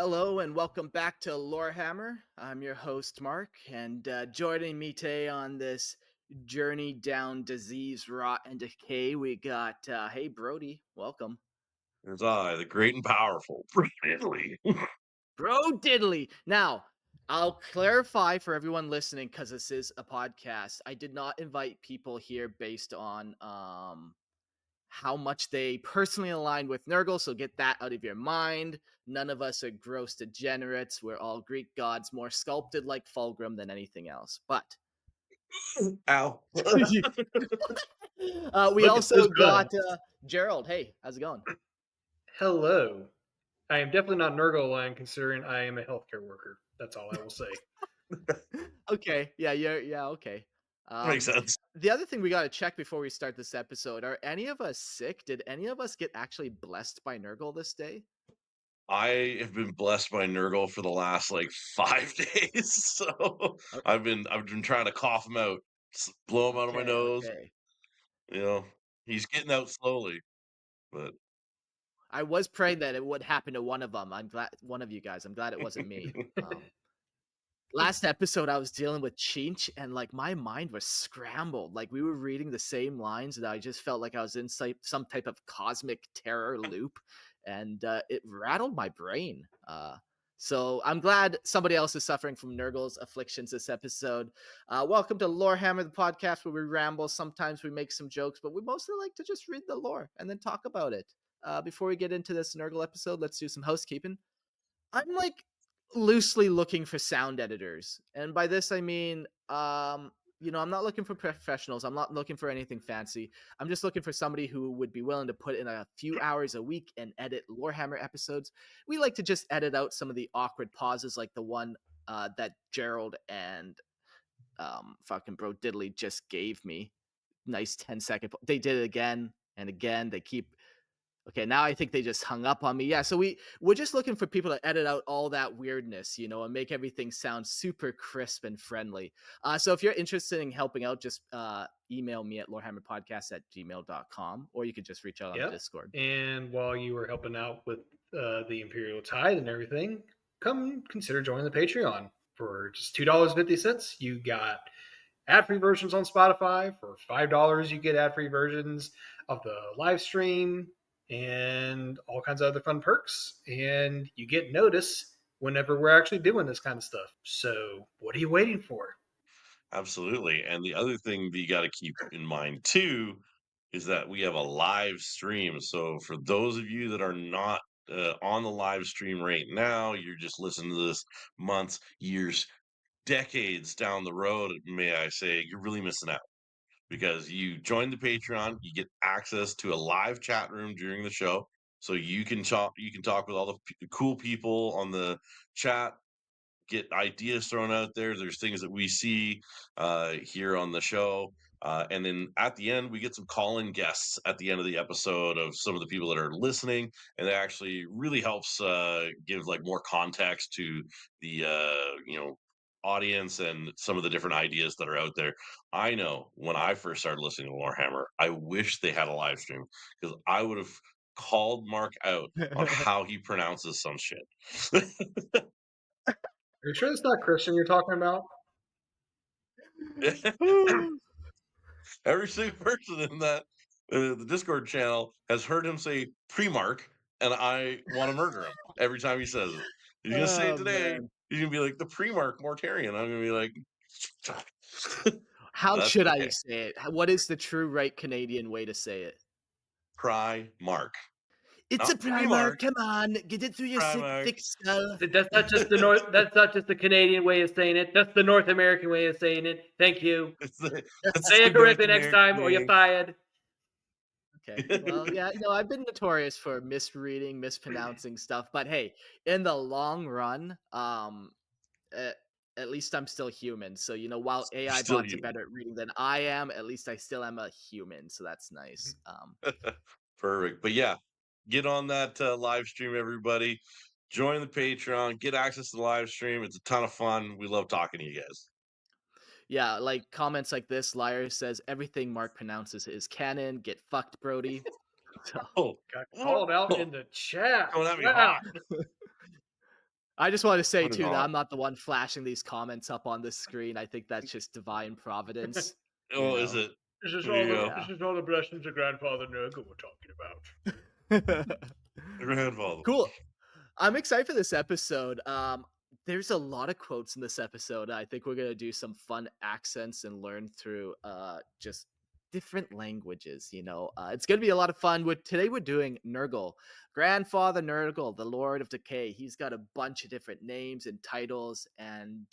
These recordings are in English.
Hello and welcome back to Lorehammer. I'm your host Mark, and joining me today on this journey down disease, rot, and decay, we got hey Brody, welcome, It's I, the great and powerful, Prince Italy. Bro Diddley. Now, I'll clarify for everyone listening because this is a podcast. I did not invite people here based on how much they personally align with Nurgle, so get that out of your mind. None of us are gross degenerates. We're all Greek gods, more sculpted like Fulgrim than anything else. But Ow. we Look at this also gun. got Gerald. Hey, how's it going? Hello. I am definitely not Nurgle aligned considering I am a healthcare worker. That's all I will say. Okay, yeah, okay. Makes Um, sense. the other thing we got to check before we start this episode: are any of us sick? Did any of us get actually blessed by Nurgle this day? I have been blessed by Nurgle for the last like 5 days. So I've been trying to cough him out, blow him out of my Okay, nose. okay. You know, he's getting out slowly, but I was praying that it would happen to one of them. I'm glad one of you guys. I'm glad it wasn't me. Last episode I was dealing with Chinch and like my mind was scrambled. Like we were reading the same lines and I just felt like I was in some type of cosmic terror loop and it rattled my brain. So I'm glad somebody else is suffering from Nurgle's afflictions this episode. Welcome to Lorehammer, the podcast where we ramble. Sometimes we make some jokes, but we mostly like to just read the lore and then talk about it. Before we get into this Nurgle episode, let's do some housekeeping. I'm like loosely looking for sound editors. And by this I mean I'm not looking for professionals. I'm not looking for anything fancy. I'm just looking for somebody who would be willing to put in a few hours a week and edit Lorehammer episodes. We like to just edit out some of the awkward pauses like the one that Gerald and fucking bro Diddley just gave me. Nice 10-second. They did it again and again. They keep Okay, now I think they just hung up on me. Yeah, so we're just looking for people to edit out all that weirdness, and make everything sound super crisp and friendly. So if you're interested in helping out, just email me at lorehammerpodcast@gmail.com, or you could just reach out on the Yep. Discord. And while you were helping out with the Imperial Tithe and everything, come consider joining the Patreon. For just $2.50, you got ad-free versions on Spotify. For $5, you get ad-free versions of the live stream and all kinds of other fun perks. And you get notice whenever we're actually doing this kind of stuff. So what are you waiting for? absolutely. And the other thing that you got to keep in mind too is that we have a live stream. So for those of you that are not on the live stream right now, you're just listening to this months, years, decades down the road, may I say, you're really missing out because you join the Patreon, you get access to a live chat room during the show. So you can talk with all the cool people on the chat, get ideas thrown out there. There's things that we see here on the show. And then at the end, we get some call-in guests at the end of the episode of some of the people that are listening, and it actually really helps give like more context to the audience and some of the different ideas that are out there. I know when I first started listening to Warhammer, I wish they had a live stream because I would have called Mark out on how he pronounces some shit. Are you sure it's not Christian you're talking about? Every single person in that the Discord channel has heard him say Primark, and I want to murder him every time he says it. He's gonna say it Oh today. man. He's gonna be like the Primark Mortarian. I'm gonna be like, How that's should I okay. say it? What is the true right Canadian way to say it? Primark, It's a not primer. Primark. Come on, get it through your Primark. thick skull. That's not just the North. That's not just the Canadian way of saying it. That's the North American way of saying it. Thank you. That's Say the it North correctly next American time, or you're way. fired. Okay. Well, yeah, I've been notorious for misreading, mispronouncing stuff, but hey, in the long run, at, at least I'm still human. So, while AI Still bots are you. better at reading than I am, at least I still am a human. So that's nice. Perfect. But yeah, get on that live stream, everybody. Join the Patreon. Get access to the live stream. It's a ton of fun. We love talking to you guys. Yeah, like comments like this, Liar says everything Mark pronounces is canon. Get fucked, Brody. So, Oh, Got oh, called out in the chat. coming at me hot. Wow. I just wanted to say Put it too that on. I'm not the one flashing these comments up on the screen. I think that's just divine providence, you Oh, is know? it? There you go. Yeah. This is all the blessings of grandfather Nurgle we're talking about. Grandfather. Cool. I'm excited for this episode. There's a lot of quotes in this episode. I think we're gonna do some fun accents and learn through just different languages. It's gonna be a lot of fun. Today we're doing Nurgle, Grandfather Nurgle, the Lord of Decay. He's got a bunch of different names and titles, and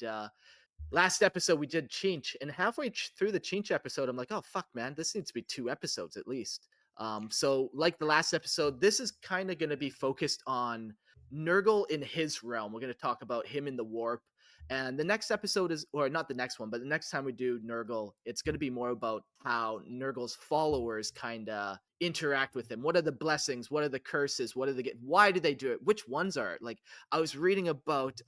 last episode we did Chinch, and halfway through the Chinch episode, I'm like, oh fuck, man, this needs to be 2 episodes at least. So like the last episode, this is kind of going to be focused on Nurgle in his realm. We're going to talk about him in the warp. And the next episode is, or not the next one, but the next time we do Nurgle, it's going to be more about how Nurgle's followers kind of interact with him. What are the blessings? What are the curses? Why do they do it? Which ones are it? Like, I was reading about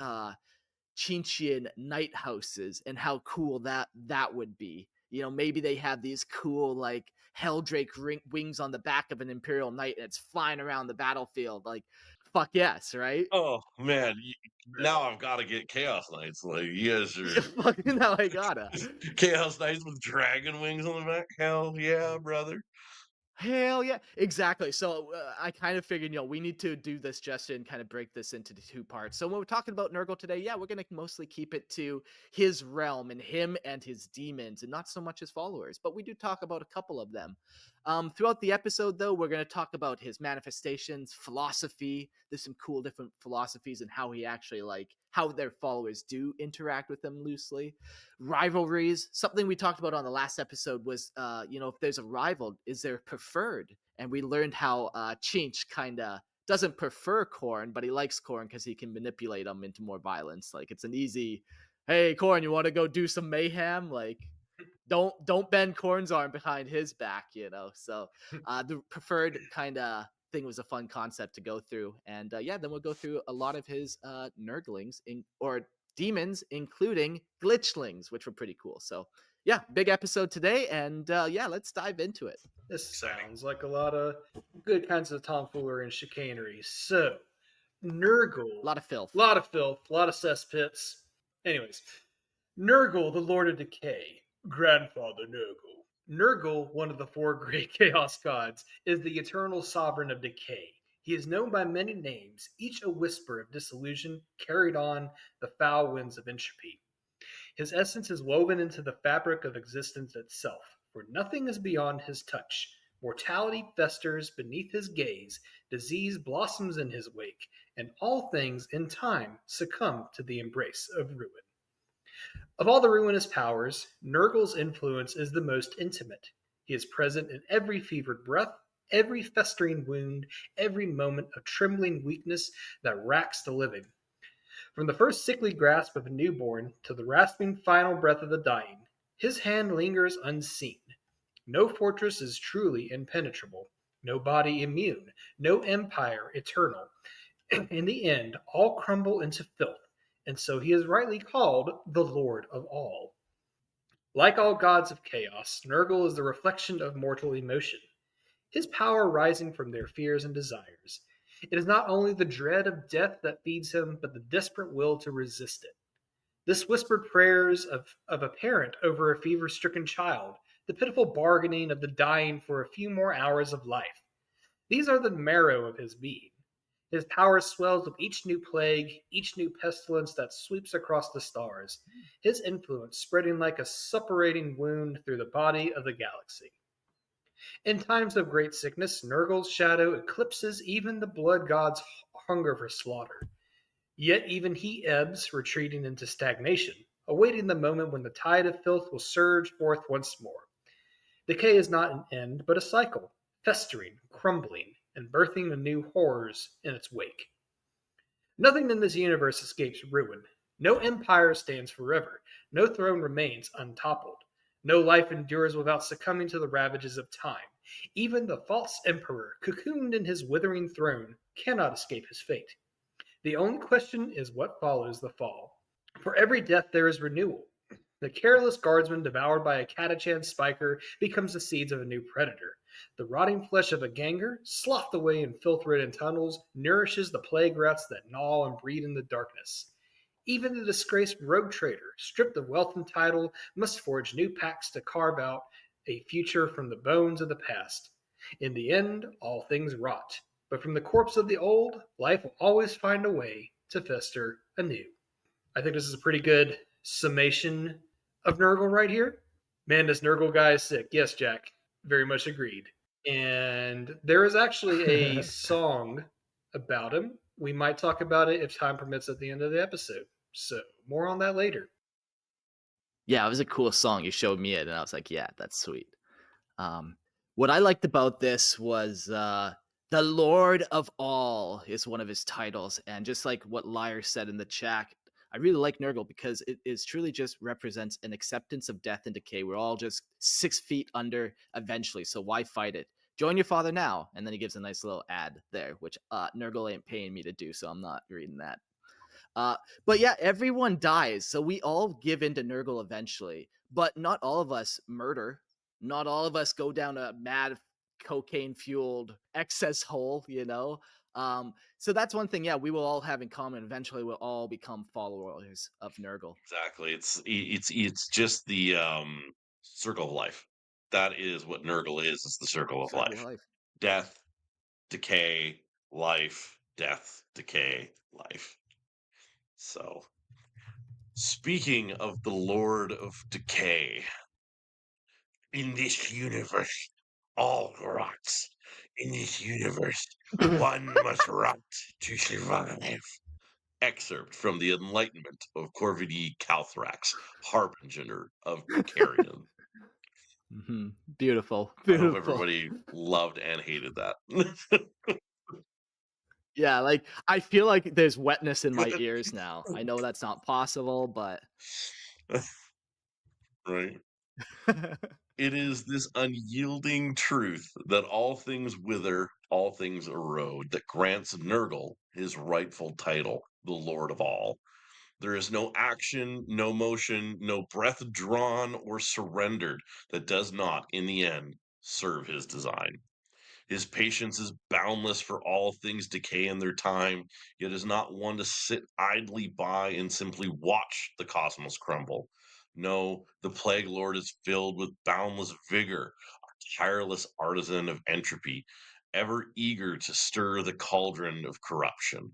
Chinchian night houses and how cool that would be. Maybe they have these cool like Helldrake wings on the back of an Imperial Knight and it's flying around the battlefield. Like, fuck yes, right? Oh man, now I've got to get Chaos Knights. Like you guys Yeah, are fucking now I gotta. Chaos Knights with dragon wings on the back. Hell yeah, brother. Hell yeah, exactly. So I kind of figured, we need to do this just and kind of break this into the 2 parts. So when we're talking about Nurgle today, yeah, we're gonna mostly keep it to his realm and him and his demons, and not so much his followers. But we do talk about a couple of them. Throughout the episode, though, we're gonna talk about his manifestations, philosophy. There's some cool different philosophies and how he actually how their followers do interact with them loosely. Rivalries, something we talked about on the last episode was if there's a rival, is there preferred? And we learned how Chinch kind of doesn't prefer Korn, but he likes Korn because he can manipulate him into more violence. Like, it's an easy, hey Korn, you want to go do some mayhem? Like, don't bend Korn's arm behind his back. So the preferred kind of thing was a fun concept to go through. And yeah, then we'll go through a lot of his Nurglings or demons, including glitchlings, which were pretty cool. So yeah, big episode today, and yeah, let's dive into it. This Exciting. sounds like a lot of good kinds of tomfoolery and chicanery. So, Nurgle, A lot of filth. a lot of filth, a lot of cesspits. Anyways, Nurgle, the Lord of Decay, Grandfather Nurgle. Nurgle, one of the 4 great chaos gods, is the eternal sovereign of decay. He is known by many names, each a whisper of disillusion carried on the foul winds of entropy. His essence is woven into the fabric of existence itself, for nothing is beyond his touch. Mortality festers beneath his gaze, disease blossoms in his wake, and all things in time succumb to the embrace of ruin. Of all the ruinous powers, Nurgle's influence is the most intimate. He is present in every fevered breath, every festering wound, every moment of trembling weakness that racks the living. From the first sickly grasp of a newborn to the rasping final breath of the dying, his hand lingers unseen. No fortress is truly impenetrable, no body immune, no empire eternal. In the end, all crumble into filth, and so he is rightly called the Lord of all. Like all gods of chaos, Nurgle is the reflection of mortal emotion, his power rising from their fears and desires. It is not only the dread of death that feeds him, but the desperate will to resist it. This whispered prayers of a parent over a fever stricken child, the pitiful bargaining of the dying for a few more hours of life. These are the marrow of his being. His power swells with each new plague, each new pestilence that sweeps across the stars, his influence spreading like a suppurating wound through the body of the galaxy. In times of great sickness, Nurgle's shadow eclipses even the blood god's hunger for slaughter. Yet even he ebbs, retreating into stagnation, awaiting the moment when the tide of filth will surge forth once more. Decay is not an end, but a cycle, festering, crumbling, and birthing the new horrors in its wake. Nothing in this universe escapes ruin. No empire stands forever. No throne remains untoppled. No life endures without succumbing to the ravages of time. Even the false emperor, cocooned in his withering throne, cannot escape his fate. The only question is what follows the fall. For every death there is renewal. The careless guardsman devoured by a catachan spiker becomes the seeds of a new predator. The rotting flesh of a ganger, sloughed away in filth-ridden tunnels, nourishes the plague rats that gnaw and breed in the darkness. Even the disgraced rogue trader, stripped of wealth and title, must forge new pacts to carve out a future from the bones of the past. In the end, all things rot, but from the corpse of the old, life will always find a way to fester anew. I think this is a pretty good summation of Nurgle right here. Man, this Nurgle guy is sick. Yes, Jack. Very much agreed. And there is actually a song about him. We might talk about it if time permits at the end of the episode. So, more on that later. Yeah, it was a cool song. You showed me it, and I was like, yeah, that's sweet. Um, what I liked about this was the Lord of All is one of his titles, and just like what Lyre said in the chat, I really like Nurgle because it is truly just represents an acceptance of death and decay. We're all just 6 feet under eventually, so why fight it? Join your father now, and then he gives a nice little ad there, which Nurgle ain't paying me to do, so I'm not reading that. Uh, but yeah, everyone dies, so we all give in to Nurgle eventually. But not all of us murder. Not all of us go down a mad cocaine fueled excess hole, you know. So that's one thing. Yeah, we will all have in common. Eventually, we'll all become followers of Nurgle. Exactly. It's just the circle of life. That is what Nurgle is. It's the circle of Circle of life. life. Death, decay, life, death, decay, life. So, speaking of the Lord of Decay, in this universe, all rots. In this universe, one must rot to survive. Excerpt from the Enlightenment of Corvidi Calthrax, Harbinger of Carrion. Hmm. Beautiful, I hope beautiful. everybody loved and hated that. Yeah, like I feel like there's wetness in my ears now. I know that's not possible, but Right? It is this unyielding truth that all things wither, all things erode, that grants Nurgle his rightful title, the Lord of All. There is no action, no motion, no breath drawn or surrendered that does not, in the end, serve his design. His patience is boundless, for all things decay in their time, yet is not one to sit idly by and simply watch the cosmos crumble. No, the Plague Lord is filled with boundless vigor, a tireless artisan of entropy, ever eager to stir the cauldron of corruption.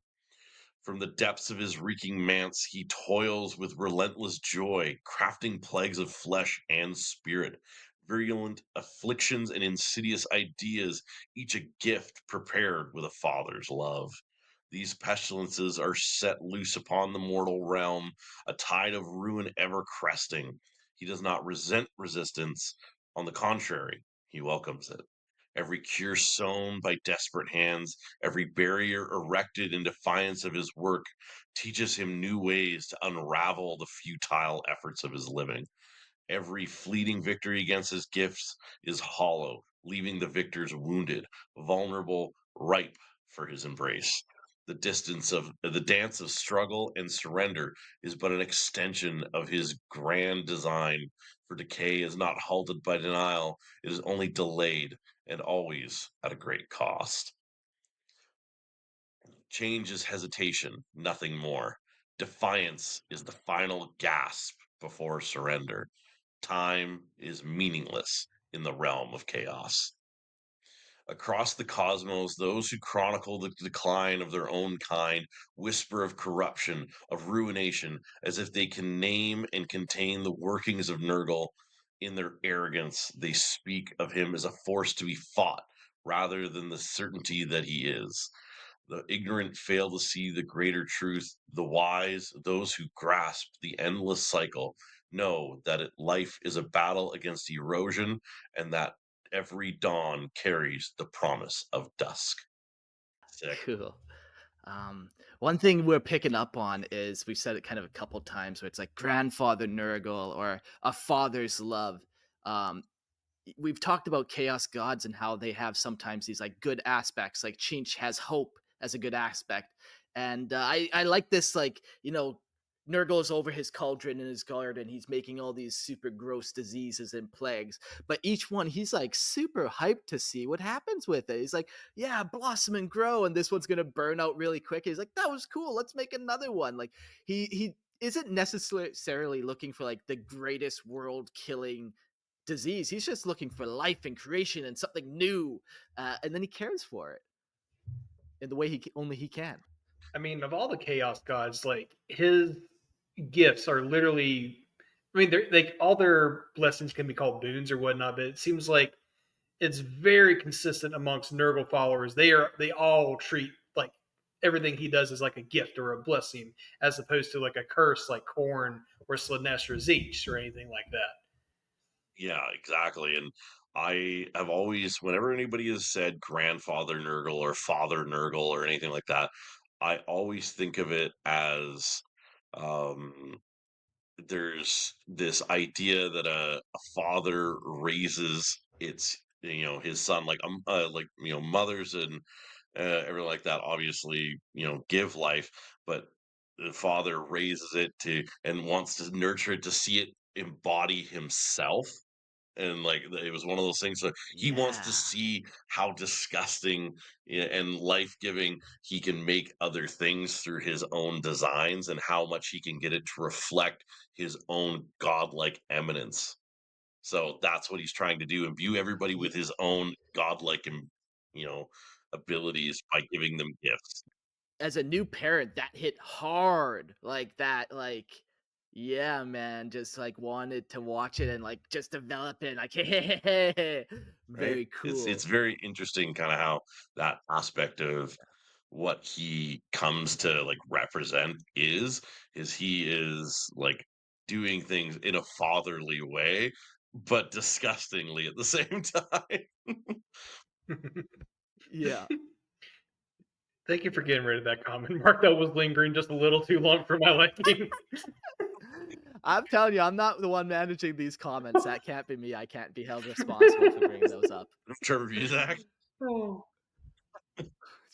From the depths of his reeking manse, he toils with relentless joy, crafting plagues of flesh and spirit, virulent afflictions and insidious ideas, each a gift prepared with a father's love. These pestilences are set loose upon the mortal realm, a tide of ruin ever cresting. He does not resent resistance. On the contrary, he welcomes it. Every cure sown by desperate hands, every barrier erected in defiance of his work, teaches him new ways to unravel the futile efforts of his living. Every fleeting victory against his gifts is hollow, leaving the victors wounded, vulnerable, ripe for his embrace. The dance of struggle and surrender is but an extension of his grand design. For decay is not halted by denial; it is only delayed, and always at a great cost. Change is hesitation, nothing more. Defiance is the final gasp before surrender. Time is meaningless in the realm of chaos. Across the cosmos, those who chronicle the decline of their own kind whisper of corruption, of ruination, as if they can name and contain the workings of Nurgle. In their arrogance, they speak of him as a force to be fought rather than the certainty that he is. The ignorant fail to see the greater truth. The wise, those who grasp the endless cycle, know that life is a battle against erosion and that every dawn carries the promise of dusk. Sick. cool. One thing we're picking up on is we've said it kind of a couple times where it's like grandfather Nurgle or a father's love. Um, we've talked about chaos gods and how they have sometimes these like good aspects, like Chinch has hope as a good aspect, and I like this, like, you know, Nurgle is over his cauldron in his garden. He's making all these super gross diseases and plagues. But each one, he's like super hyped to see what happens with it. He's like, yeah, blossom and grow, and this one's gonna burn out really quick. He's like, that was cool. Let's make another one. Like he isn't necessarily looking for like the greatest world killing disease. He's just looking for life and creation and something new, and then he cares for it in the way only he can. I mean, of all the chaos gods, like his gifts are literally. I mean, they all their blessings can be called boons or whatnot, but it seems like it's very consistent amongst Nurgle followers. They all treat like everything he does is like a gift or a blessing, as opposed to like a curse like Korn or Slaanesh or Zeech or anything like that. Yeah, exactly. And I have always, whenever anybody has said grandfather Nurgle or father Nurgle or anything like that, I always think of it as um, there's this idea that a father raises his son like mothers and everything like that obviously give life, but the father raises it to and wants to nurture it to see it embody himself. And like it was one of those things, so he wants to Yeah. see how disgusting and life-giving he can make other things through his own designs, and how much he can get it to reflect his own godlike eminence. So that's what he's trying to do, imbue everybody with his own godlike you know abilities by giving them gifts. As a new parent, that hit hard. Like that, like, yeah, man, just like wanted to watch it and like just develop it. Like, hey, Right? very It's cool. very interesting kind of how that aspect of what he comes to like represent is he is like doing things in a fatherly way, but disgustingly at the same time. Yeah. Thank you for getting rid of that comment, Mark. That was lingering just a little too long for my liking. I'm telling you, I'm not the one managing these comments. That can't be me. I can't be held responsible for bringing those up. Trevor Buzak? Oh.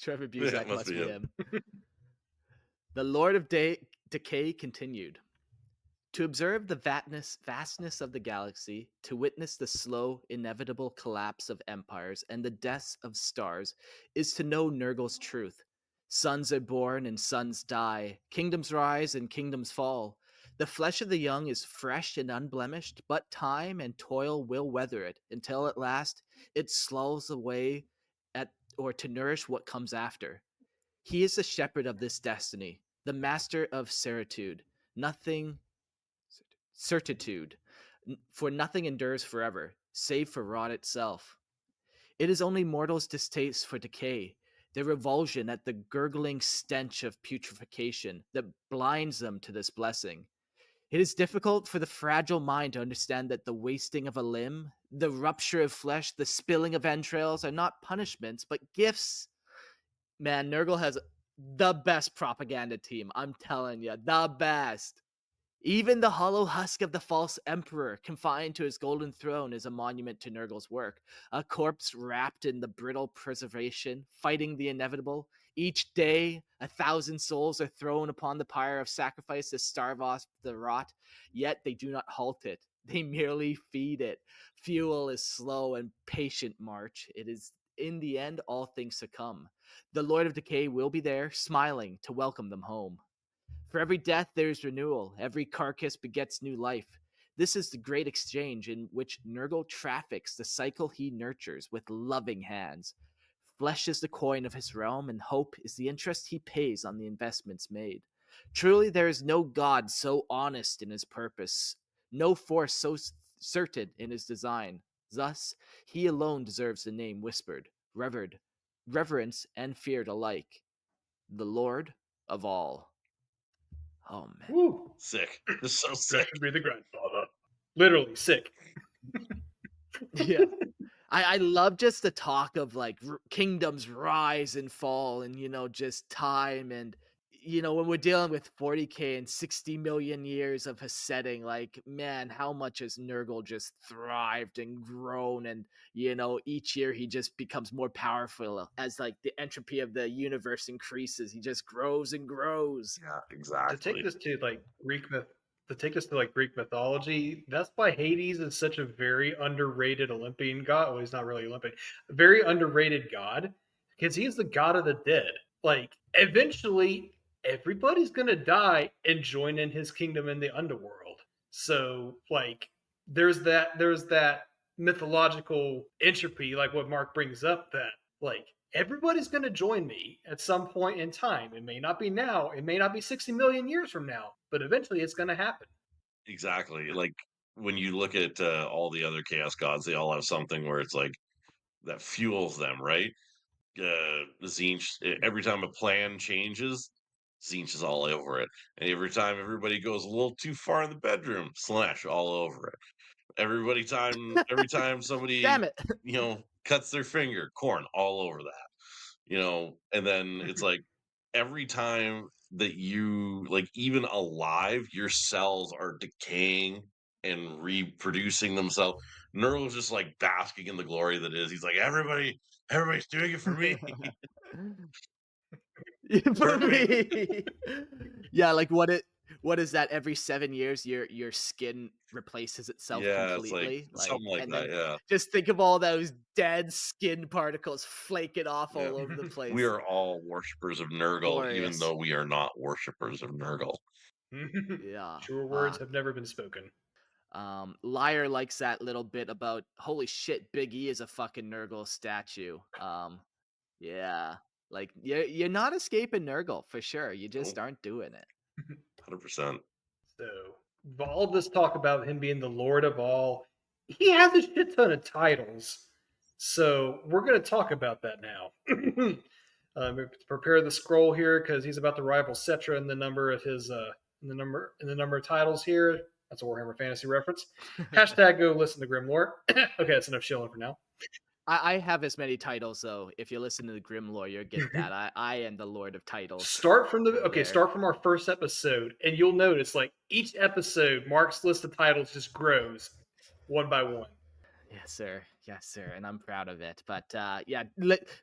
Trevor Yeah, it Buzak must must be be him. him. The Lord of Decay continued. To observe the vastness of the galaxy, to witness the slow, inevitable collapse of empires and the deaths of stars, is to know Nurgle's truth. Sons are born and sons die, kingdoms rise and kingdoms fall. The flesh of the young is fresh and unblemished, but time and toil will weather it until at last it slows away at or to nourish what comes after. He is the shepherd of this destiny, the master of certitude. Nothing certitude, for nothing endures forever, save for rot itself. It is only mortals' distaste for decay, their revulsion at the gurgling stench of putrefaction, that blinds them to this blessing. It is difficult for the fragile mind to understand that the wasting of a limb, the rupture of flesh, the spilling of entrails are not punishments, but gifts. Man, Nurgle has the best propaganda team. I'm telling you, the best. Even the hollow husk of the false emperor, confined to his golden throne, is a monument to Nurgle's work. A corpse wrapped in the brittle preservation, fighting the inevitable. Each day, 1,000 souls are thrown upon the pyre of sacrifice to starve off the rot, yet they do not halt it. They merely feed it. Fuel is slow and patient march. It is in the end all things succumb. The Lord of Decay will be there, smiling to welcome them home. For every death there is renewal, every carcass begets new life. This is the great exchange in which Nurgle traffics the cycle he nurtures with loving hands. Flesh is the coin of his realm, and hope is the interest he pays on the investments made. Truly, there is no god so honest in his purpose, no force so certain in his design. Thus, he alone deserves the name whispered, revered, reverenced, and feared alike, the Lord of all. Oh man. Woo. Sick. It's so That sick. should be the grandfather. Literally sick. Yeah. I love just the talk of like kingdoms rise and fall and just time and when we're dealing with 40K and 60 million years of a setting, like, man, how much has Nurgle just thrived and grown? And, each year he just becomes more powerful as, like, the entropy of the universe increases. He just grows and grows. Yeah, To take exactly. this to like Greek mythology, that's why Hades is such a very underrated Olympian god. Well, he's not really Olympian, a very underrated god because he is the god of the dead. Like eventually, everybody's gonna die and join in his kingdom in the underworld. So like, there's that mythological entropy, like what Mark brings up, that like everybody's going to join me at some point in time. It may not be now, it may not be 60 million years from now, but eventually it's going to happen. Exactly. Like when you look at all the other chaos gods, they all have something where it's like that fuels them, right? Zinch, every time a plan changes, Zinch is all over it. And every time everybody goes a little too far in the bedroom, Slash all over it. Every time somebody, Damn it. cuts their finger, Corn all over that. And then it's like every time that you like even alive, your cells are decaying and reproducing themselves. Nurgle's just like basking in the glory that is. He's like, everybody's doing it for me. For For me. me. Yeah, like what is that? Every 7 years your skin replaces itself Yeah, it's like completely. Like, something like and that. then Yeah. just think of all those dead skin particles flaking off Yeah. all over the We place. are all worshippers of Nurgle, even Glorious. though we are not worshippers of Nurgle. Yeah. Sure words have never been spoken. Liar likes that little bit about holy shit, Big E is a fucking Nurgle statue. Yeah. Like you're not escaping Nurgle for sure. You just Nope, aren't doing it. 100%. So, all this talk about him being the Lord of all, he has a shit ton of titles. So, we're going to talk about that now. Prepare the scroll here because he's about to rival Cetra in the number of his in the number of titles here. That's a Warhammer Fantasy reference. Hashtag go listen to Grimlore. Okay, that's enough shilling for now. I have as many titles though. If you listen to the Grim Lore, you'll get that. I am the Lord of Titles over there. Start from our first episode, and you'll notice like each episode, Mark's list of titles just grows one by one. Yes, sir. Yes, sir. And I'm proud of it. But yeah,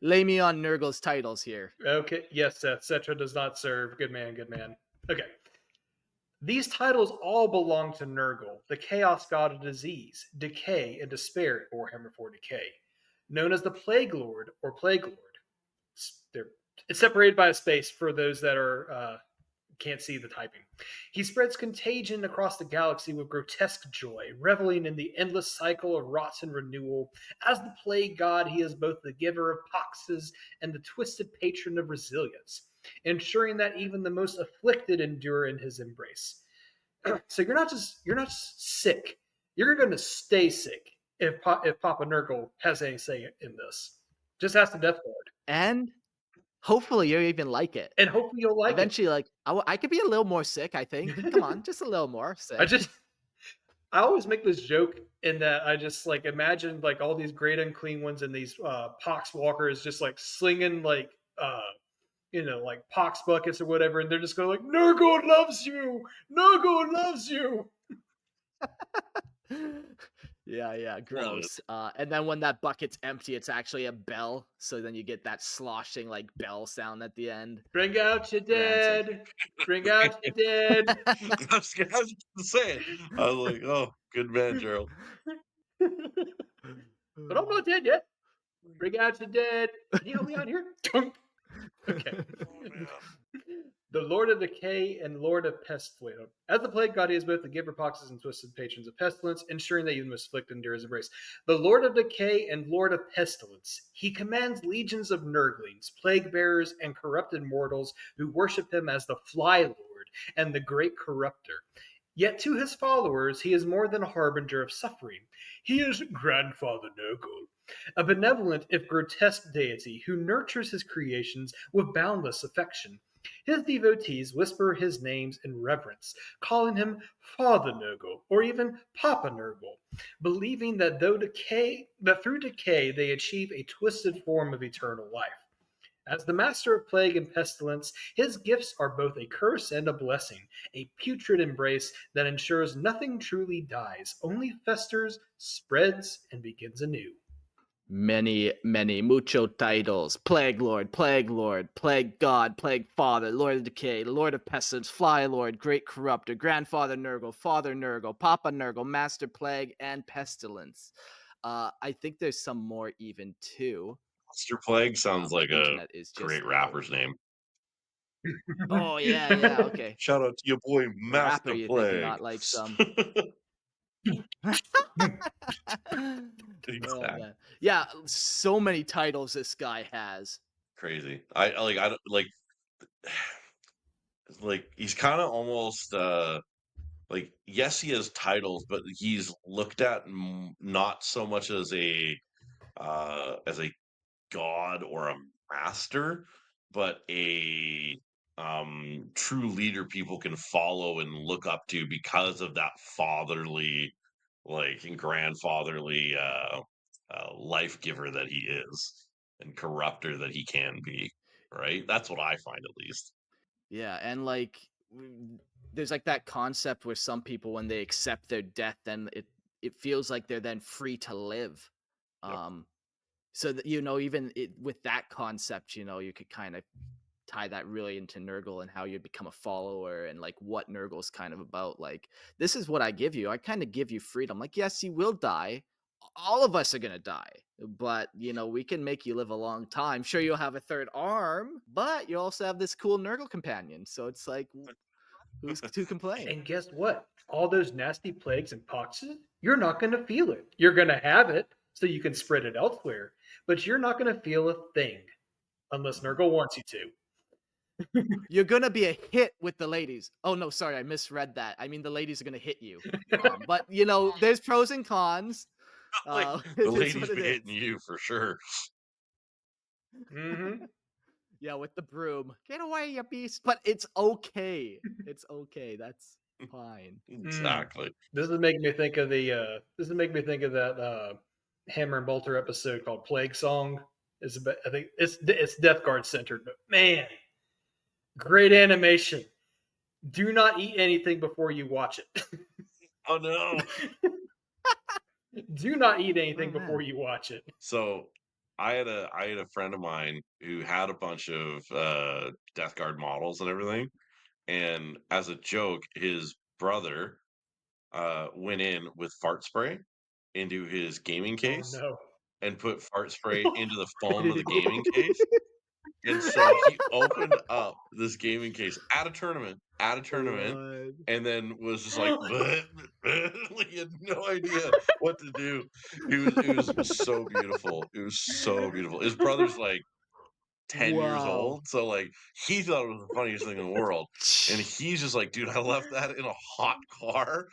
lay me on Nurgle's titles here. Okay, yes, Seth. Cetra does not serve. Good man, good man. Okay. These titles all belong to Nurgle, the chaos god of disease, decay, and despair in Warhammer 40k. Known as the Plague Lord or Plague Lord. It's separated by a space for those that are can't see the typing. He spreads contagion across the galaxy with grotesque joy, reveling in the endless cycle of rot and renewal. As the plague god, he is both the giver of poxes and the twisted patron of resilience, ensuring that even the most afflicted endure in his embrace. So you're not just sick. You're going to stay sick if Papa Nurgle has any say in this. Just ask the Death Lord, And hopefully you even like it. and hopefully you'll like it. Eventually, like I could be a little more sick, I think. Come on, just a little more I sick. just I always make this joke in that I just like imagine like all these great unclean ones and these pox walkers just like slinging like like pox buckets or whatever, and they're just going like Nurgle loves you, Nurgle loves you. Yeah, Love it. gross. And then when that bucket's empty, it's actually a bell. So then you get that sloshing like bell sound at the end. Bring out your Rancid. dead, bring out your dead. I was just saying. I was like, oh, good man, Gerald. But I'm not dead yet. Bring out your dead. Can you help me out here? Okay. Oh, man. The Lord of Decay and Lord of Pestilence. As the plague god, he is both the giver of poxes and twisted patrons of pestilence, ensuring that even the afflicted endure his embrace. The Lord of Decay and Lord of Pestilence. He commands legions of Nurglings, plague bearers, and corrupted mortals who worship him as the Fly Lord and the Great Corrupter. Yet to his followers, he is more than a harbinger of suffering. He is Grandfather Nurgle, a benevolent if grotesque deity who nurtures his creations with boundless affection. His devotees whisper his names in reverence, calling him Father Nurgle or even Papa Nurgle, believing that through decay they achieve a twisted form of eternal life. As the master of plague and pestilence, his gifts are both a curse and a blessing, a putrid embrace that ensures nothing truly dies, only festers, spreads, and begins anew. Many, many, mucho titles. Plague Lord, Plague God, Plague Father, Lord of Decay, Lord of Pestilence, Fly Lord, Great Corrupter, Grandfather Nurgle, Father Nurgle, Papa Nurgle, Master Plague, and Pestilence. I think there's some more even too, Monster Plague sounds but like the a internet is just great rapper's name. oh yeah, yeah, okay. Shout out to your boy A rapper, Master you think, and Plague. not like some oh Exactly. man. Yeah, so many titles this guy has. Crazy. I don't like he's kind of almost like yes he has titles, but he's looked at not so much as a god or a master, but a true leader people can follow and look up to because of that fatherly, like and grandfatherly life giver that he is and corrupter that he can be. Right? That's what I find at least. Yeah, and like there's like that concept where some people when they accept their death, then it feels like they're then free to live. Yep. Um, so that even with that concept, you could kind of tie that really into Nurgle and how you become a follower and like what Nurgle's kind of about. Like, this is what I give you. I kind of give you freedom. Like, yes, you will die. All of us are gonna die, but we can make you live a long time. Sure, you'll have a third arm, but you also have this cool Nurgle companion. So it's like, who's to complain? And guess what? All those nasty plagues and poxes, you're not going to feel it. You're going to have it so you can spread it elsewhere, but you're not going to feel a thing unless Nurgle wants you to. You're gonna be a hit with the ladies. Oh no, sorry, I misread that. I mean, the ladies are gonna hit you. But there's pros and cons. Like the It is what ladies it be hitting is. you for sure. Mm-hmm. Yeah, with the broom. Get away, you beast. But it's okay. It's okay. That's fine. Mm. Exactly. This is making me think of This is making me think of that Hammer and Bolter episode called Plague Song. I think it's Death Guard centered, but man, great animation. Do not eat anything before you watch it. Oh no. Do not eat Oh anything before man. you watch it. So I had a friend of mine who had a bunch of Death Guard models and everything. And as a joke, his brother went in with fart spray into his gaming Oh case no. and put fart spray into the What foam did of he the do? gaming case. And so he opened up this gaming case at a tournament, What? and then was just like, "Bleh, bleh," like he had no idea what to do. It was so beautiful. It was so beautiful. His brother's like 10 years Wow. old, so like he thought it was the funniest thing in the world. And he's just like, dude, I left that in a hot car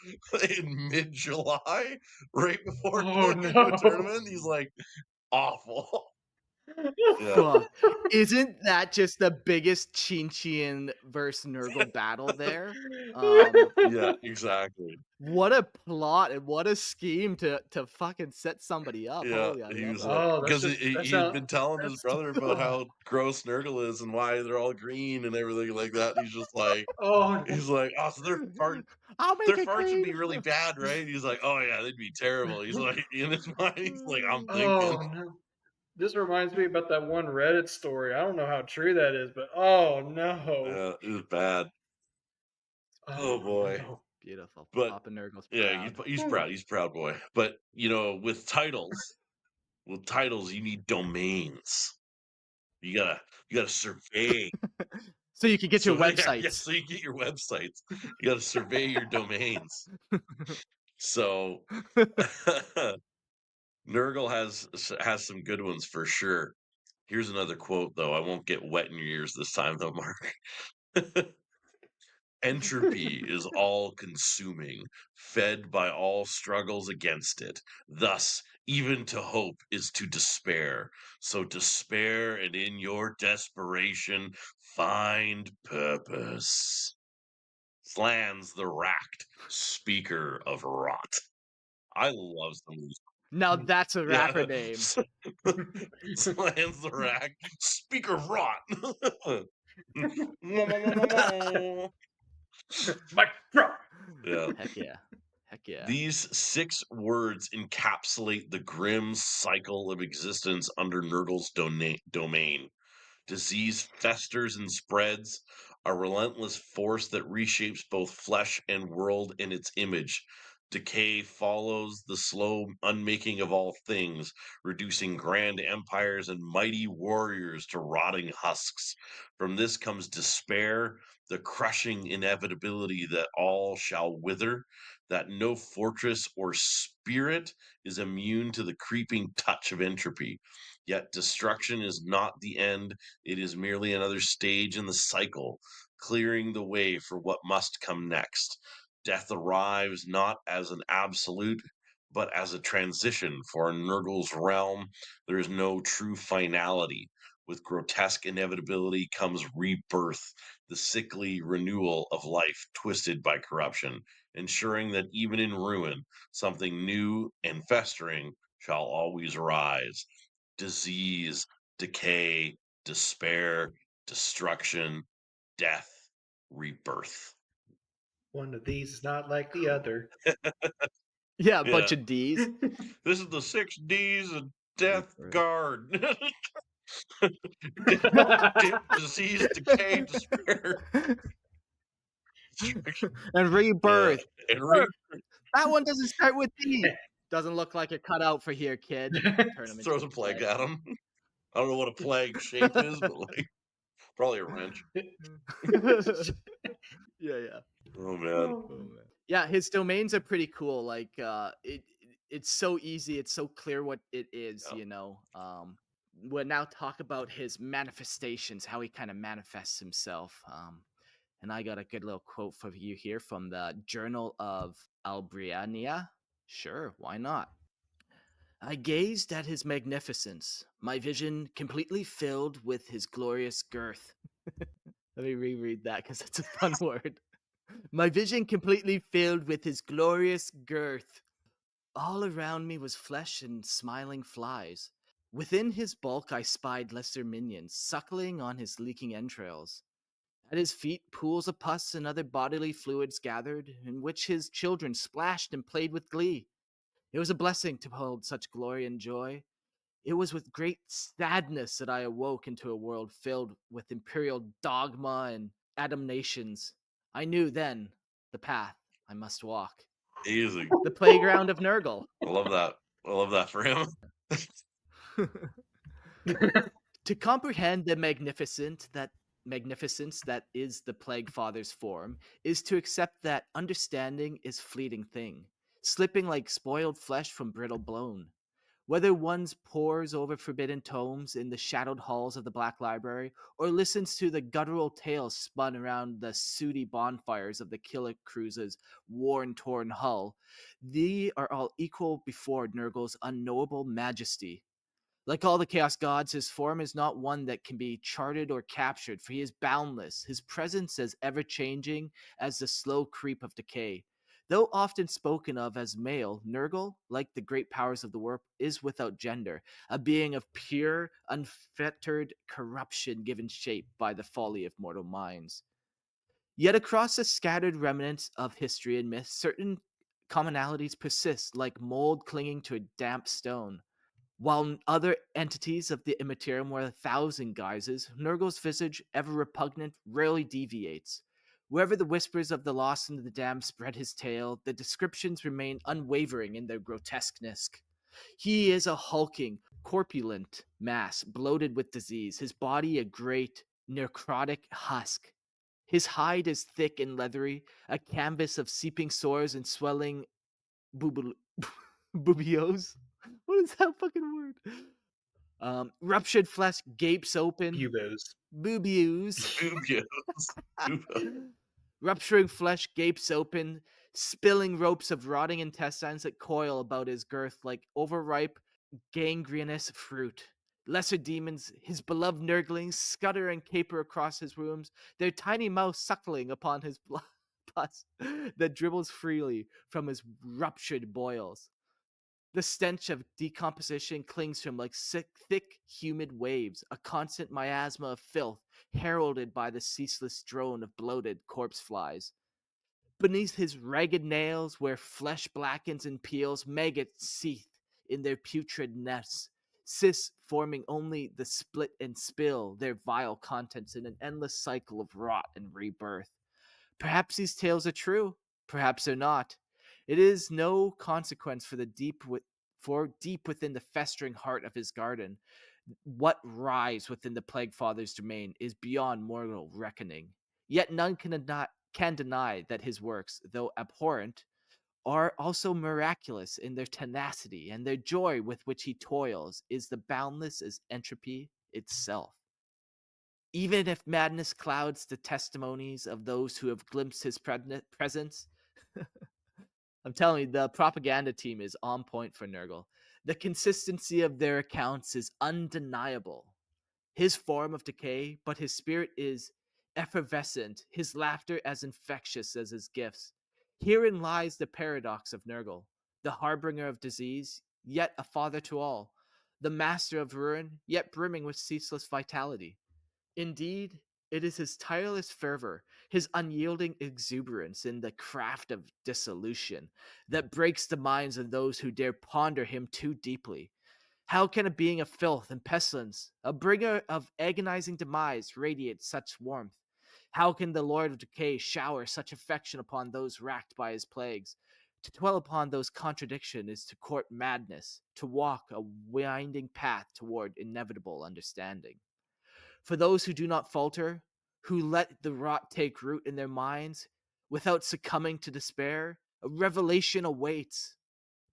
in mid-July, right before Oh going into a no. tournament. He's like, awful. Yeah. Fuck. Isn't that just the biggest Chinchian versus Nurgle battle there? Um, Yeah, exactly. what a plot and what a scheme to fucking set somebody up. Yeah, Holy, I he love was it. like Oh, that's because just he that he had sound been telling his that's brother about how gross Nurgle is and why they're all green and everything like that. And oh no. he's like, "Oh, so I'll their make it farts would green. be really bad, right?" He's like, "Oh yeah, they'd be terrible." He's like in his mind, he's like, "I'm thinking." Oh no. This reminds me about that one Reddit story. I don't know how true that is, but oh no. Yeah, it was bad. Oh Oh boy. no. Beautiful. But Papa Nurgle's yeah, proud. he's proud. He's a proud boy. But with titles, you need domains. You gotta you gotta survey. So you can get your So yeah, websites. so you get your websites. You gotta survey your domains. So Nurgle has some good ones for sure. Here's another quote though. I won't get wet in your ears this time though, Mark. Entropy is all consuming, fed by all struggles against it. Thus, even to hope is to despair. So despair, and in your desperation, find purpose. Slans the racked speaker of rot. I love some of these. Now that's a rapper Yeah. name. Slams the rack. Speaker rot. Mic drop. Yeah. Heck yeah. Heck yeah. These 6 words encapsulate the grim cycle of existence under Nurgle's domain. Disease festers and spreads, a relentless force that reshapes both flesh and world in its image. Decay follows the slow unmaking of all things, reducing grand empires and mighty warriors to rotting husks. From this comes despair, the crushing inevitability that all shall wither, that no fortress or spirit is immune to the creeping touch of entropy. Yet destruction is not the end, it is merely another stage in the cycle, clearing the way for what must come next. Death arrives not as an absolute, but as a transition. For in Nurgle's realm, there is no true finality. With grotesque inevitability comes rebirth, the sickly renewal of life twisted by corruption, ensuring that even in ruin, something new and festering shall always rise. Disease, decay, despair, destruction, death, rebirth. One of these is not like the other. Yeah, a bunch Yeah. of D's. This is the 6 Ds of death Rebirth. guard. Disease, decay, despair, destruction. And Yeah. rebirth. And That one doesn't start with D. Doesn't look like it cut out for here, kid. Turn him into throws a a plague plague. at him. I don't know what a plague shape is, but like probably a wrench. Yeah, yeah. Oh man. Oh, man. Yeah, his domains are pretty cool. Like it's so easy, it's so clear what it is, Yeah. you know. We'll now talk about his manifestations, how he kind of manifests himself. And I got a good little quote for you here from the Journal of Albriania. Sure, why not? I gazed at his magnificence, my vision completely filled with his glorious girth. Let me reread that because it's a fun word. My vision completely filled with his glorious girth. All around me was flesh and smiling flies. Within his bulk I spied lesser minions, suckling on his leaking entrails. At his feet, pools of pus and other bodily fluids gathered, in which his children splashed and played with glee. It was a blessing to behold such glory and joy. It was with great sadness that I awoke into a world filled with imperial dogma and adamnations. I knew then the path I must walk. Easy. The playground of Nurgle. I love that. I love that for him. To comprehend the magnificence that is the Plaguefather's form is to accept that understanding is fleeting thing, slipping like spoiled flesh from brittle bone. Whether one pores over forbidden tomes in the shadowed halls of the Black Library, or listens to the guttural tales spun around the sooty bonfires of the Killer Cruise's worn-torn hull, they are all equal before Nurgle's unknowable majesty. Like all the Chaos Gods, his form is not one that can be charted or captured, for he is boundless, his presence as ever changing as the slow creep of decay. Though often spoken of as male, Nurgle, like the great powers of the warp, is without gender, a being of pure, unfettered corruption given shape by the folly of mortal minds. Yet across the scattered remnants of history and myth, certain commonalities persist, like mold clinging to a damp stone. While other entities of the immaterium wear 1,000 guises, Nurgle's visage, ever repugnant, rarely deviates. Wherever the whispers of the lost and the damned spread his tale, the descriptions remain unwavering in their grotesqueness. He is a hulking, corpulent mass, bloated with disease, his body a great, necrotic husk. His hide is thick and leathery, a canvas of seeping sores and swelling boob- boobios. What is that fucking word? Ruptured flesh gapes open. Bubos. Boobios. Dubious. Rupturing flesh gapes open, spilling ropes of rotting intestines that coil about his girth like overripe, gangrenous fruit. Lesser demons, his beloved Nurglings, scutter and caper across his rooms, their tiny mouths suckling upon his blood pus that dribbles freely from his ruptured boils. The stench of decomposition clings to him like sick, thick, humid waves, a constant miasma of filth, heralded by the ceaseless drone of bloated corpse flies. Beneath his ragged nails, where flesh blackens and peels, maggots seethe in their putrid nests, cysts forming only the split and spill their vile contents in an endless cycle of rot and rebirth. Perhaps these tales are true, perhaps they're not. It is no consequence for deep within the festering heart of his garden, what rise within the Plaguefather's domain is beyond mortal reckoning. Yet none can deny that his works, though abhorrent, are also miraculous in their tenacity, and their joy with which he toils is the boundless as entropy itself. Even if madness clouds the testimonies of those who have glimpsed his presence, I'm telling you, the propaganda team is on point for Nurgle. The consistency of their accounts is undeniable. His form of decay, but his spirit is effervescent, his laughter as infectious as his gifts. Herein lies the paradox of Nurgle, the harbinger of disease, yet a father to all, the master of ruin, yet brimming with ceaseless vitality. Indeed, it is his tireless fervor, his unyielding exuberance in the craft of dissolution, that breaks the minds of those who dare ponder him too deeply. How can a being of filth and pestilence, a bringer of agonizing demise, radiate such warmth? How can the Lord of Decay shower such affection upon those racked by his plagues? To dwell upon those contradictions is to court madness, to walk a winding path toward inevitable understanding. For those who do not falter, who let the rot take root in their minds, without succumbing to despair, a revelation awaits.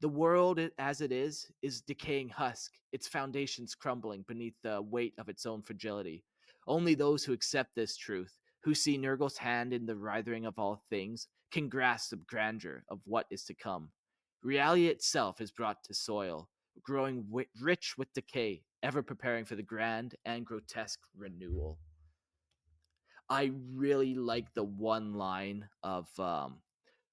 The world as it is decaying husk, its foundations crumbling beneath the weight of its own fragility. Only those who accept this truth, who see Nurgle's hand in the writhing of all things, can grasp the grandeur of what is to come. Reality itself is brought to soil, growing rich with decay, ever preparing for the grand and grotesque renewal. I really like the one line of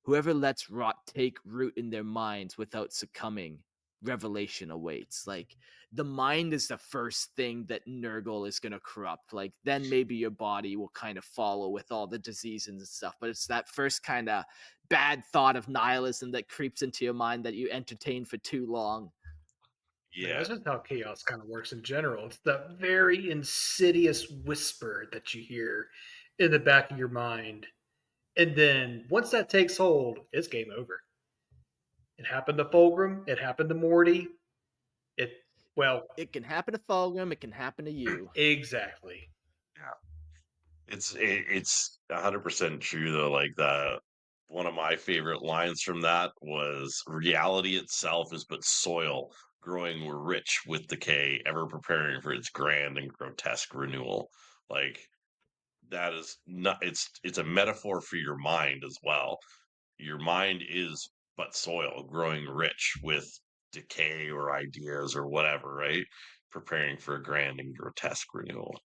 whoever lets rot take root in their minds without succumbing, revelation awaits. Like, the mind is the first thing that Nurgle is going to corrupt. Like, then maybe your body will kind of follow with all the diseases and stuff. But it's that first kind of bad thought of nihilism that creeps into your mind that you entertain for too long. Man, Yeah, that's just how chaos kind of works in general. It's that very insidious whisper that you hear in the back of your mind. And then once that takes hold, it's game over. It happened to Fulgrim. It happened to Morty. It, well, It can happen to Fulgrim, it can happen to you. exactly. yeah. It's 100% true though. Like the one of my favorite lines from that was reality itself is but soil growing rich with decay, ever preparing for its grand and grotesque renewal. Like that is not it's a metaphor for your mind as well. Your mind is but soil growing rich with decay or ideas or whatever, right? Preparing for a grand and grotesque renewal.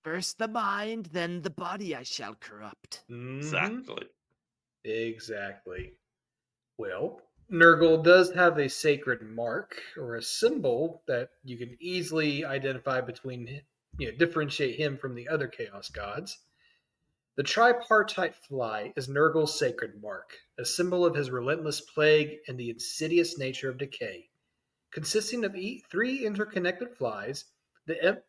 First the mind, then the body I shall corrupt. Mm-hmm. Exactly. Exactly. Well, Nurgle does have a sacred mark or a symbol that you can easily identify differentiate him from the other Chaos gods. The tripartite fly is Nurgle's sacred mark, a symbol of his relentless plague and the insidious nature of decay. Consisting of three interconnected flies,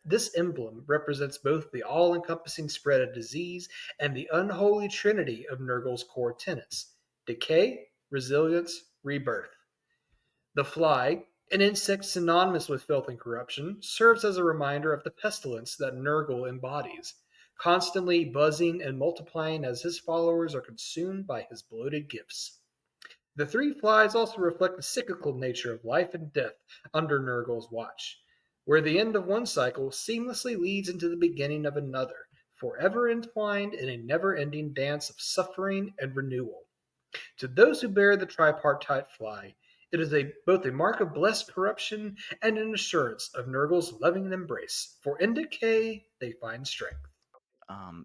this emblem represents both the all encompassing spread of disease and the unholy trinity of Nurgle's core tenets: decay, resilience, rebirth. The fly, an insect synonymous with filth and corruption, serves as a reminder of the pestilence that Nurgle embodies, constantly buzzing and multiplying as his followers are consumed by his bloated gifts. The three flies also reflect the cyclical nature of life and death under Nurgle's watch, where the end of one cycle seamlessly leads into the beginning of another, forever entwined in a never ending dance of suffering and renewal. To those who bear the tripartite fly, it is both a mark of blessed corruption and an assurance of Nurgle's loving embrace, for in decay they find strength.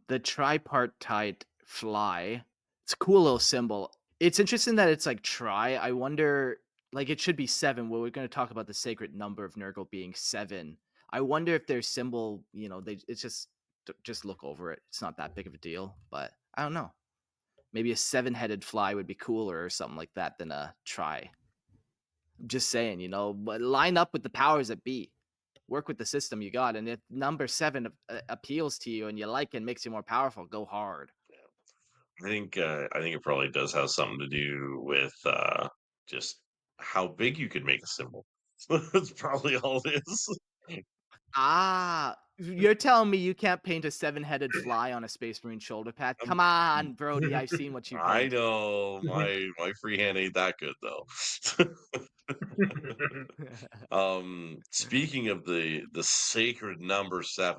The tripartite fly. It's a cool little symbol. It's interesting that it's like tri. I wonder. Like, it should be 7, well, we're gonna talk about the sacred number of Nurgle being 7. I wonder if their symbol, it's just look over it. It's not that big of a deal, but I don't know. Maybe a 7-headed fly would be cooler or something like that than a try. I'm just saying, but line up with the powers that be. Work with the system you got, and if number 7 appeals to you and you like it and makes you more powerful, go hard. I think it probably does have something to do with just how big you could make a symbol. That's probably all it is. Ah, you're telling me you can't paint a 7-headed fly on a Space Marine shoulder pad? Um, Come on, Brody, I've seen what you I paint. know my freehand ain't that good though. Speaking of the sacred number 7,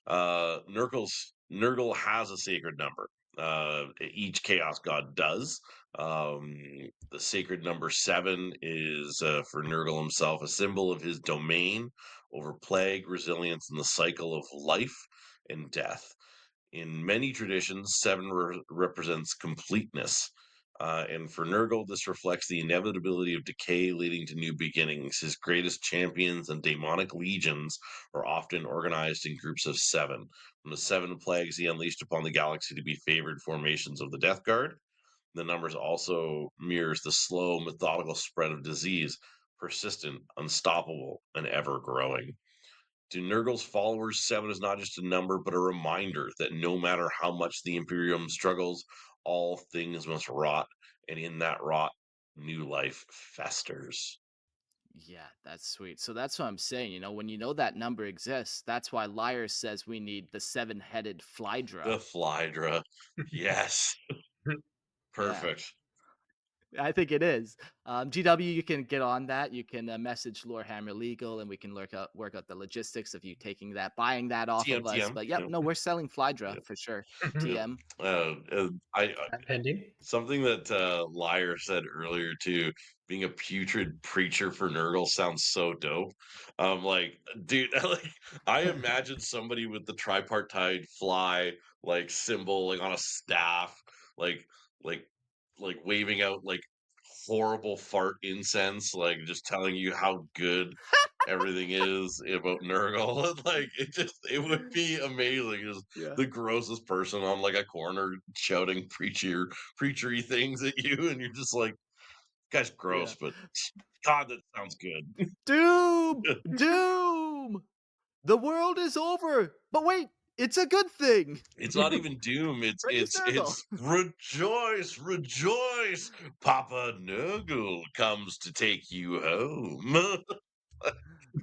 Nurgle has a sacred number. Each chaos god does. Um, the sacred number 7 is for Nurgle himself a symbol of his domain over plague, resilience, and the cycle of life and death. In many traditions, 7 represents completeness. And for Nurgle, this reflects the inevitability of decay leading to new beginnings. His greatest champions and daemonic legions are often organized in groups of 7. From the 7 plagues he unleashed upon the galaxy to be favored formations of the Death Guard, the numbers also mirrors the slow, methodical spread of disease, persistent, unstoppable, and ever growing. To Nurgle's followers, 7 is not just a number, but a reminder that no matter how much the Imperium struggles, all things must rot, and in that rot, new life festers. Yeah, that's sweet. So that's what I'm saying. When you know that number exists, that's why Liar says we need the 7-headed The Flydra. Flydra. Yes. Yeah, Perfect. I think it is. GW, you can get on that. You can message Lorehammer Legal, and we can work out the logistics of you taking that, buying that off TM, of us. TM. But yep, Yep, no, we're selling Flydra yep, for sure. yep. TM. I Pending. Something that Liar said earlier too, being a putrid preacher for Nurgle sounds so dope. Like, dude, like I imagine somebody with the tripartite fly like symbol, like on a staff, like like waving out like horrible fart incense, like just telling you how good everything is about Nurgle. And like it would be amazing. Just Yeah, the grossest person on like a corner shouting preachery things at you, and you're just like, guy's yeah. gross, but God, that sounds good. Doom! Doom! The world is over! But wait, it's a good thing! It's not even doom. Praise Nurgle! It's rejoice, rejoice. Papa Nurgle comes to take you home.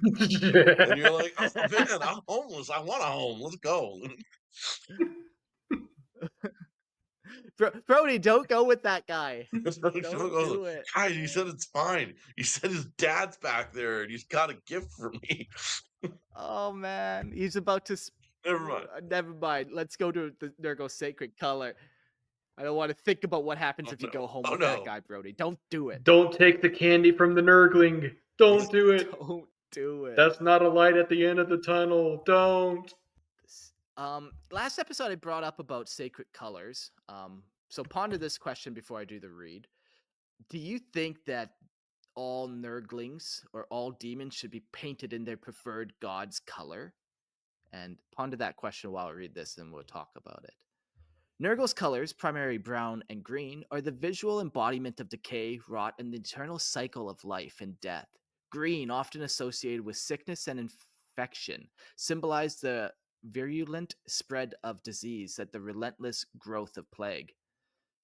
And you're like, oh man, I'm homeless. I want a home. Let's go. Brody, don't go with that guy. Don't Guys, do it. he said it's fine. He said his dad's back there and he's got a gift for me. Oh man, he's about to. Never mind. Never mind. Let's go to the Nurgle sacred color. I don't want to think about what happens Oh if you no. go home Oh with that no. guy, Brody. Don't do it. Don't take the candy from the Nurgling. Don't do it. Don't do it. That's not a light at the end of the tunnel. Don't. Last episode I brought up about sacred colors. So ponder this question before I do the read. Do you think that all Nurglings or all demons should be painted in their preferred god's color? And ponder that question while I read this, and we'll talk about it. Nurgle's colors, primarily brown and green, are the visual embodiment of decay, rot, and the eternal cycle of life and death. Green, often associated with sickness and infection, symbolize the virulent spread of disease and the relentless growth of plague.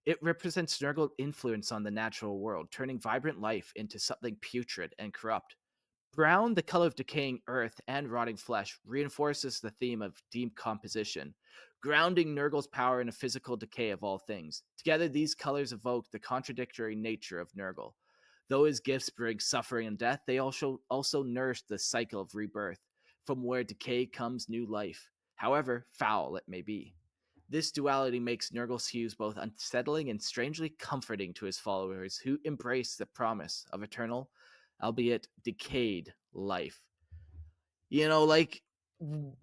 It represents Nurgle influence on the natural world, turning vibrant life into something putrid and corrupt. Brown, the color of decaying earth and rotting flesh, reinforces the theme of decomposition, grounding Nurgle's power in a physical decay of all things. Together, these colors evoke the contradictory nature of Nurgle. Though his gifts bring suffering and death, they also nourish the cycle of rebirth, from where decay comes new life, however foul it may be. This duality makes Nurgle's hues both unsettling and strangely comforting to his followers who embrace the promise of eternal, albeit decayed life. Like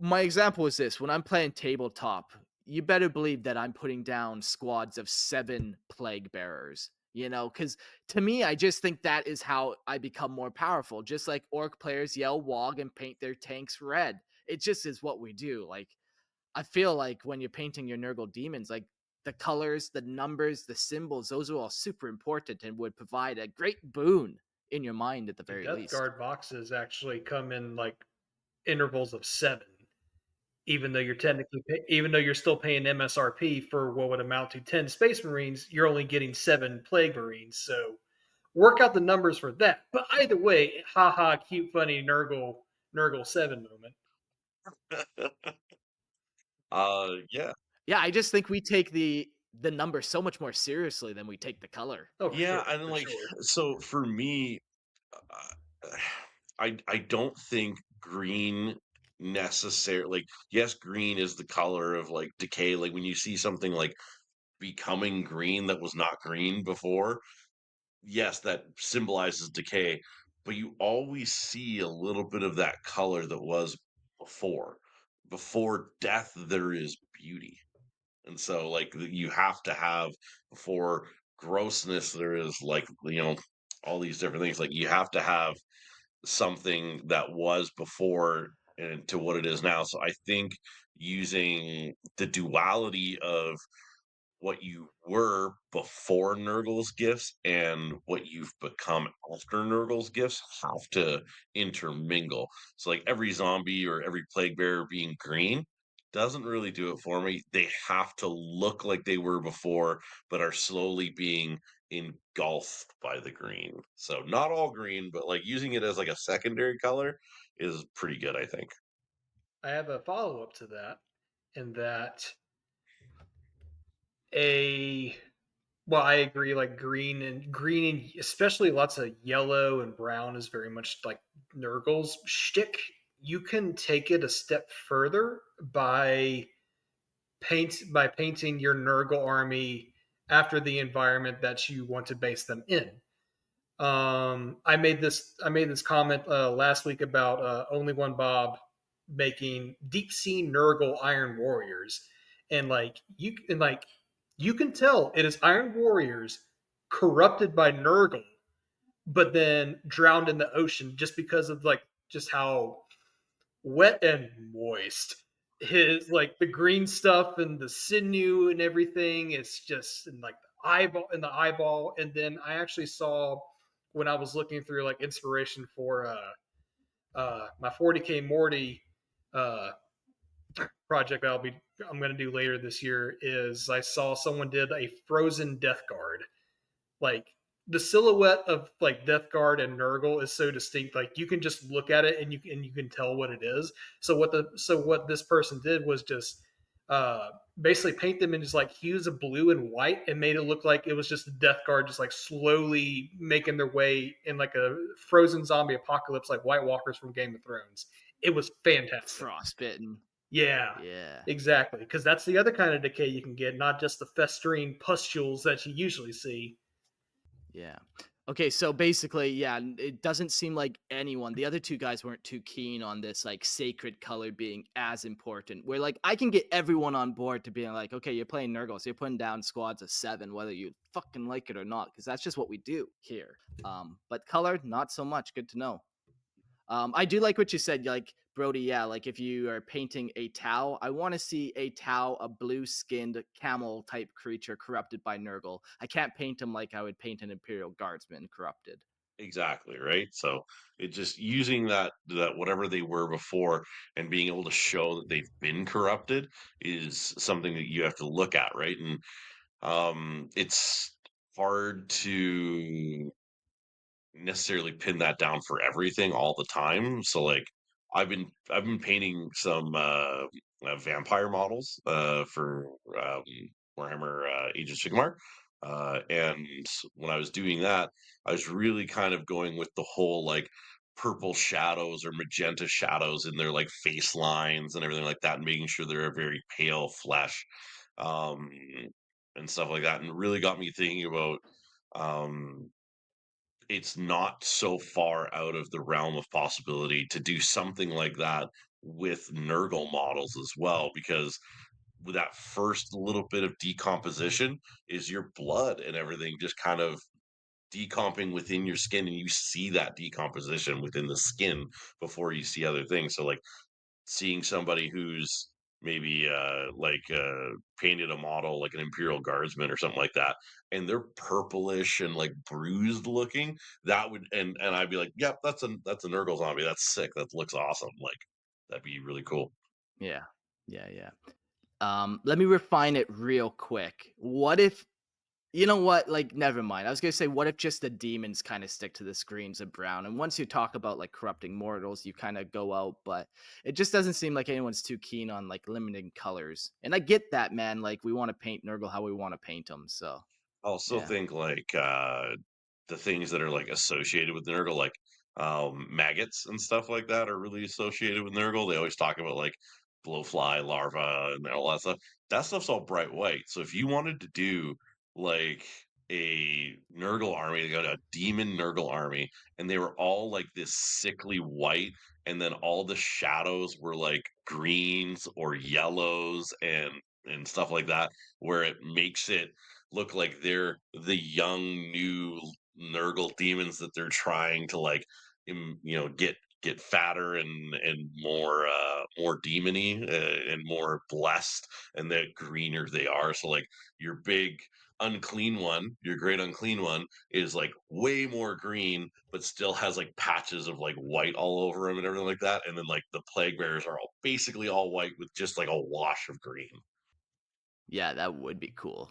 my example is this: when I'm playing tabletop, you better believe that I'm putting down squads of 7 plague bearers. You know, because to me, I just think that is how I become more powerful. Just like orc players yell "wog" and paint their tanks red. It just is what we do. Like I feel like when you're painting your Nurgle demons, like the colors, the numbers, the symbols, those are all super important and would provide a great boon in your mind at the The very Death least. Guard boxes actually come in like intervals of 7, even though you're technically even though you're still paying MSRP for what would amount to 10 Space Marines, you're only getting 7 Plague Marines. So work out the numbers for that. But either way, haha, cute, funny Nurgle 7 moment. Yeah. Yeah, I just think we take the number so much more seriously than we take the color. Oh, Yeah, and, for like, sure. so for me, uh, I don't think green necessarily like, yes, green is the color of, like, decay, like, when you see something, like, becoming green that was not green before, yes, that symbolizes decay, but you always see a little bit of that color that was before. Before death, there is beauty. And so, like, you have to have before grossness, there is like, all these different things. Like, you have to have something that was before and to what it is now. So I think using the duality of what you were before Nurgle's gifts and what you've become after Nurgle's gifts have to intermingle. So, like, every zombie or every plague bearer being green doesn't really do it for me. They have to look like they were before, but are slowly being engulfed by the green. So, not all green, but like using it as like a secondary color is pretty good, I think. I have a follow up to that, in that a well, I agree. Like green and especially lots of yellow and brown is very much like Nurgle's shtick. You can take it a step further by painting your Nurgle army after the environment that you want to base them in. I made this comment last week about only one Bob making deep sea Nurgle Iron Warriors, and you can tell it is Iron Warriors corrupted by Nurgle, but then drowned in the ocean just because of like just how wet and moist his like the green stuff and the sinew and everything. It's just in like the eyeball. And then I actually saw, when I was looking through like inspiration for my 40k Morty uh project that I'm going to do later this year, is I saw someone did a frozen death guard. Like the silhouette of like Death Guard and Nurgle is so distinct. Like you can just look at it and you can tell what it is. So what this person did was just basically paint them in just like hues of blue and white, and made it look like it was just the Death Guard just like slowly making their way in like a frozen zombie apocalypse, like White Walkers from Game of Thrones. It was fantastic. Frostbitten. Yeah, Yeah. exactly. Because that's the other kind of decay you can get, not just the festering pustules that you usually see. Yeah. Okay, so basically, yeah, it doesn't seem like anyone, the other two guys weren't too keen on this like sacred color being as important. Where like I can get everyone on board to being like, okay, you're playing Nurgle, so you're putting down squads of 7, whether you fucking like it or not, because that's just what we do here. But color, not so much. Good to know. I do like what you said, like Brody. Yeah, like if you are painting a Tau, I want to see a Tau, a blue-skinned camel type creature corrupted by Nurgle. I can't paint him like I would paint an Imperial Guardsman corrupted. Exactly, right? So it just using that whatever they were before and being able to show that they've been corrupted is something that you have to look at, right? And it's hard to necessarily pin that down for everything all the time. So like I've been painting some vampire models for Warhammer Age of Sigmar. And when I was doing that, I was really kind of going with the whole like purple shadows or magenta shadows in their like face lines and everything like that, and making sure they're a very pale flesh um, and stuff like that. And really got me thinking about um, it's not so far out of the realm of possibility to do something like that with Nurgle models as well, because with that first little bit of decomposition is your blood and everything just kind of decomping within your skin, and you see that decomposition within the skin before you see other things. So like seeing somebody who's maybe painted a model like an Imperial Guardsman or something like that, and they're purplish and like bruised looking, that would and I'd be like, yep, that's a Nurgle zombie. That's sick. That looks awesome. Like that'd be really cool. Yeah. Yeah, yeah. Let me refine it real quick. What if you know what? Like, never mind. I was gonna say, what if just the demons kind of stick to the screens of brown? And once you talk about like corrupting mortals, you kind of go out, but it just doesn't seem like anyone's too keen on like limiting colors. And I get that, man. Like, we want to paint Nurgle how we want to paint them. So, I also yeah, think like the things that are like associated with Nurgle, like maggots and stuff like that, are really associated with Nurgle. They always talk about like blowfly larva and all that stuff. That stuff's all bright white. So if you wanted to do like a Nurgle army, they got a demon Nurgle army, and they were all like this sickly white, and then all the shadows were like greens or yellows and stuff like that, where it makes it look like they're the young new Nurgle demons that they're trying to like get fatter and more demony and more blessed, and the greener they are. So like your big unclean one, your great unclean one, is like way more green but still has like patches of like white all over them and everything like that, and then like the plague bearers are all basically all white with just like a wash of green. yeah, that would be cool.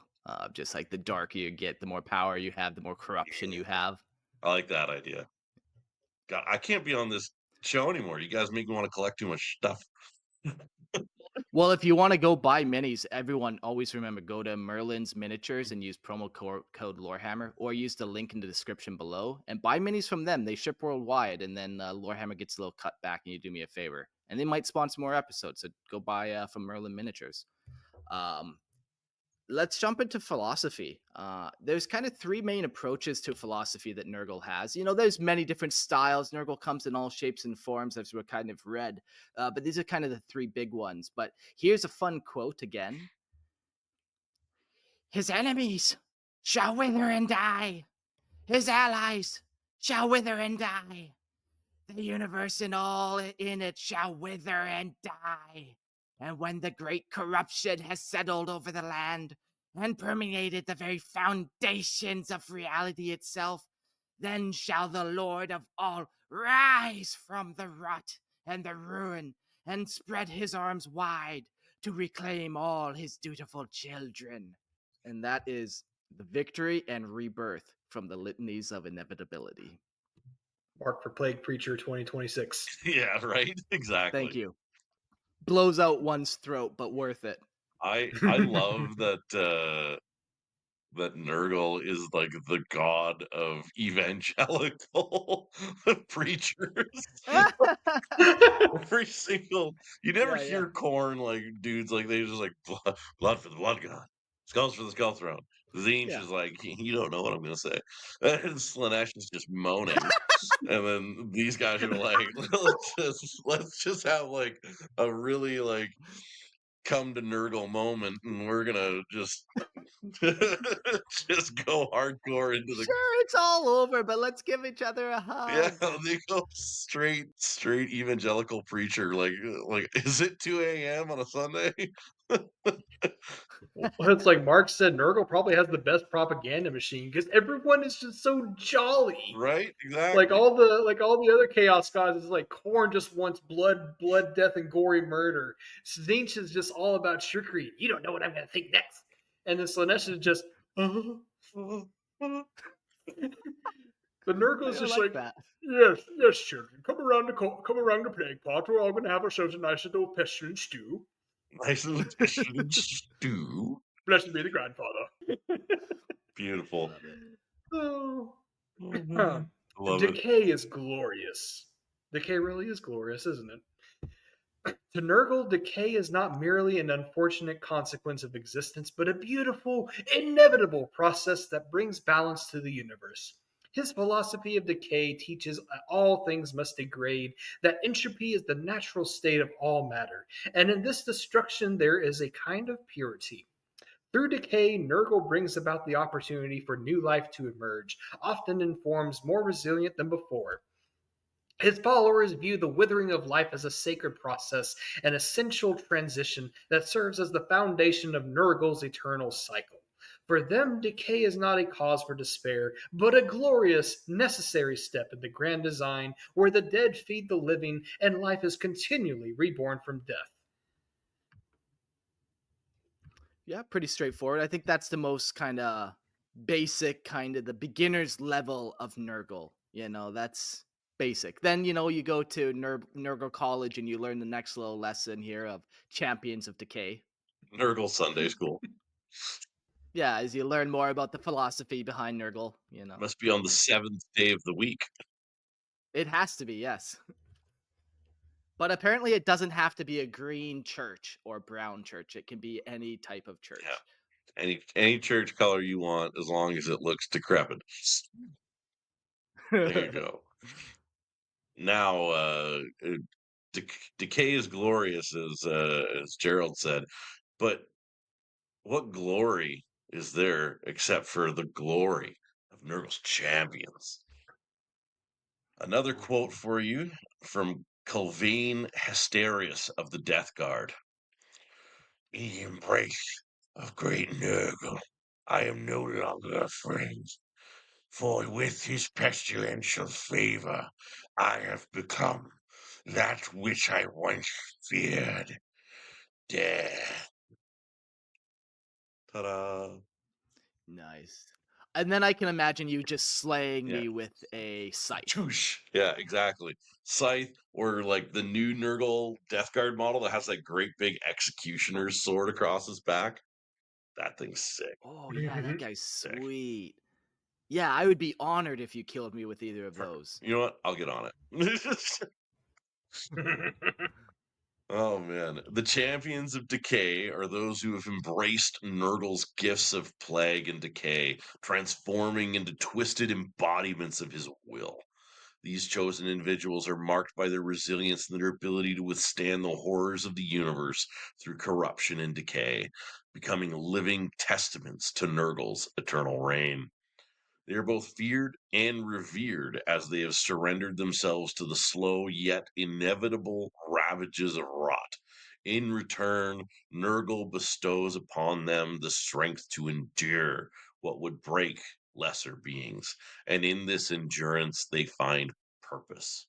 Just like the darker you get, the more power you have, the more corruption you have. I like that idea. God, I can't be on this show anymore. You guys make me want to collect too much stuff. Well, if you want to go buy minis, everyone always remember go to Merlin's Miniatures and use code Lorehammer, or use the link in the description below and buy minis from them. They ship worldwide, and then Lorehammer gets a little cut back, and you do me a favor. And they might sponsor more episodes, so go buy from Merlin Miniatures. Um, let's jump into philosophy. There's kind of three main approaches to philosophy that Nurgle has. You know, there's many different styles. Nurgle comes in all shapes and forms, as we're kind of read. But these are kind of the three big ones. But here's a fun quote again. His enemies shall wither and die. His allies shall wither and die. The universe and all in it shall wither and die. And when the great corruption has settled over the land and permeated the very foundations of reality itself, then shall the Lord of all rise from the rot and the ruin and spread his arms wide to reclaim all his dutiful children. And that is the victory and rebirth from the litanies of inevitability. Mark for Plague Preacher 2026. Yeah, right. Thank Exactly. you. Blows out one's throat, but worth it. I love that that Nurgle is like the god of evangelical preachers. Every single you never Yeah, yeah. hear corn like dudes like they just like blood for the blood god, skulls for the skull throne. Zinch Yeah. is like you don't know what I'm gonna say, and Slanesh is just moaning, and then these guys are like let's just have like a really like come to Nurgle moment, and we're gonna just just go hardcore into the Sure, it's all over, but let's give each other a yeah, hug. they go straight evangelical preacher, like, "Is it 2 a.m. on a Sunday?" Well, it's like Mark said, Nurgle probably has the best propaganda machine because everyone is just so jolly. Right? Like Exactly. all the other chaos gods is like Korn just wants blood, death, and gory murder. Zinch is just all about trickery. You don't know what I'm gonna think next. And then Slanesh is just the Nurgle I is don't just like like, that. yes, children, come around the plague pot. We're all gonna have ourselves a nice little pestilent stew. Nice little fish and stew. Blessed be the grandfather. Beautiful. Love it. Oh, Mhm. I love it. decay is glorious. Decay really is glorious, isn't it? To Nurgle, decay is not merely an unfortunate consequence of existence, but a beautiful, inevitable process that brings balance to the universe. His philosophy of decay teaches that all things must degrade, that entropy is the natural state of all matter, and in this destruction there is a kind of purity. Through decay, Nurgle brings about the opportunity for new life to emerge, often in forms more resilient than before. His followers view the withering of life as a sacred process, an essential transition that serves as the foundation of Nurgle's eternal cycle. For them, decay is not a cause for despair, but a glorious, necessary step in the grand design where the dead feed the living and life is continually reborn from death. Yeah, pretty straightforward. I think that's the most kind of basic, kind of the beginner's level of Nurgle. That's basic. Then, you go to Nurgle College and you learn the next little lesson here of Champions of Decay. Nurgle Sunday School Yeah, as you learn more about the philosophy behind Nurgle. must be on the seventh day of the week. It has to be, yes. But apparently it doesn't have to be a green church or brown church. It can be any type of Yeah, church. any church color you want, as long as it looks decrepit. There you go. Now, decay is glorious, as Gerald said, but what glory is there except for the glory of Nurgle's champions? Another quote Ooh. for you from Culvine Hesterius of the Death Guard. In the embrace of great Nurgle, I am no longer a friend, for with his pestilential favor I have become that which I once feared, death. Ta-da! Nice. And then I can imagine you just slaying Yeah. me with a scythe. Choosh. Yeah, exactly. Scythe, or like the new Nurgle Death Guard model that has that great big executioner's sword across his back. That thing's sick. Oh yeah, that guy's Sick. sweet. Yeah, I would be honored if you killed me with either of Perfect. those. You know what? I'll get on it. Oh man. The champions of decay are those who have embraced Nurgle's gifts of plague and decay, transforming into twisted embodiments of his will. These chosen individuals are marked by their resilience and their ability to withstand the horrors of the universe through corruption and decay, becoming living testaments to Nurgle's eternal reign. They are both feared and revered as they have surrendered themselves to the slow yet inevitable ravages of rot. In return, Nurgle bestows upon them the strength to endure what would break lesser beings, and in this endurance they find purpose.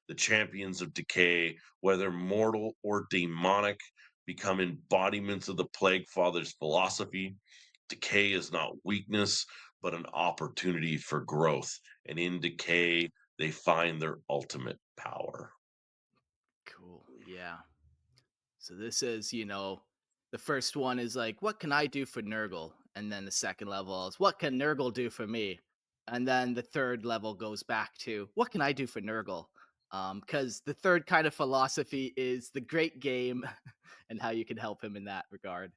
The champions of decay, whether mortal or demonic, become embodiments of the Plaguefather's philosophy. Decay is not weakness, but an opportunity for growth. And in decay, they find their ultimate power. Cool. Yeah. So this is, the first one is like, what can I do for Nurgle? And then the second level is, what can Nurgle do for me? And then the third level goes back to, what can I do for Nurgle? Because the third kind of philosophy is the great game and how you can help him in that regard.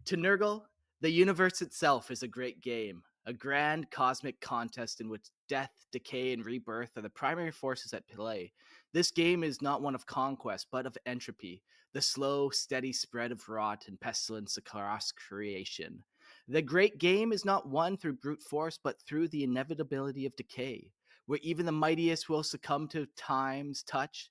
To Nurgle, the universe itself is a great game, a grand cosmic contest in which death, decay, and rebirth are the primary forces at play. This game is not one of conquest, but of entropy, the slow, steady spread of rot and pestilence across creation. The great game is not won through brute force, but through the inevitability of decay, where even the mightiest will succumb to time's touch.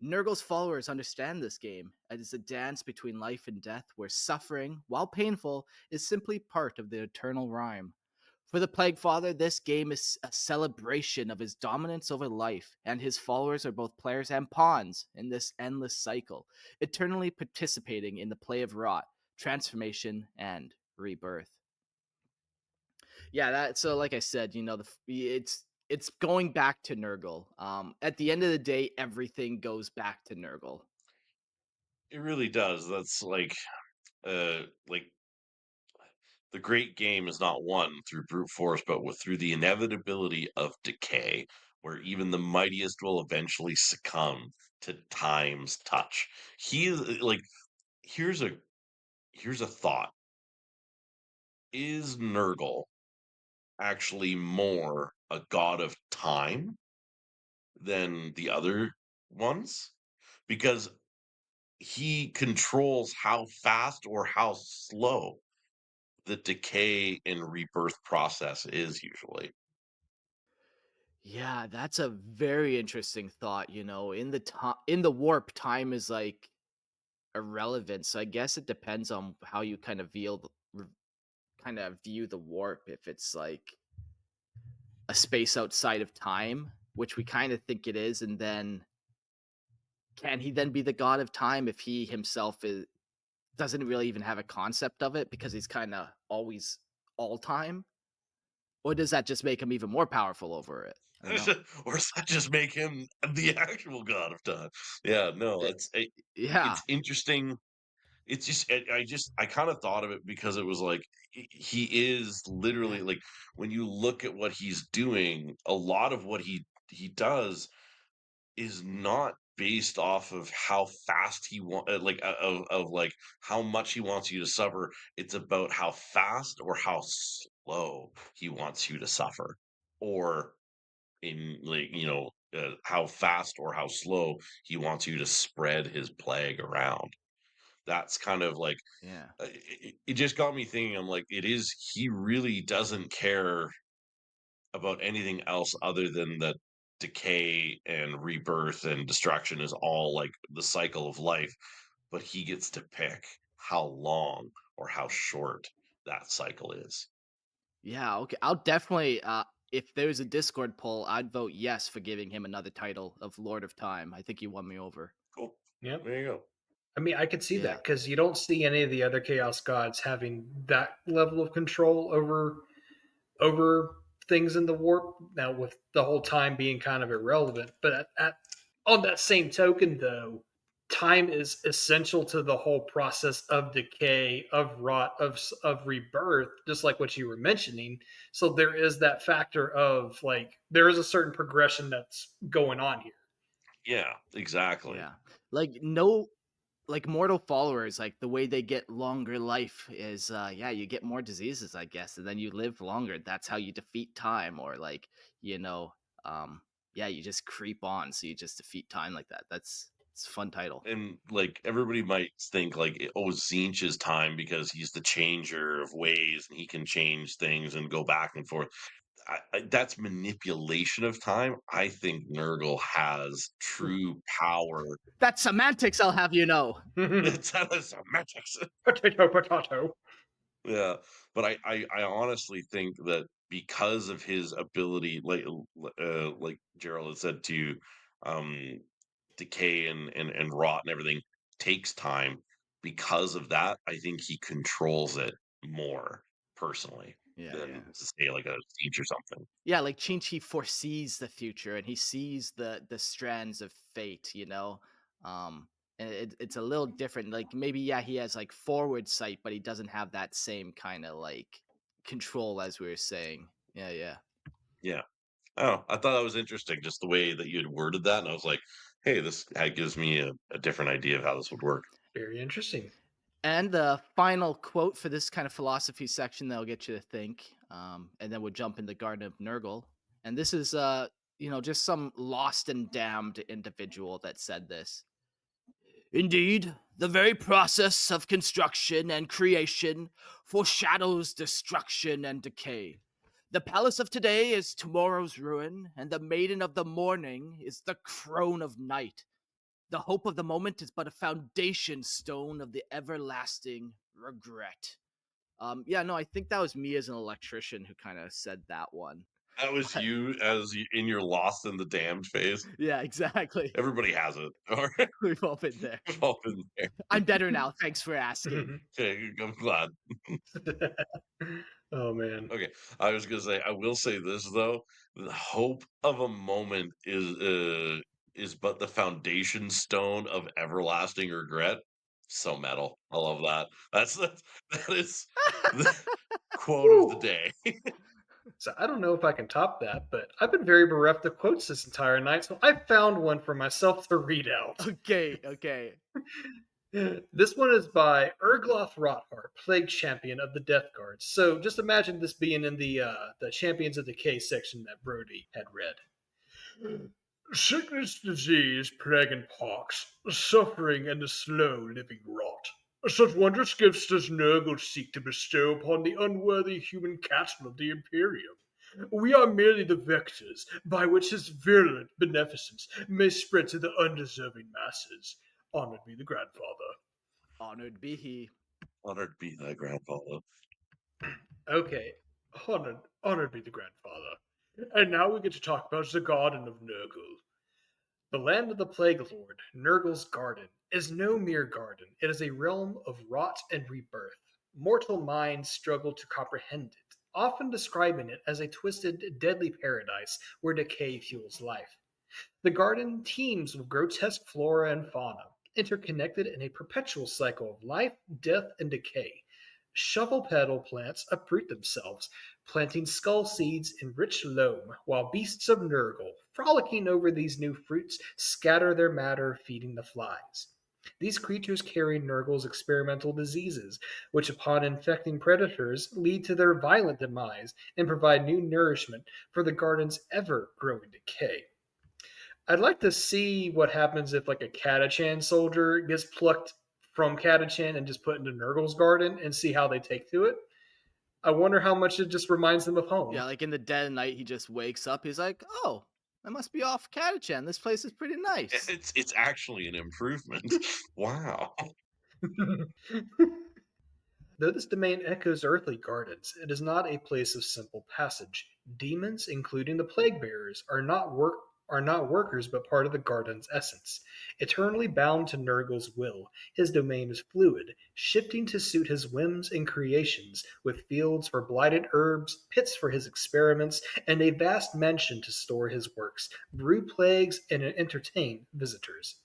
Nurgle's followers understand this game as a dance between life and death, where suffering, while painful, is simply part of the eternal rhyme. For the Plaguefather, this game is a celebration of his dominance over life, and his followers are both players and pawns in this endless cycle, eternally participating in the play of rot, transformation, and rebirth. Yeah, that so like I said, it's going back to Nurgle. At the end of the day, everything goes back to Nurgle. It really does. That's like the great game is not won through brute force, but through the inevitability of decay, where even the mightiest will eventually succumb to time's touch. He is like here's a here's a thought. Is Nurgle actually more a god of time than the other ones because he controls how fast or how slow the decay and rebirth process is usually. Yeah, that's a very interesting thought, in the warp, time is, like, irrelevant, so I guess it depends on how you kinda view the warp, if it's, like, a space outside of time, which we kinda think it is, and then can he then be the god of time if he himself doesn't really even have a concept of it because he's kinda always all time? Or does that just make him even more powerful over it? I don't know. Or does that just make him the actual god of time? Yeah, no, Eh yeah, it's interesting. It's just I kind of thought of it because it was like he is yeah, literally like when you look at what he's doing, a lot of what he does is not based off of how fast he want like of like how much he wants you to suffer. It's about how fast or how slow he wants you to suffer, or in like how fast or how slow he wants you to spread his plague around. That's kind of like yeah. it just got me thinking. I'm like, it is he really doesn't care about anything else other than that decay and rebirth and destruction is all like the cycle of life, but he gets to pick how long or how short that cycle is. Yeah, okay. I'll definitely if there's a Discord poll, I'd vote yes for giving him another title of Lord of Time. I think you won me over. Cool. Yep. There you go. I mean, I could see that Yeah. because you don't see any of the other chaos gods having that level of control over things in the warp. Now, with the whole time being kind of irrelevant, but on that same token, though, time is essential to the whole process of decay, of rot, of rebirth, just like what you were mentioning. So there is that factor of like there is a certain progression that's going on here. Yeah, exactly. Yeah. Like no like mortal followers, like the way they get longer life is yeah, you get more diseases, I guess, and then you live longer. That's how you defeat time or like, you know, um yeah, you just creep on, so you just defeat time like that. It's a fun title. And like everybody might think like oh Zinch is time because he's the changer of ways and he can change things and go back and forth. That's manipulation of time. I think Nurgle has true power. That's semantics, I'll have you know. It's semantics. Potato, potato. Yeah, but I honestly think that because of his ability, like Gerald had said, to um, decay and rot and everything takes time. Because of that, I think he controls it more personally Yeah, than yeah. say like a siege or something. Yeah, like Chinchi foresees the future and he sees the strands of fate, you know? Um and it's a little different. Like maybe yeah, he has like forward sight, but he doesn't have that same kind of like control as we were saying. Yeah, yeah. Yeah. Oh, I thought that was interesting, just the way that you had worded that, and I was like, "Hey, this gives me a different idea of how this would work." Very interesting. And the final quote for this kind of philosophy section that'll get you to think, and then we'll jump in the Garden of Nurgle. And this is just some lost and damned individual that said this. Indeed, the very process of construction and creation foreshadows destruction and decay. The palace of today is tomorrow's ruin, and the maiden of the morning is the crone of night. The hope of the moment is but a foundation stone of the everlasting regret. Yeah, no, I think that was me as an electrician who kind of said that one. That was But you as you in your lost in the damned phase. yeah, exactly. Everybody has it. Alright, We've all been there. we've all been there. I'm better now. Thanks for asking. Okay, I'm glad. Oh man. Okay, I was gonna say, I will say this though, the hope of a moment is but the foundation stone of everlasting regret. So metal. I love that. That is the quote of the Whew. day. So I don't know if I can top that, but I've been very bereft of quotes this entire night, so I found one for myself to read out. Okay, okay. This one is by Ergloth Rothar, Plague Champion of the Death Guards. So just imagine this being in the Champions of Decay section that Brody had read. Sickness, disease, plague, and pox, suffering, and the slow living rot. Such wondrous gifts does Nurgle seek to bestow upon the unworthy human cattle of the Imperium. We are merely the vectors by which his virulent beneficence may spread to the undeserving masses. Honored be the grandfather. Honored be he. Honored be thy grandfather. Okay, honored be the grandfather. And now we get to talk about the Garden of Nurgle. The land of the Plague Lord, Nurgle's garden, is no mere garden. It is a realm of rot and rebirth. Mortal minds struggle to comprehend it, often describing it as a twisted, deadly paradise where decay fuels life. The garden teems with grotesque flora and fauna, interconnected in a perpetual cycle of life, death, and decay. Shovel petal plants uproot themselves, planting skull seeds in rich loam, while beasts of Nurgle, frolicking over these new fruits, scatter their matter, feeding the flies. These creatures carry Nurgle's experimental diseases, which, upon infecting predators, lead to their violent demise and provide new nourishment for the garden's ever growing decay. I'd like to see what happens if like a Catachan soldier gets plucked from Catachan and just put into Nurgle's garden and see how they take to it. I wonder how much it just reminds them of home. Yeah, like in the dead of night, he just wakes up. He's like, "Oh, I must be off Catachan. This place is pretty nice." It's actually an improvement. Wow. Though this domain echoes earthly gardens, it is not a place of simple passage. Demons, including the plague bearers, are not workers but part of the garden's essence. Eternally bound to Nurgle's will, his domain is fluid, shifting to suit his whims and creations, with fields for blighted herbs, pits for his experiments, and a vast mansion to store his works, brew plagues, and entertain visitors.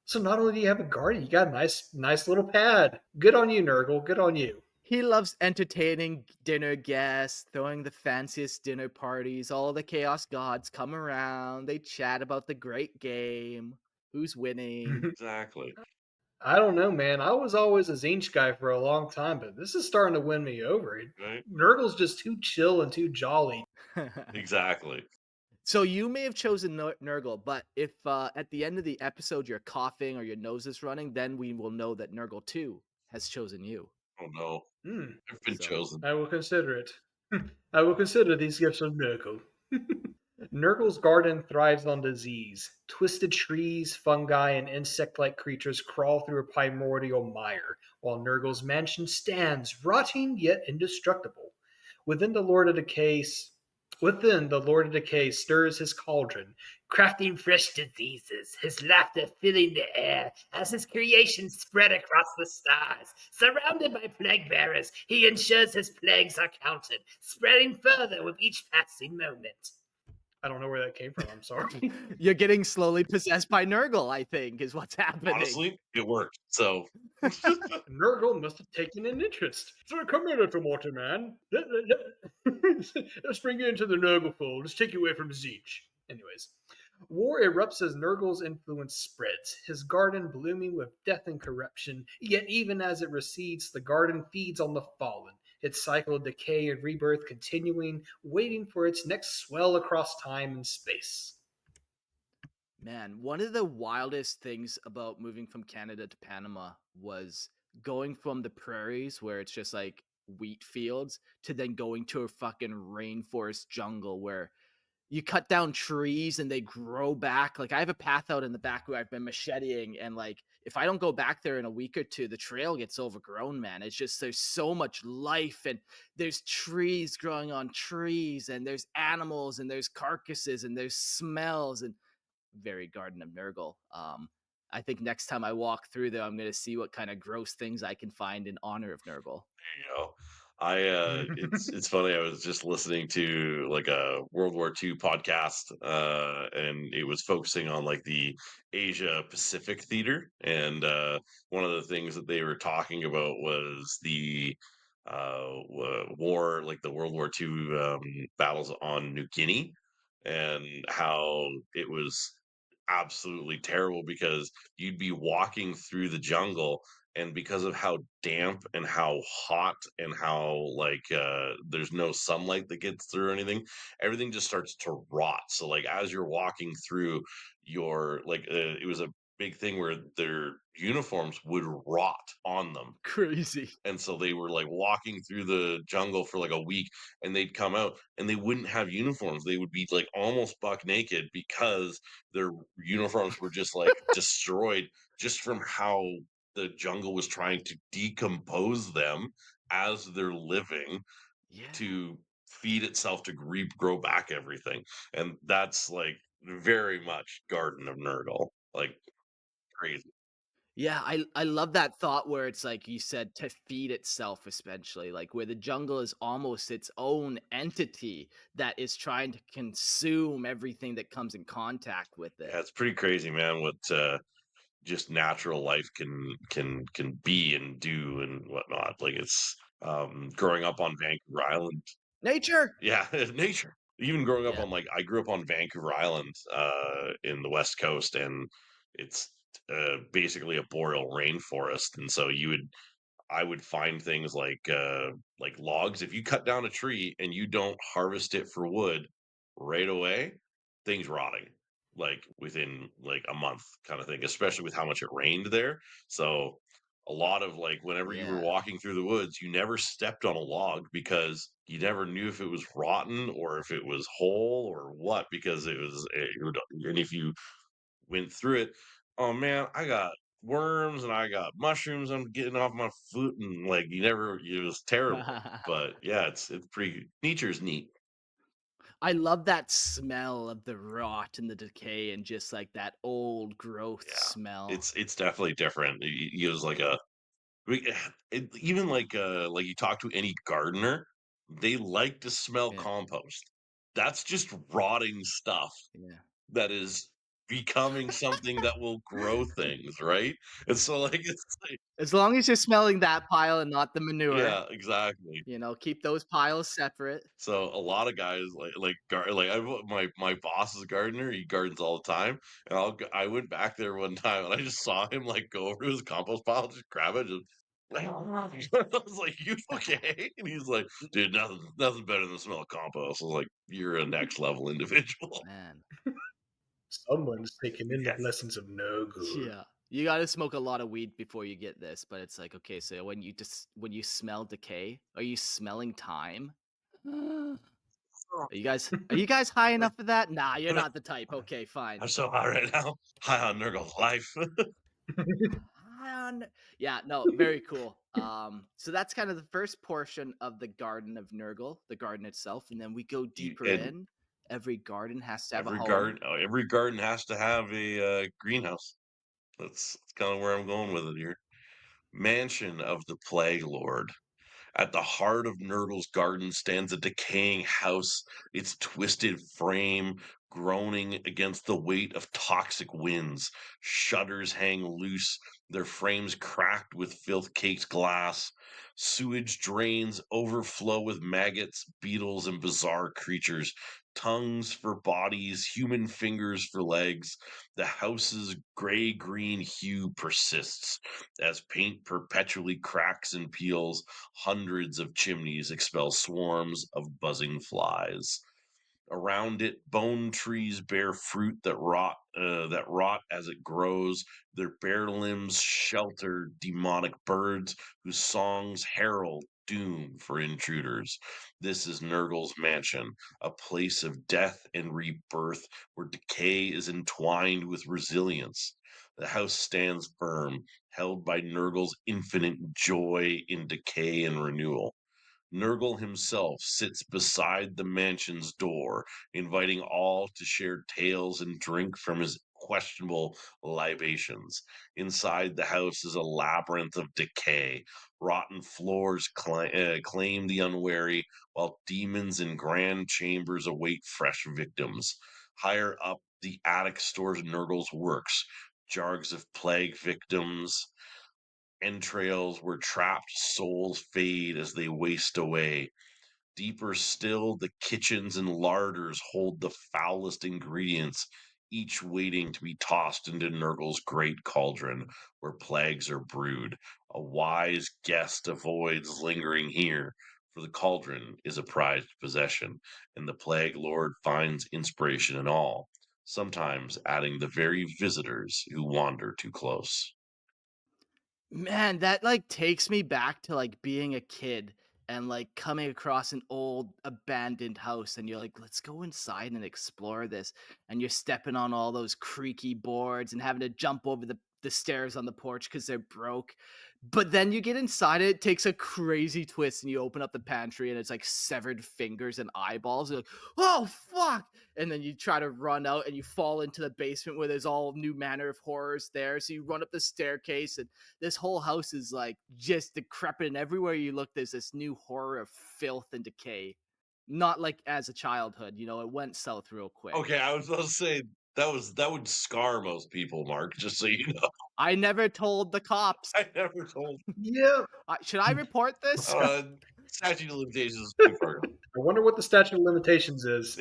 So not only do you have a garden, you got a nice little pad. Good on you, Nurgle. Good on you. He loves entertaining dinner guests, throwing the fanciest dinner parties. All the Chaos Gods come around. They chat about the great game, who's winning. Exactly. I don't know, man. I was always a Zinch guy for a long time, but this is starting to win me over. Right? Nurgle's just too chill and too jolly. Exactly. So you may have chosen Nurgle, but if at the end of the episode you're coughing or your nose is running, then we will know that Nurgle 2 has chosen you. Oh no. Hmm. I've been So chosen. I will consider it. I will consider these gifts of Nurgle. Nurgle's garden thrives on disease. Twisted trees, fungi, and insect like creatures crawl through a primordial mire, while Nurgle's mansion stands, rotting yet indestructible. Within the Lord of Decay, Within the Lord of Decay stirs his cauldron, crafting fresh diseases, his laughter filling the air as his creations spread across the stars. Surrounded by plague bearers, he ensures his plagues are counted, spreading further with each passing moment. I don't know where that came from. I'm sorry. you're getting slowly possessed by Nurgle, I think, is what's happening. Honestly, it worked. So Nurgle must have taken an interest. So come here, little mortar man. Let's bring you into the Nurgle fold. Let's take you away from Zeech. Anyways, war erupts as Nurgle's influence spreads, his garden blooming with death and corruption. Yet even as it recedes, the garden feeds on the fallen, its cycle of decay and rebirth continuing, waiting for its next swell across time and space. Man, one of the wildest things about moving from Canada to Panama was going from the prairies where it's just like wheat fields to then going to a fucking rainforest jungle where you cut down trees and they grow back. Like I have a path out in the back where I've been macheting, and like if I don't go back there in a week or two, the trail gets overgrown, man. It's just there's so much life, and there's trees growing on trees, and there's animals, and there's carcasses, and there's smells, and very Garden of Nurgle. I think next time I walk through there, I'm gonna see what kind of gross things I can find in honor of Nurgle. you know, it's funny. I was just listening to like a World War II podcast, and it was focusing on like the Asia Pacific theater, and one of the things that they were talking about was the war, like the World War II battles on New Guinea, and how it was. absolutely terrible because you'd be walking through the jungle, and because of how damp and how hot and how like there's no sunlight that gets through or anything, everything just starts to rot. So like as you're walking through your like it was a big thing where their uniforms would rot on them, Crazy. and so they were like walking through the jungle for like a week, and they'd come out and they wouldn't have uniforms. They would be like almost buck naked because their uniforms were just like destroyed just from how the jungle was trying to decompose them as they're living Yeah. to feed itself to regrow back everything. And that's like very much Garden of Nurgle. Like crazy. Yeah, I love that thought where it's like you said to feed itself essentially, like where the jungle is almost its own entity that is trying to consume everything that comes in contact with Yeah, it. it's pretty crazy, man, what just natural life can be and do and whatnot. Like it's growing up on Vancouver Island. Nature. Yeah, nature. Even growing up Yeah. on like I grew up on Vancouver Island in the West Coast, and it's basically a boreal rainforest. And so I would find things like logs. If you cut down a tree and you don't harvest it for wood right away, things rotting like within like a month kind of thing, especially with how much it rained there. So a lot of like whenever you were Yeah. walking through the woods, you never stepped on a log because you never knew if it was rotten or if it was whole or what, because and if you went through it. Oh man, I got worms and I got mushrooms. I'm getting off my foot, and like you never, it was terrible. But yeah, it's pretty. Nature's neat. I love that smell of the rot and the decay and just like that old growth Yeah, smell. it's definitely different. It was like a even like you talk to any gardener, they like to smell Yeah. compost. That's just rotting stuff Yeah. that is becoming something that will grow things, right? And so like it's like, As long as you're smelling that pile and not the manure, yeah, exactly. keep those piles separate. So a lot of guys my boss is a gardener. He gardens all the time, and I went back there one time and I just saw him like go over to his compost pile, just grab it, just. I was like, "You okay?" And he's like, "Dude, nothing better than the smell of compost." I was like, "You're a next level individual." Man. Someone's taking in the Yes. blessings of no good. Yeah. You gotta smoke a lot of weed before you get this, but it's like, okay, so when you smell decay, are you smelling time? Are you guys high Like, enough for that? Nah, you're not the type. Okay, fine. I'm so high right now. High on Nurgle's life. On Yeah, no, very cool. So that's kind of the first portion of the Garden of Nurgle, the garden itself, and then we go deeper And in. Every garden has to have a home. every garden has to have a greenhouse. That's kind of where I'm going with it here. Mansion of the Plague Lord. At the heart of Nurgle's garden stands a decaying house, its twisted frame groaning against the weight of toxic winds. Shutters hang loose, their frames cracked with filth-caked glass. Sewage drains overflow with maggots, beetles, and bizarre creatures. Tongues for bodies, human fingers for legs. The house's gray-green hue persists as paint perpetually cracks and peels. Hundreds of chimneys expel swarms of buzzing flies. Around it, bone trees bear fruit that rot as it grows. Their bare limbs shelter demonic birds whose songs herald doom for intruders. This is Nurgle's mansion, a place of death and rebirth where decay is entwined with resilience. The house stands firm, held by Nurgle's infinite joy in decay and renewal. Nurgle himself sits beside the mansion's door, inviting all to share tales and drink from his questionable libations. Inside the house is a labyrinth of decay. Rotten floors claim the unwary, while demons in grand chambers await fresh victims. Higher up, the attic stores Nurgle's works, jars of plague victims, entrails where trapped souls fade as they waste away. Deeper still, the kitchens and larders hold the foulest ingredients, each waiting to be tossed into Nurgle's great cauldron where plagues are brewed. A wise guest avoids lingering here, for the cauldron is a prized possession, and the Plague Lord finds inspiration in all, sometimes adding the very visitors who wander too close. Man, that, like, takes me back to, like, being a kid and, like, coming across an old abandoned house, and you're like, "Let's go inside and explore this," and you're stepping on all those creaky boards and having to jump over the stairs on the porch because 'cause they're broke. But then you get inside it takes a crazy twist, and you open up the pantry, and it's, like, severed fingers and eyeballs. You're like, "Oh, fuck!" And then you try to run out, and you fall into the basement where there's all new manner of horrors there, so you run up the staircase, and this whole house is like just decrepit, and everywhere you look there's this new horror of filth and decay. Not like as a childhood, it went south real quick. Okay, I was about to say that would scar most people, Mark, just so you know. I never told the cops. I never told Yeah. Should I report this? uh statute of limitations is too far gone. I wonder what the statute of limitations is.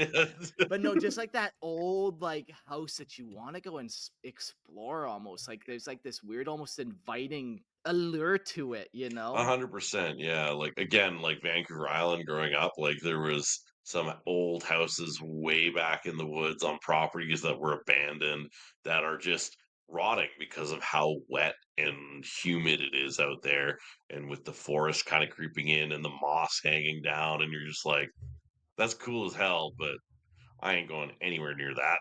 But no, just like that old like house that you want to go and explore, almost like there's like this weird almost inviting allure to it. 100%, yeah, like, again, like, Vancouver Island growing up, like, there was some old houses way back in the woods on properties that were abandoned that are just rotting because of how wet and humid it is out there, and with the forest kinda creeping in and the moss hanging down, and you're just like, "That's cool as hell, but I ain't going anywhere near that."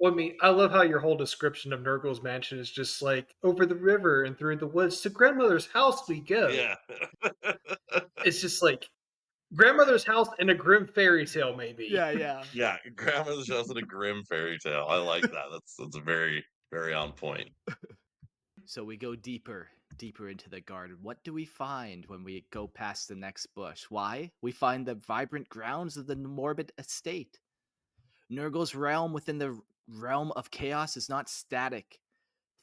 Well, I mean, I love how your whole description of Nurgle's mansion is just like over the river and through the woods to grandmother's house we go. Yeah. It's just like grandmother's house in a grim fairy tale, maybe. Yeah, yeah. Yeah, grandmother's house in a grim fairy tale. I like that. That's a very, very on point. So we go deeper, deeper into the garden. What do we find when we go past the next bush? Why? We find the vibrant grounds of the morbid estate. Nurgle's realm within the realm of chaos is not static,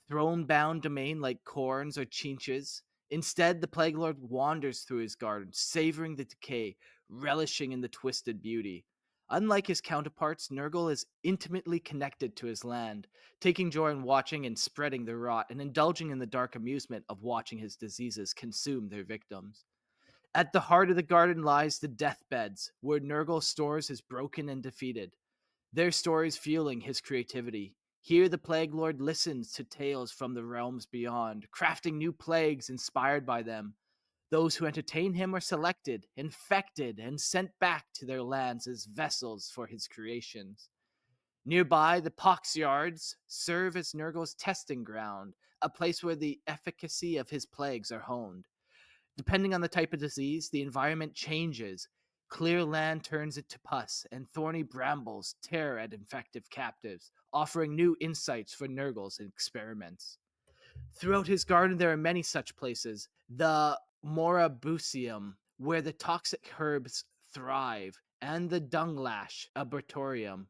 throne-bound domain like corns or chinches. Instead, the Plague Lord wanders through his garden, savoring the decay, relishing in the twisted beauty. Unlike his counterparts, Nurgle is intimately connected to his land, taking joy in watching and spreading the rot, and indulging in the dark amusement of watching his diseases consume their victims. At the heart of the garden lies the deathbeds, where Nurgle stores his broken and defeated, their stories fueling his creativity. Here, the Plague Lord listens to tales from the realms beyond, crafting new plagues inspired by them. Those who entertain him are selected, infected, and sent back to their lands as vessels for his creations. Nearby, the pox yards serve as Nurgle's testing ground, a place where the efficacy of his plagues are honed. Depending on the type of disease, the environment changes. Clear land turns into pus, and thorny brambles tear at infective captives, offering new insights for Nurgles and experiments. Throughout his garden, there are many such places. The Morabusium, where the toxic herbs thrive, and the Dunglash Arboretum.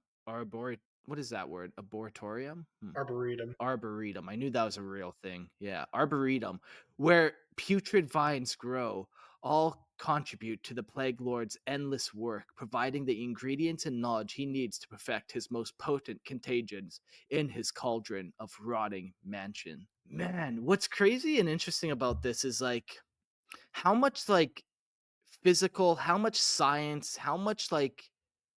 What is that word? Arboretorium? Arboretum. Arboretum. I knew that was a real thing. Yeah, Arboretum, where putrid vines grow, all contribute to the Plague Lord's endless work, providing the ingredients and knowledge he needs to perfect his most potent contagions in his cauldron of rotting mansion. Man, what's crazy and interesting about this is like how much like physical, how much science, how much like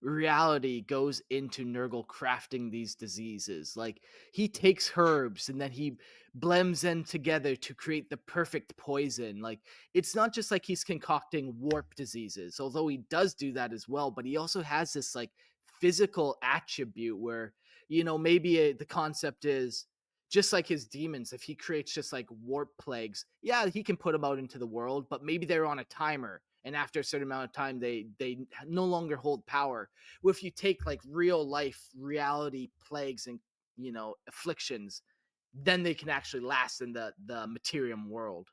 reality goes into Nurgle crafting these diseases. Like he takes herbs and then he blends them together to create the perfect poison. Like it's not just like he's concocting warp diseases, although he does do that as well, but he also has this like physical attribute where, maybe the concept is just like his demons, if he creates just like warp plagues, yeah, he can put them out into the world, but maybe they're on a timer, and after a certain amount of time they no longer hold power. Well, if you take like real life reality plagues and afflictions, then they can actually last in the materium world.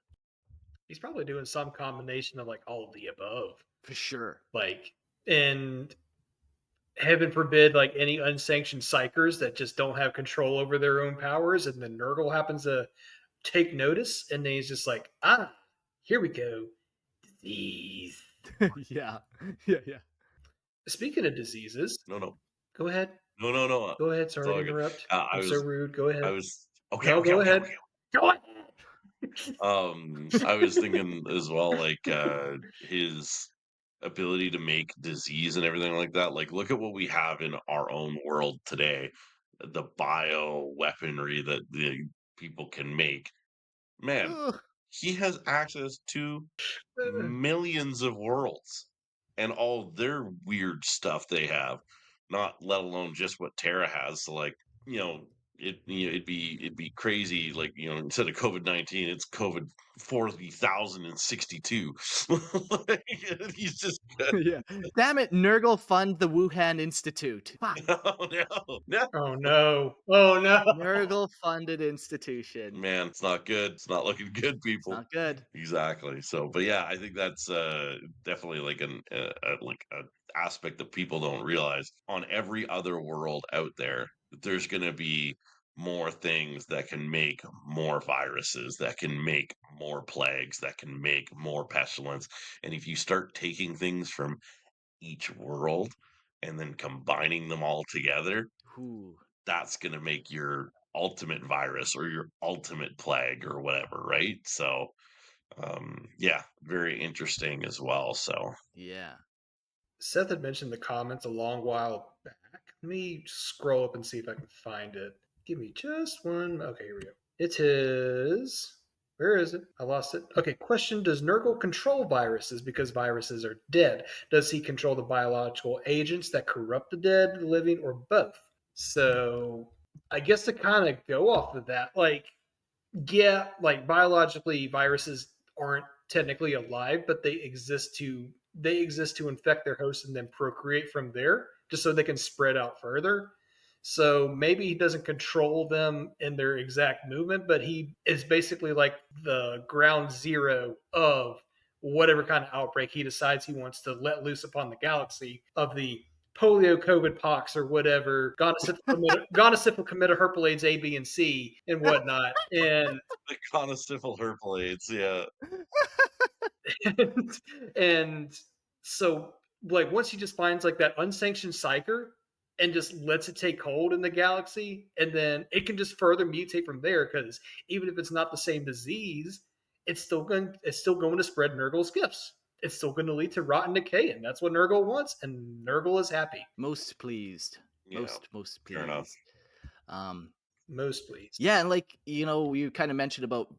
He's probably doing some combination of like all of the above. For sure. Like, and heaven forbid, like any unsanctioned psychers that just don't have control over their own powers, and then Nurgle happens to take notice, and then he's just like, here we go, disease. Yeah. Yeah, yeah. Speaking of diseases, No, no. Go ahead. No, no, no. Go ahead. It's Sorry to all good. interrupt. Uh, I I'm so was, rude. Go I ahead. was okay, No, okay, go okay, ahead. okay. Go ahead. I was thinking as well, like his ability to make disease and everything like that. Like, look at what we have in our own world today. The bio weaponry that the people can make. Man, Ugh. he has access to millions of worlds and all their weird stuff they have, not let alone just what Terra has. So like, it'd be crazy. Like, instead of COVID-19, it's COVID 40,062. Like, he's just Yeah. Damn it, Nurgle fund the Wuhan Institute. Fuck. no, no, no. Oh no. Oh no. Nurgle funded institution. Man, it's not good. It's not looking good, It's people. not good. Exactly. So, but yeah, I think that's definitely like an aspect that people don't realize. On every other world out there, there's going to be more things that can make more viruses, that can make more plagues, that can make more pestilence. And if you start taking things from each world and then combining them all together, Ooh. that's going to make your ultimate virus or your ultimate plague or whatever, right? So, yeah, very interesting as well. So, Yeah. Seth had mentioned the comments a long while back. Let me scroll up and see if I can find it. Give me just one. Okay, here we go. It is. Where is it? I lost it. Okay, question. Does Nurgle control viruses because viruses are dead? Does he control the biological agents that corrupt the dead, the living, or both? So, I guess to kind of go off of that, like, yeah, like biologically, viruses aren't technically alive, but they exist to infect their host and then procreate from there, just so they can spread out further. So maybe he doesn't control them in their exact movement, but he is basically like the ground zero of whatever kind of outbreak he decides he wants to let loose upon the galaxy of the polio, COVID, pox, or whatever, gonosyphil herpes A, B, and C, and whatnot. the connoisseur herpulades, yeah, And, and so, like, once he just finds like that unsanctioned psyker and just lets it take hold in the galaxy, and then it can just further mutate from there. Because even if it's not the same disease, it's still going to spread Nurgle's gifts. It's still going to lead to rot and decay, and that's what Nurgle wants, and Nurgle is happy. Most pleased. yeah, Most sure enough. pleased. Um, Most pleased. yeah, and like, you kind of mentioned about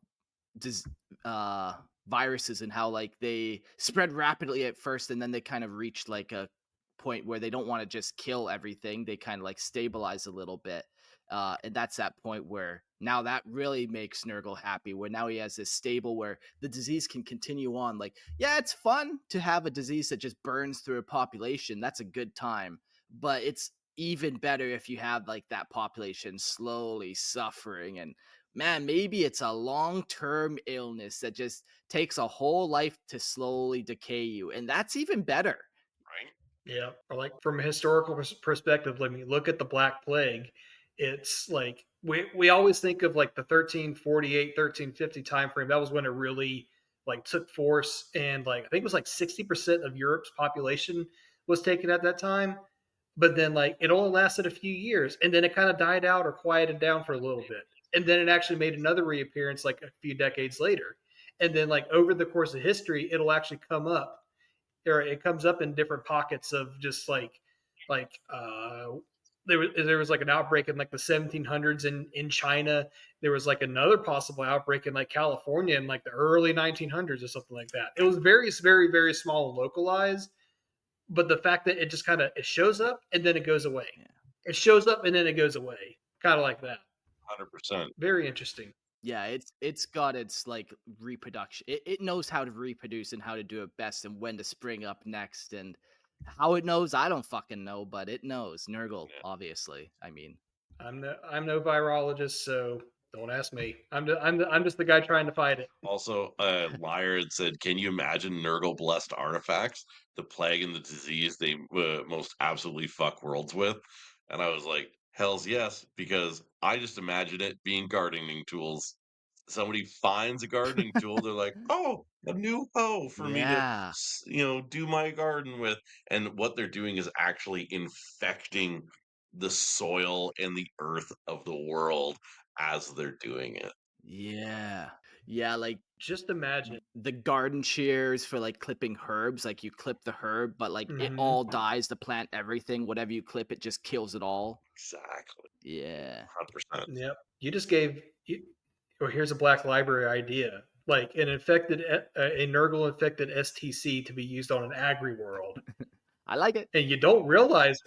dis- uh viruses and how like they spread rapidly at first and then they kind of reach like a point where they don't want to just kill everything. They kind of like stabilize a little bit. And that's that point where now that really makes Nurgle happy, where now he has this stable where the disease can continue on. Like, yeah, it's fun to have a disease that just burns through a population. That's a good time. But it's even better if you have like that population slowly suffering, and man, maybe it's a long-term illness that just takes a whole life to slowly decay you, and that's even better. Right? Yeah, or like from a historical perspective, let me look at the Black Plague. It's like we always think of like the 1348, 1350 time frame. That was when it really like took force, and like I think it was like 60% of Europe's population was taken at that time. But then like it only lasted a few years, and then it kind of died out or quieted down for a little bit, and then it actually made another reappearance like a few decades later, and then like over the course of history, it'll actually come up, or it comes up in different pockets of just like there was like an outbreak in like the 1700s in China. There was like another possible outbreak in like California in like the early 1900s or something like that. It was very very very small and localized, but the fact that it just kind of it shows up and then it goes away. Yeah. It shows up and then it goes away, kind of like that. 100%. Very interesting. Yeah, it's got its like reproduction. It knows how to reproduce and how to do it best and when to spring up next, and how it knows, I don't fucking know, but it knows. Nurgle, Yeah. obviously. I mean, I'm no virologist, so don't ask me. I'm just the guy trying to fight it. Also, Liar had said, "Can you imagine Nurgle blessed artifacts, the plague and the disease they most absolutely fuck worlds with?" And I was like, "Hell's yes," because I just imagine it being gardening tools. Somebody finds a gardening tool, they're like, "Oh, a new hoe for me to, yeah. do my garden with." And what they're doing is actually infecting the soil and the earth of the world as they're doing it. Yeah. Yeah, like Just imagine. the garden shears for like clipping herbs, like you clip the herb, but like it Mhm. all dies to plant everything. Whatever you clip, it just kills it all. Exactly. Yeah. 100%. Yep. You just gave. Or here's a Black Library idea, like a Nurgle infected STC to be used on an agri world, I like it. and you don't realize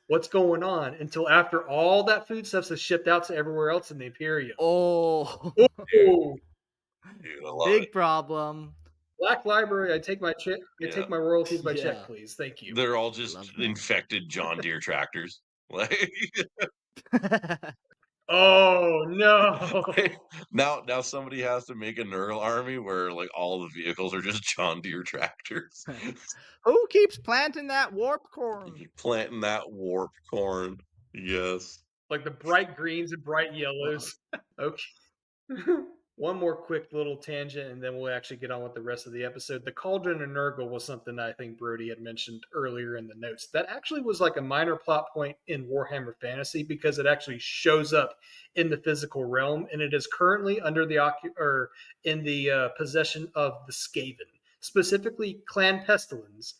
what's going on until after all that food stuff is shipped out to everywhere else in the Imperium. Oh, Dude, Oh, dude, I love it. big problem. Black Library, I take my check. I Yeah. take my royalties by check, Yeah. please. Thank you. They're all I just love that. infected John Deere tractors. Like Oh no! now somebody has to make a Nurgle army where like all the vehicles are just John Deere tractors. Who keeps planting that warp corn? Planting that warp corn. Yes. Like the bright greens and bright Uh, yellows. Okay. One more quick little tangent, and then we'll actually get on with the rest of the episode. The Cauldron and Nurgle was something that I think Brody had mentioned earlier in the notes. That actually was like a minor plot point in Warhammer Fantasy because it actually shows up in the physical realm, and it is currently under the or in the possession of the Skaven, specifically Clan Pestilence.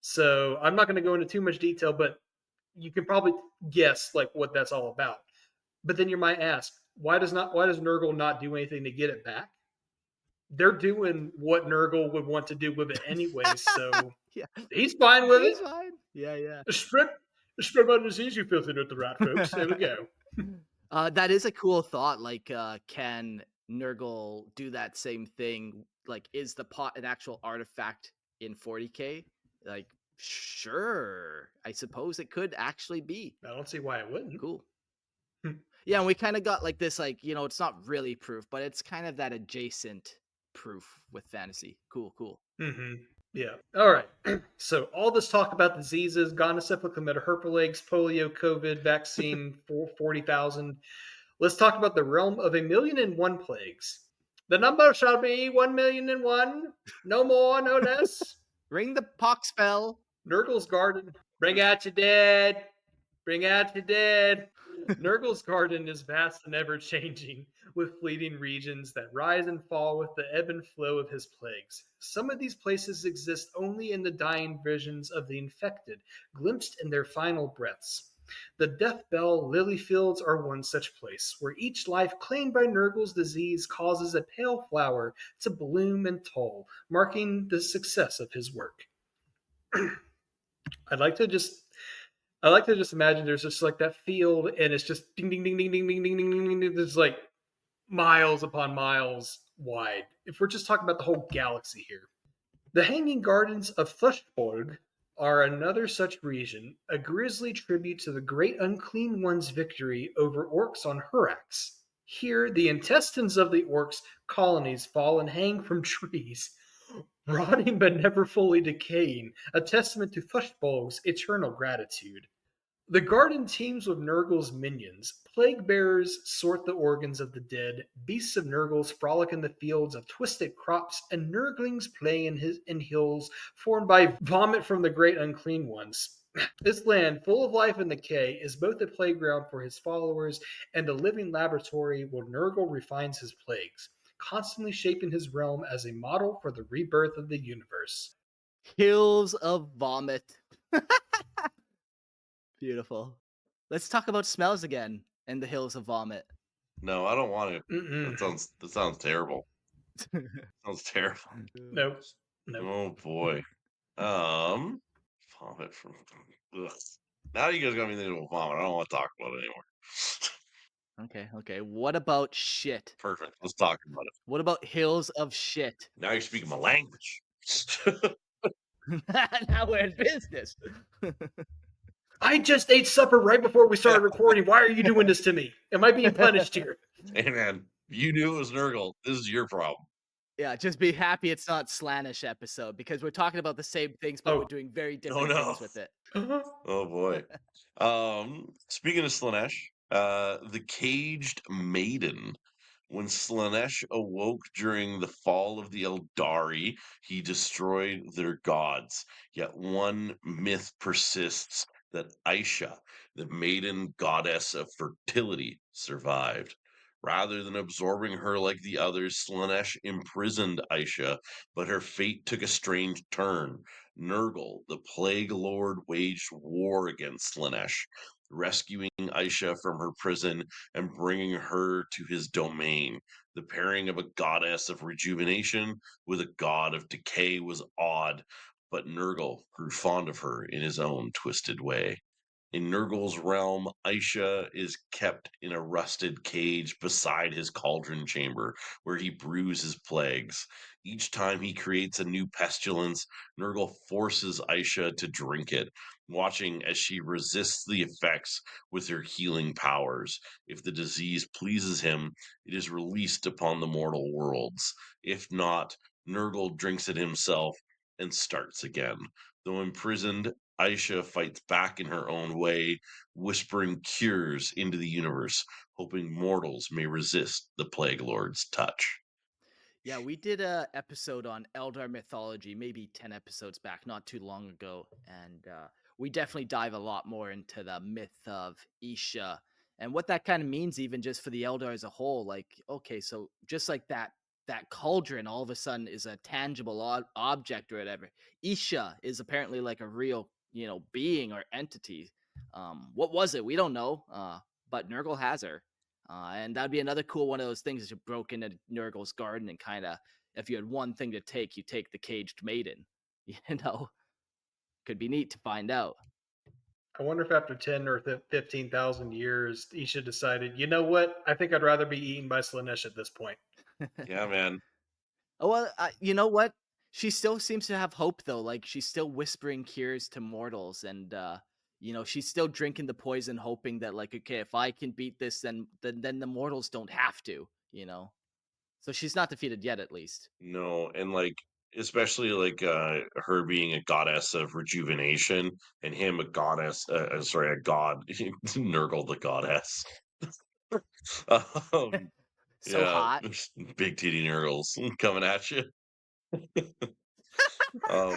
So I'm not going to go into too much detail, but you can probably guess like what that's all about. But then you might ask, why does Nurgle not do anything to get it back? They're doing what Nurgle would want to do with it anyways, so yeah, he's fine with it. he's fine. Yeah, yeah. Spread spread my disease, you filthy with the rat folks. There we go. That is a cool thought. Like, can Nurgle do that same thing? Like, is the pot an actual artifact in 40K? Like, sure. I suppose it could actually be. I don't see why it wouldn't. Cool. Yeah, and we kind of got like this, like, it's not really proof, but it's kind of that adjacent proof with fantasy. Cool, cool. Mm-hmm. Yeah. All right. So all this talk about diseases, gonosyphilis, metaherpalags, polio, COVID, vaccine, 40,000. Let's talk about the realm of 1,000,001 plagues. The number shall be 1,000,001, no more, no less. Ring the pox bell. Nurgle's garden. Bring out your dead. Bring out your dead. Nurgle's garden is vast and ever changing, with fleeting regions that rise and fall with the ebb and flow of his plagues. Some of these places exist only in the dying visions of the infected, glimpsed in their final breaths. The Death Bell lily fields are one such place, where each life claimed by Nurgle's disease causes a pale flower to bloom and toll, marking the success of his work. I'd like to just I like to just imagine there's just like that field and it's just ding ding ding ding ding ding ding ding ding ding. There's like miles upon miles wide. If we're just talking about the whole galaxy here. The Hanging Gardens of Thushborg are another such region, a grisly tribute to the great unclean one's victory over orcs on Hurax. Here, the intestines of the orcs' colonies fall and hang from trees, rotting but never fully decaying, a testament to Thushborg's eternal gratitude. The garden teems with Nurgle's minions. Plague bearers sort the organs of the dead. Beasts of Nurgles frolic in the fields of twisted crops, and Nurglings play in hills formed by vomit from the great unclean ones. This land, full of life and decay, is both a playground for his followers and a living laboratory where Nurgle refines his plagues, constantly shaping his realm as a model for the rebirth of the universe. Hills of vomit. Beautiful. Let's talk about smells again and the hills of vomit. No, I don't want to. Mm-mm. That sounds terrible. Sounds terrible. Nope. Nope. Oh boy. Vomit from. Ugh. Now you guys got me thinking about vomit. I don't want to talk about it anymore. Okay. What about shit? Perfect. Let's talk about it. What about hills of shit? Now you're speaking my language. Now we're in business. I just ate supper right before we started recording. Why are you doing this to me? Am I being punished here? Hey man, you knew it was Nurgle. This is your problem. Yeah, just be happy it's not Slanish episode because we're talking about the same things, but Oh. we're doing very different no. things with it. Oh boy. Speaking of Slanesh, the caged maiden. When Slanesh awoke during the fall of the Eldari, he destroyed their gods. Yet one myth persists that Aisha, the maiden goddess of fertility, survived. Rather than absorbing her like the others, Slanesh imprisoned Aisha, but her fate took a strange turn. Nurgle, the Plague Lord, waged war against Slanesh, rescuing Aisha from her prison and bringing her to his domain. The pairing of a goddess of rejuvenation with a god of decay was odd, but Nurgle grew fond of her in his own twisted way. In Nurgle's realm, Aisha is kept in a rusted cage beside his cauldron chamber, where he brews his plagues. Each time he creates a new pestilence, Nurgle forces Aisha to drink it, watching as she resists the effects with her healing powers. If the disease pleases him, it is released upon the mortal worlds. If not, Nurgle drinks it himself and starts again. Though imprisoned, Aisha fights back in her own way, whispering cures into the universe, hoping mortals may resist the Plague Lord's touch. Yeah, we did a episode on Eldar mythology, maybe 10 episodes back, not too long ago, and we definitely dive a lot more into the myth of Isha and what that kind of means, even just for the Eldar as a whole. Like, okay, so just like that cauldron, all of a sudden is a tangible object or whatever. Isha is apparently like a real, being or entity. What was it? We don't know. But Nurgle has her. And that'd be another cool one of those things that you broke into Nurgle's garden and kind of, if you had one thing to take, you take the caged maiden. You know, could be neat to find out. I wonder if after 10 or 15,000 years, Isha decided, you know what? I think I'd rather be eaten by Slanesh at this point. Yeah, man. Oh, well, you know what? She still seems to have hope though. Like she's still whispering cures to mortals, and she's still drinking the poison, hoping that like, okay, if I can beat this, then the mortals don't have to. So she's not defeated yet, at least. No, and like especially like her being a goddess of rejuvenation and him a goddess sorry, a god Nurgle the goddess. um So yeah, hot. big titty Nurgles coming at you. Um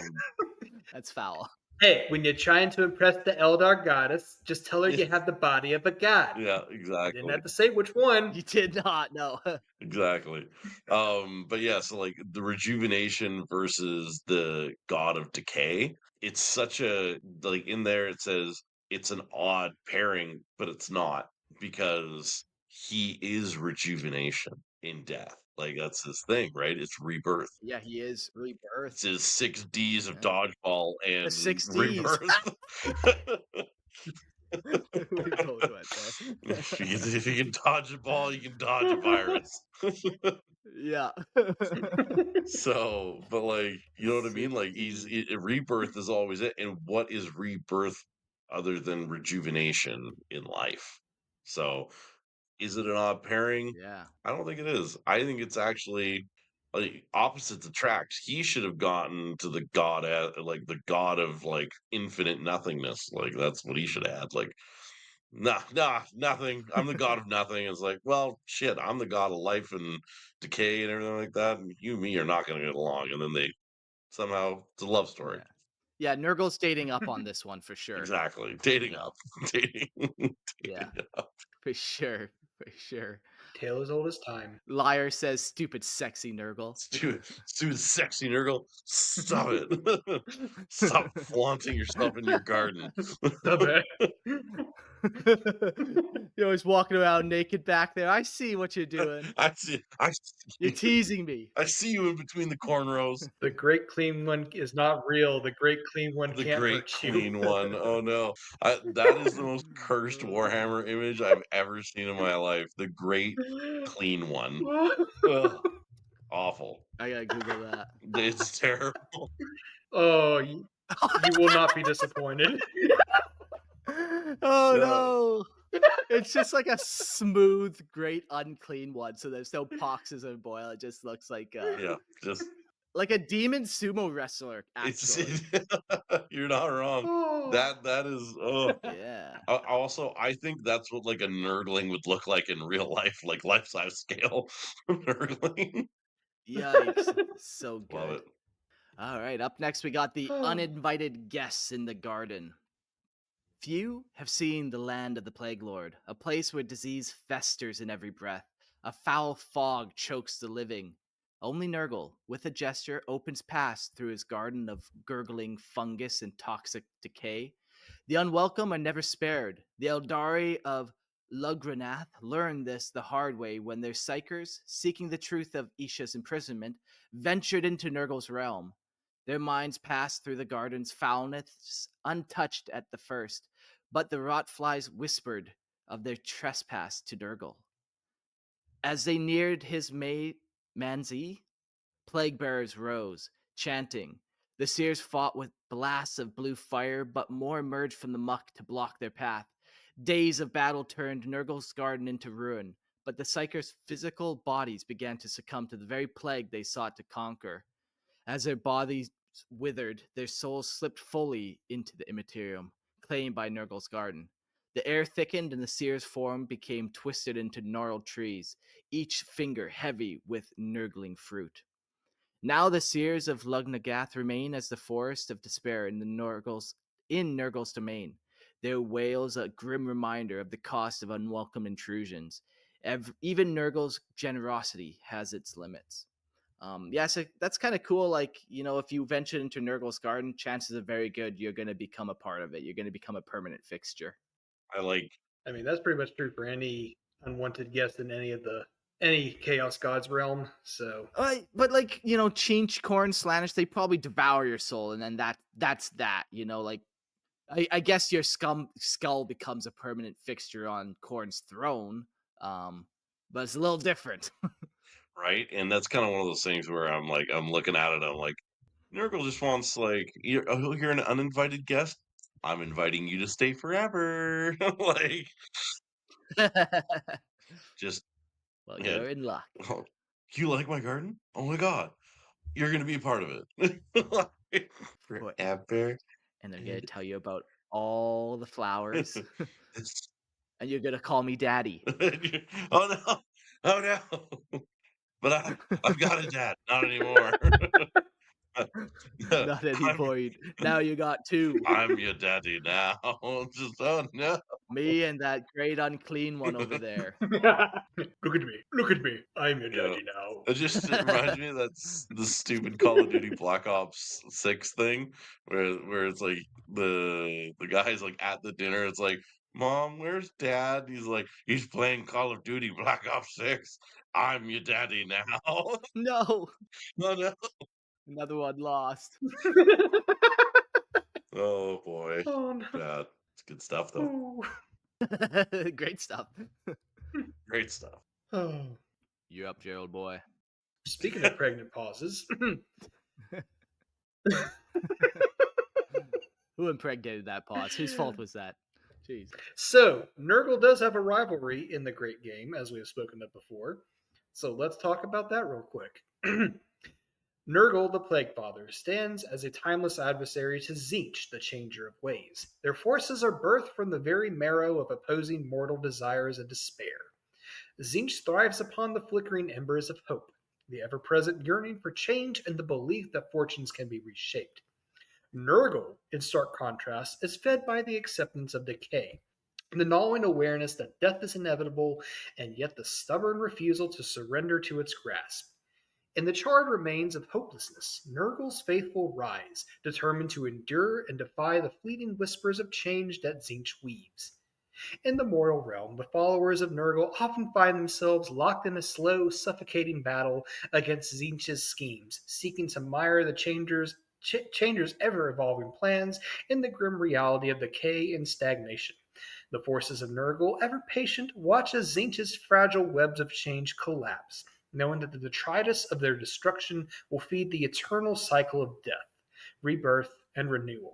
That's foul. Hey, when you're trying to impress the Eldar goddess, just tell her yeah, you have the body of a god. yeah, You didn't exactly. have to say which one. You did not know. Exactly. But yeah, so like the rejuvenation versus the god of decay, it's such a like in there it says it's an odd pairing, but it's not because he is rejuvenation in death. Like that's his thing, right? It's rebirth. Yeah, he is It's rebirth. his 6 Ds of Yeah. dodgeball The and six D's. rebirth. We both went there. If you can dodge a ball, you can dodge a virus. Yeah. So, but like, you know what I mean? Six Like, D's. rebirth is always it. And what is rebirth other than rejuvenation in life? So, is it an odd pairing? Yeah. I don't think it is. I think it's actually like opposites attract. He should have gotten to the god like the god of like infinite nothingness. Like that's what he should have had. Like nah, nah, nothing. I'm the god of nothing. It's like, well, shit, I'm the god of life and decay and everything like that. And you and me are not going to get along. And then they somehow, it's a love story. Yeah. Yeah, Nurgle's dating up on this one for sure. Exactly. Dating No. up. Dating. Yeah. Dating up. For sure. For sure. Tale as old as time. Liar says stupid sexy Nurgle. Stupid sexy Nurgle. Stop it. Stop flaunting yourself in your garden. Stop it. You're always walking around naked back there. I see what you're doing. I You're see, teasing me. I see you in between the cornrows. The great clean one is not real. The great clean one The can't great hurt you. clean one. Oh no. That is the most cursed Warhammer image I've ever seen in my life. The great clean one. Ugh, awful. I gotta Google that. It's terrible. Oh, you will not be disappointed. Oh Yeah, no. It's just like a smooth, great, unclean one. So there's no poxes or boil. It just looks yeah. Just like a demon sumo wrestler, it's actually. you're not wrong. Oh. That is oh. Yeah. Also, I think that's what like a nerdling would look like in real life, like life size scale nerdling. Yikes. So Love good. it. All right. Up next, we got the uninvited guests in the garden. Few have seen the land of the Plague Lord, a place where disease festers in every breath. A foul fog chokes the living. Only Nurgle, with a gesture, opens past through his garden of gurgling fungus and toxic decay. The unwelcome are never spared. The Eldari of Lugranath learned this the hard way when their psychers, seeking the truth of Isha's imprisonment, ventured into Nurgle's realm. Their minds passed through the garden's foulness, untouched at the first, but the rot flies whispered of their trespass to Nurgle. As they neared his manzee, plague bearers rose, chanting. The seers fought with blasts of blue fire, but more emerged from the muck to block their path. Days of battle turned Nurgle's garden into ruin, but the psychers' physical bodies began to succumb to the very plague they sought to conquer. As their bodies withered, their souls slipped fully into the immaterium, claimed by Nurgle's garden. The air thickened and the seer's form became twisted into gnarled trees, each finger heavy with nurgling fruit. Now the seers of Lugnagath remain as the forest of despair in Nurgle's domain. Their wails a grim reminder of the cost of unwelcome intrusions. Even Nurgle's generosity has its limits. Yeah, so that's kind of cool. Like, if you venture into Nurgle's garden, chances are very good you're going to become a part of it. You're going to become a permanent fixture. I like I mean, that's pretty much true for any unwanted guest in any Chaos God's realm. So But like, Chinch, Corn, Slanish, they probably devour your soul, and then that's that. Like, I guess your skull becomes a permanent fixture on Corn's throne. But it's a little different. right, and that's kind of one of those things where I'm looking at it, I'm like, Nurgle just wants you're an uninvited guest. I'm inviting you to stay forever. Like, just Well, yeah. you're in luck. Oh, you like my garden? Oh my god, you're gonna be a part of it. Like, forever. And they're gonna tell you about all the flowers, It's- and you're gonna call me daddy. oh no, oh no. But I've got a dad, not anymore. Not I'm anymore. Now you got two. I'm your daddy now. Just oh no. Me and that great unclean one over there. look at me. I'm your Yeah. daddy now. It reminds me of the stupid Call of Duty Black Ops 6 thing where it's like the guy's like at the dinner, it's like, Mom, where's dad? He's like, he's playing Call of Duty Black Ops 6. I'm your daddy now. No, No, no. another one lost. Oh boy. Oh no. Yeah, it's good stuff though. Oh. Great stuff. Great stuff. Oh. You're up, Gerald boy. Speaking of pregnant pauses, Who impregnated that pause? Whose fault was that? Jeez. so Nurgle does have a rivalry in the great game, as we have spoken of before. So let's talk about that real quick. Nurgle, the Plaguefather, stands as a timeless adversary to Tzeentch, the Changer of Ways. Their forces are birthed from the very marrow of opposing mortal desires and despair. Tzeentch thrives upon the flickering embers of hope, the ever-present yearning for change and the belief that fortunes can be reshaped. Nurgle, in stark contrast, is fed by the acceptance of decay, the gnawing awareness that death is inevitable, and yet the stubborn refusal to surrender to its grasp. In the charred remains of hopelessness, Nurgle's faithful rise, determined to endure and defy the fleeting whispers of change that Tzeentch weaves. In the mortal realm, the followers of Nurgle often find themselves locked in a slow, suffocating battle against Tzeentch's schemes, seeking to mire the Changer's ever-evolving plans in the grim reality of decay and stagnation. The forces of Nurgle, ever patient, watch as Tzeentch's fragile webs of change collapse, knowing that the detritus of their destruction will feed the eternal cycle of death, rebirth, and renewal.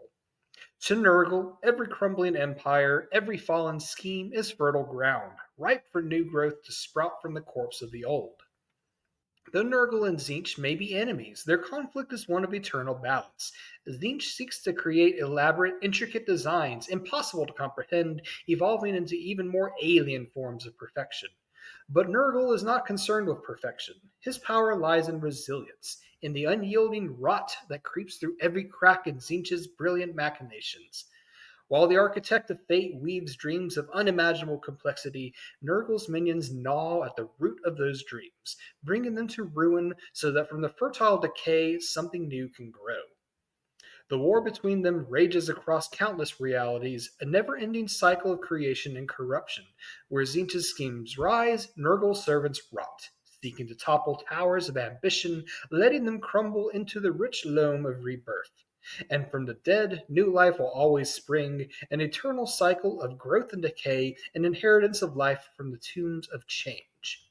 To Nurgle, every crumbling empire, every fallen scheme is fertile ground, ripe for new growth to sprout from the corpse of the old. Though Nurgle and Tzeentch may be enemies, their conflict is one of eternal balance. Tzeentch seeks to create elaborate, intricate designs, impossible to comprehend, evolving into even more alien forms of perfection. But Nurgle is not concerned with perfection. His power lies in resilience, in the unyielding rot that creeps through every crack in Tzeentch's brilliant machinations. While the architect of fate weaves dreams of unimaginable complexity, Nurgle's minions gnaw at the root of those dreams, bringing them to ruin so that from the fertile decay something new can grow. The war between them rages across countless realities, a never ending cycle of creation and corruption, where Tzeentch's schemes rise, Nurgle's servants rot, seeking to topple towers of ambition, letting them crumble into the rich loam of rebirth. And from the dead, new life will always spring, an eternal cycle of growth and decay, an inheritance of life from the tombs of change.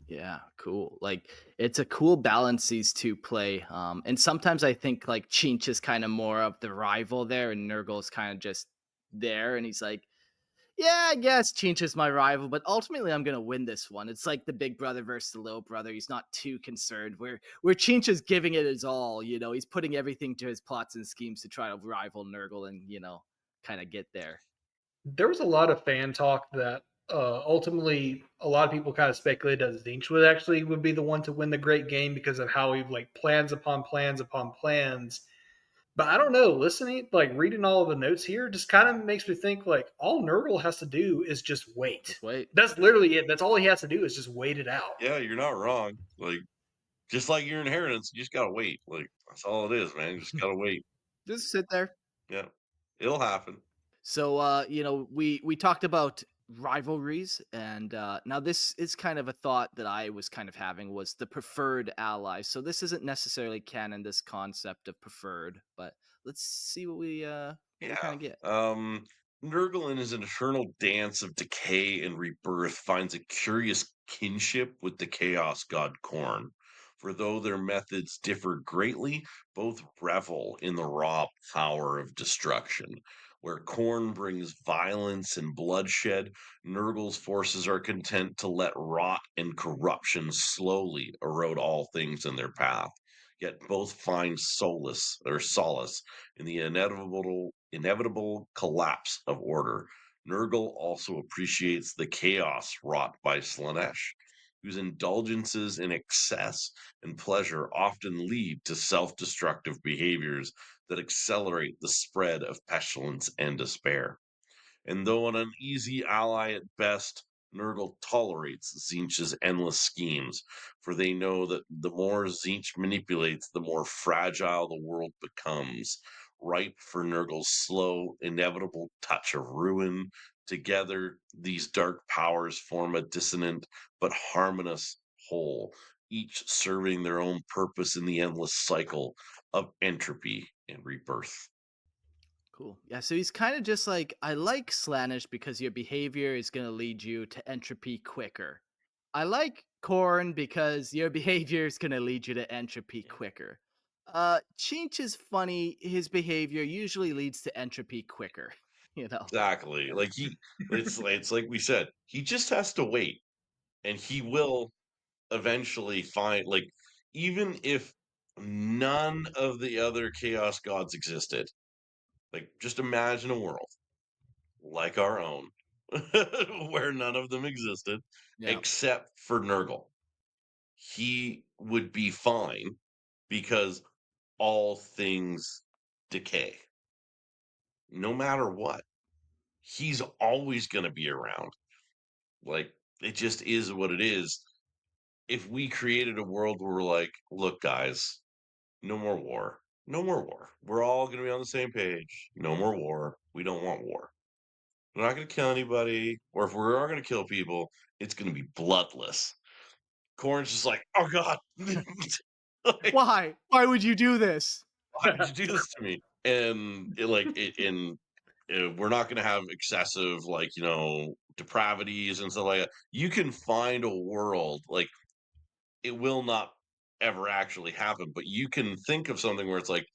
Yeah, cool. Like it's a cool balance these two play. And sometimes I think like Chinch is kind of more of the rival there, and Nurgle's kind of just there, and he's like, yeah, I guess Chinch is my rival, but ultimately I'm gonna win this one. It's like the big brother versus the little brother. He's not too concerned. Where Chinch is giving it his all, he's putting everything to his plots and schemes to try to rival Nurgle and kind of get there. There was a lot of fan talk that ultimately a lot of people kind of speculated that Zinch would be the one to win the great game because of how he like plans upon plans upon plans. But I don't know. Listening, like reading all of the notes here, just kind of makes me think like all Nurgle has to do is just wait. Just wait. That's literally it. That's all he has to do is just wait it out. Yeah, you're not wrong. Like, just like your inheritance, you just gotta wait. Like, that's all it is, man. You just gotta wait. Just sit there. Yeah, it'll happen. So we talked about rivalries, and now this is kind of a thought that I was kind of having, was the preferred ally. So this isn't necessarily canon, this concept of preferred, but let's see what we kind Yeah. of get. Nurgle in his eternal dance of decay and rebirth finds a curious kinship with the chaos god Korn. For though their methods differ greatly, both revel in the raw power of destruction. Where Korn brings violence and bloodshed, Nurgle's forces are content to let rot and corruption slowly erode all things in their path. Yet both find solace in the inevitable collapse of order. Nurgle also appreciates the chaos wrought by Slanesh, whose indulgences in excess and pleasure often lead to self-destructive behaviors that accelerate the spread of pestilence and despair. And though an uneasy ally at best, Nurgle tolerates Tzeentch's endless schemes, for they know that the more Tzeentch manipulates, the more fragile the world becomes, ripe for Nurgle's slow, inevitable touch of ruin. Together, these dark powers form a dissonant but harmonious whole, each serving their own purpose in the endless cycle of entropy and rebirth. Cool. Yeah, so he's kind of just like, I like Slanish because your behavior is going to lead you to entropy quicker. I like Corn because your behavior is going to lead you to entropy quicker. Chinch is funny. His behavior usually leads to entropy quicker, you know? Exactly. It's like we said, he just has to wait and he will eventually find like even if none of the other chaos gods existed, like just imagine a world like our own where none of them existed Yeah, except for Nurgle. He would be fine because all things decay no matter what. He's always going to be around. Like, it just is what it is. If we created a world where we're like, look, guys, no more war. No more war. We're all going to be on the same page. No more war. We don't want war. We're not going to kill anybody. Or if we are going to kill people, it's going to be bloodless. Corn's just like, oh, God. Like, why would you do this? why would you do this to me? And we're not going to have excessive, like, depravities and stuff like that. You can find a world like it will not ever actually happen, but you can think of something where it's like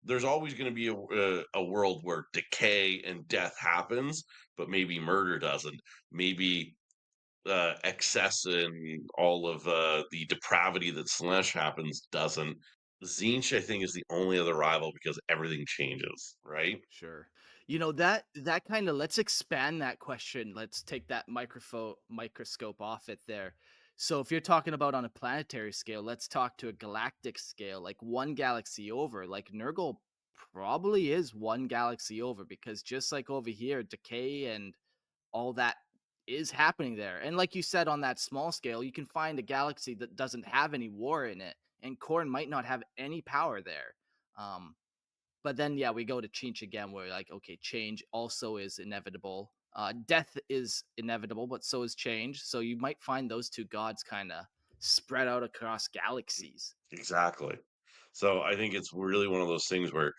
there's always going to be a world where decay and death happens, but maybe murder doesn't. Maybe excess and all of the depravity that Slanesh happens doesn't. Zinch, I think, is the only other rival because everything changes, right? Sure. That kind of, let's expand that question. Let's take that microscope off it there. So if you're talking about on a planetary scale, let's talk to a galactic scale, like one galaxy over. Like Nurgle probably is one galaxy over, because just like over here, decay and all that is happening there. And like you said, on that small scale, you can find a galaxy that doesn't have any war in it, and Korn might not have any power there. Um, but then, yeah, we go to Chinch again, where like, okay, change also is inevitable. Death is inevitable, but so is change. So you might find those two gods kind of spread out across galaxies. Exactly. So I think it's really one of those things where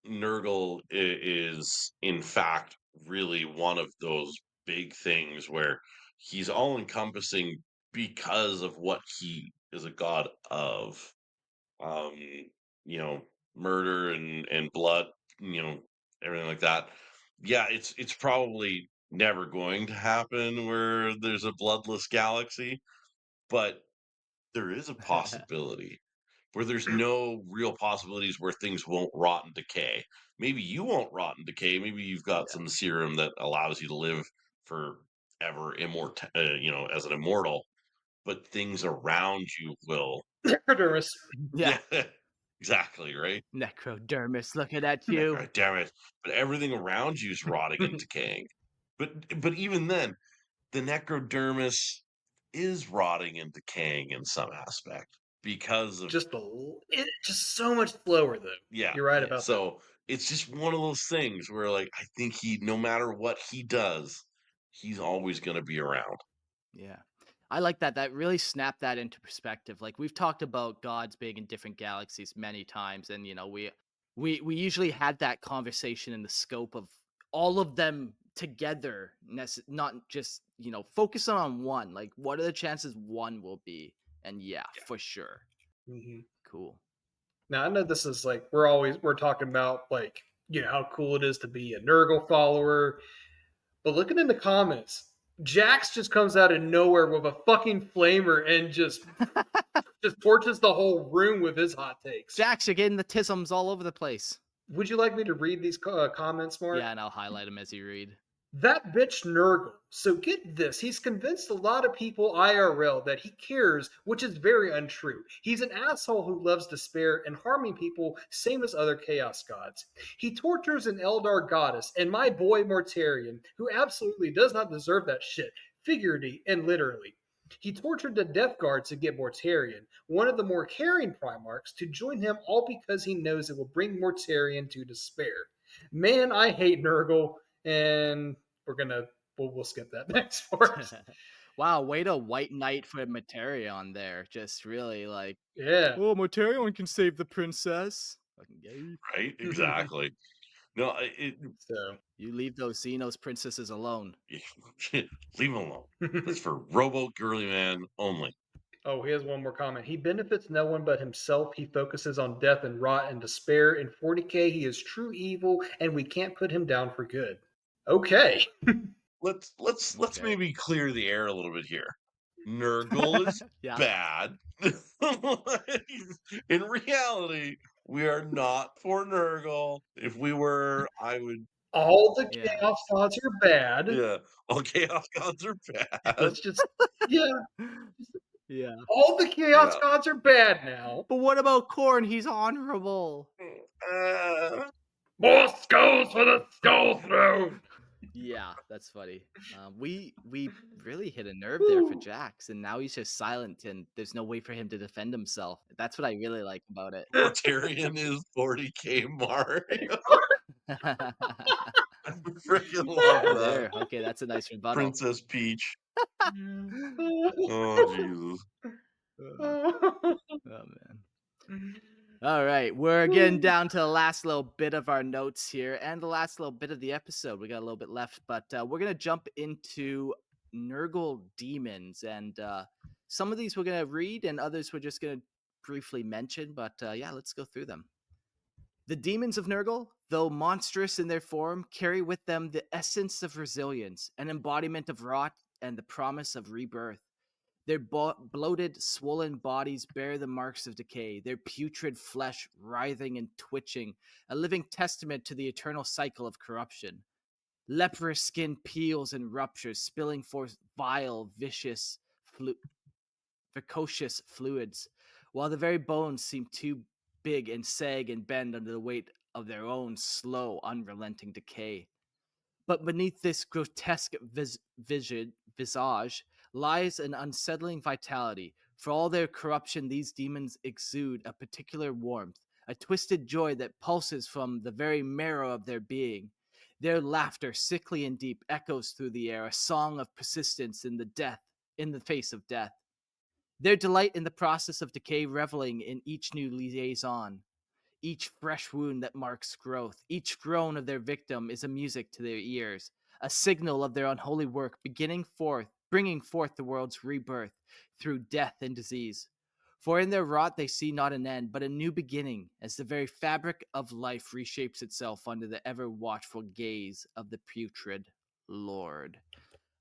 Nurgle is, in fact, really one of those big things where he's all encompassing because of what he is a god of. Um, you know, murder and blood, you know, everything like that. Yeah, it's probably never going to happen where there's a bloodless galaxy, but there is a possibility where there's no real possibilities where things won't rot and decay. Maybe you won't rot and decay. Maybe you've got Yeah. some serum that allows you to live forever, as an immortal. But things around you will. Necrodermis. Yeah. Yeah, exactly, right. Necrodermis looking at you. God damn it! But everything around you is rotting and decaying. But even then, the necrodermis is rotting and decaying in some aspect because of. Just so much slower though. Yeah. You're right Yeah. about that. So it's just one of those things where, like, I think no matter what he does, he's always going to be around. Yeah. I like that. That really snapped that into perspective. Like, we've talked about gods being in different galaxies many times, and we usually had that conversation in the scope of all of them together, not just, focusing on one. Like, what are the chances one will be? And yeah, Yeah. for sure. Mhm. Cool. Now I know this is like we're talking about like how cool it is to be a Nurgle follower, but looking in the comments, Jax just comes out of nowhere with a fucking flamer and just torches the whole room with his hot takes. Jax, you're getting the tisms all over the place. Would you like me to read these comments, Mark? Yeah, and I'll highlight them as you read. That bitch Nurgle. So get this, he's convinced a lot of people IRL that he cares, which is very untrue. He's an asshole who loves despair and harming people, same as other Chaos gods. He tortures an Eldar goddess and my boy Mortarion, who absolutely does not deserve that shit, figuratively and literally. He tortured the Death Guard to get Mortarion, one of the more caring Primarchs, to join him, all because he knows it will bring Mortarion to despair. Man, I hate Nurgle, and we'll skip that next part. Wow, way to white knight for Materion there. Just really like, Yeah. oh, Materion can save the princess. Fucking gay. Right. Exactly. No, So You leave those Xenos princesses alone. leave him alone. That's for Robo Girly Man only. oh, here's one more comment. He benefits no one but himself. He focuses on death and rot and despair. In 40k, he is true evil, and we can't put him down for good. Okay. Let's Okay. maybe clear the air a little bit here. Nurgle is Yeah. bad. In reality, we are not for Nurgle. If we were, I would. All the Yeah. chaos gods are bad. Yeah, all chaos gods are bad. Let's just yeah. Yeah. All the chaos Yeah. gods are bad now. But what about Korn? He's honorable. Uh, More skulls for the skull throne. Yeah, that's funny. We really hit a nerve there for Woo. Jax, and now he's just silent, and there's no way for him to defend himself. That's what I really like about it. Mortarion is 40k Mario. I freaking love that. There. Okay, that's a nice rebuttal. Princess Peach. Oh. Oh Jesus. Oh man. All right, we're getting down to the last little bit of our notes here and the last little bit of the episode. We got a little bit left, but we're going to jump into Nurgle demons. And some of these we're going to read and others we're just going to briefly mention. But yeah, let's go through them. The demons of Nurgle, though monstrous in their form, carry with them the essence of resilience, an embodiment of rot, and the promise of rebirth. Their bloated, swollen bodies bear the marks of decay, their putrid flesh writhing and twitching, a living testament to the eternal cycle of corruption. Leprous skin peels and ruptures, spilling forth vile, viscous fluids, while the very bones seem too big and sag and bend under the weight of their own slow, unrelenting decay. But beneath this grotesque visage lies an unsettling vitality. For all their corruption, these demons exude a particular warmth, a twisted joy that pulses from the very marrow of their being. Their laughter, sickly and deep, echoes through the air, a song of persistence in the face of death. Their delight in the process of decay, reveling in each new liaison, each fresh wound that marks growth, each groan of their victim is a music to their ears, a signal of their unholy work bringing forth the world's rebirth through death and disease. For in their rot they see not an end, but a new beginning, as the very fabric of life reshapes itself under the ever watchful gaze of the putrid Lord.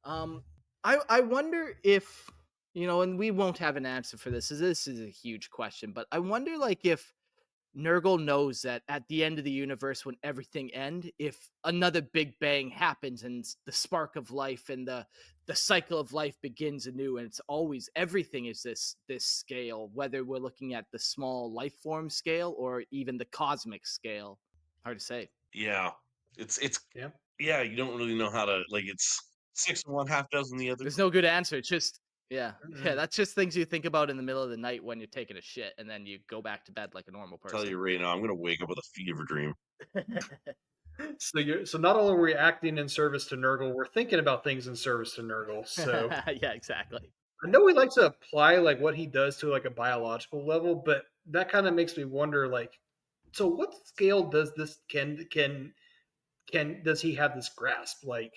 Um, I wonder if and we won't have an answer for this. This is a huge question, but I wonder like if Nurgle knows that at the end of the universe, when everything end, if another big bang happens and the spark of life and the cycle of life begins anew, and it's always everything is this scale, whether we're looking at the small life form scale or even the cosmic scale. Hard to say. Yeah. It's Yeah. yeah, you don't really know how to like it's six of one, half dozen the other. There's no good answer. It's just yeah. Mm-mm. That's just things you think about in the middle of the night when you're taking a shit, and then you go back to bed like a normal Tell person. you right now, I'm gonna wake up with a fever dream. So not only are we acting in service to Nurgle, we're thinking about things in service to Nurgle. So Yeah, exactly. I know we like to apply like what he does to like a biological level, but that kind of makes me wonder like, so what scale does this can does he have this grasp? Like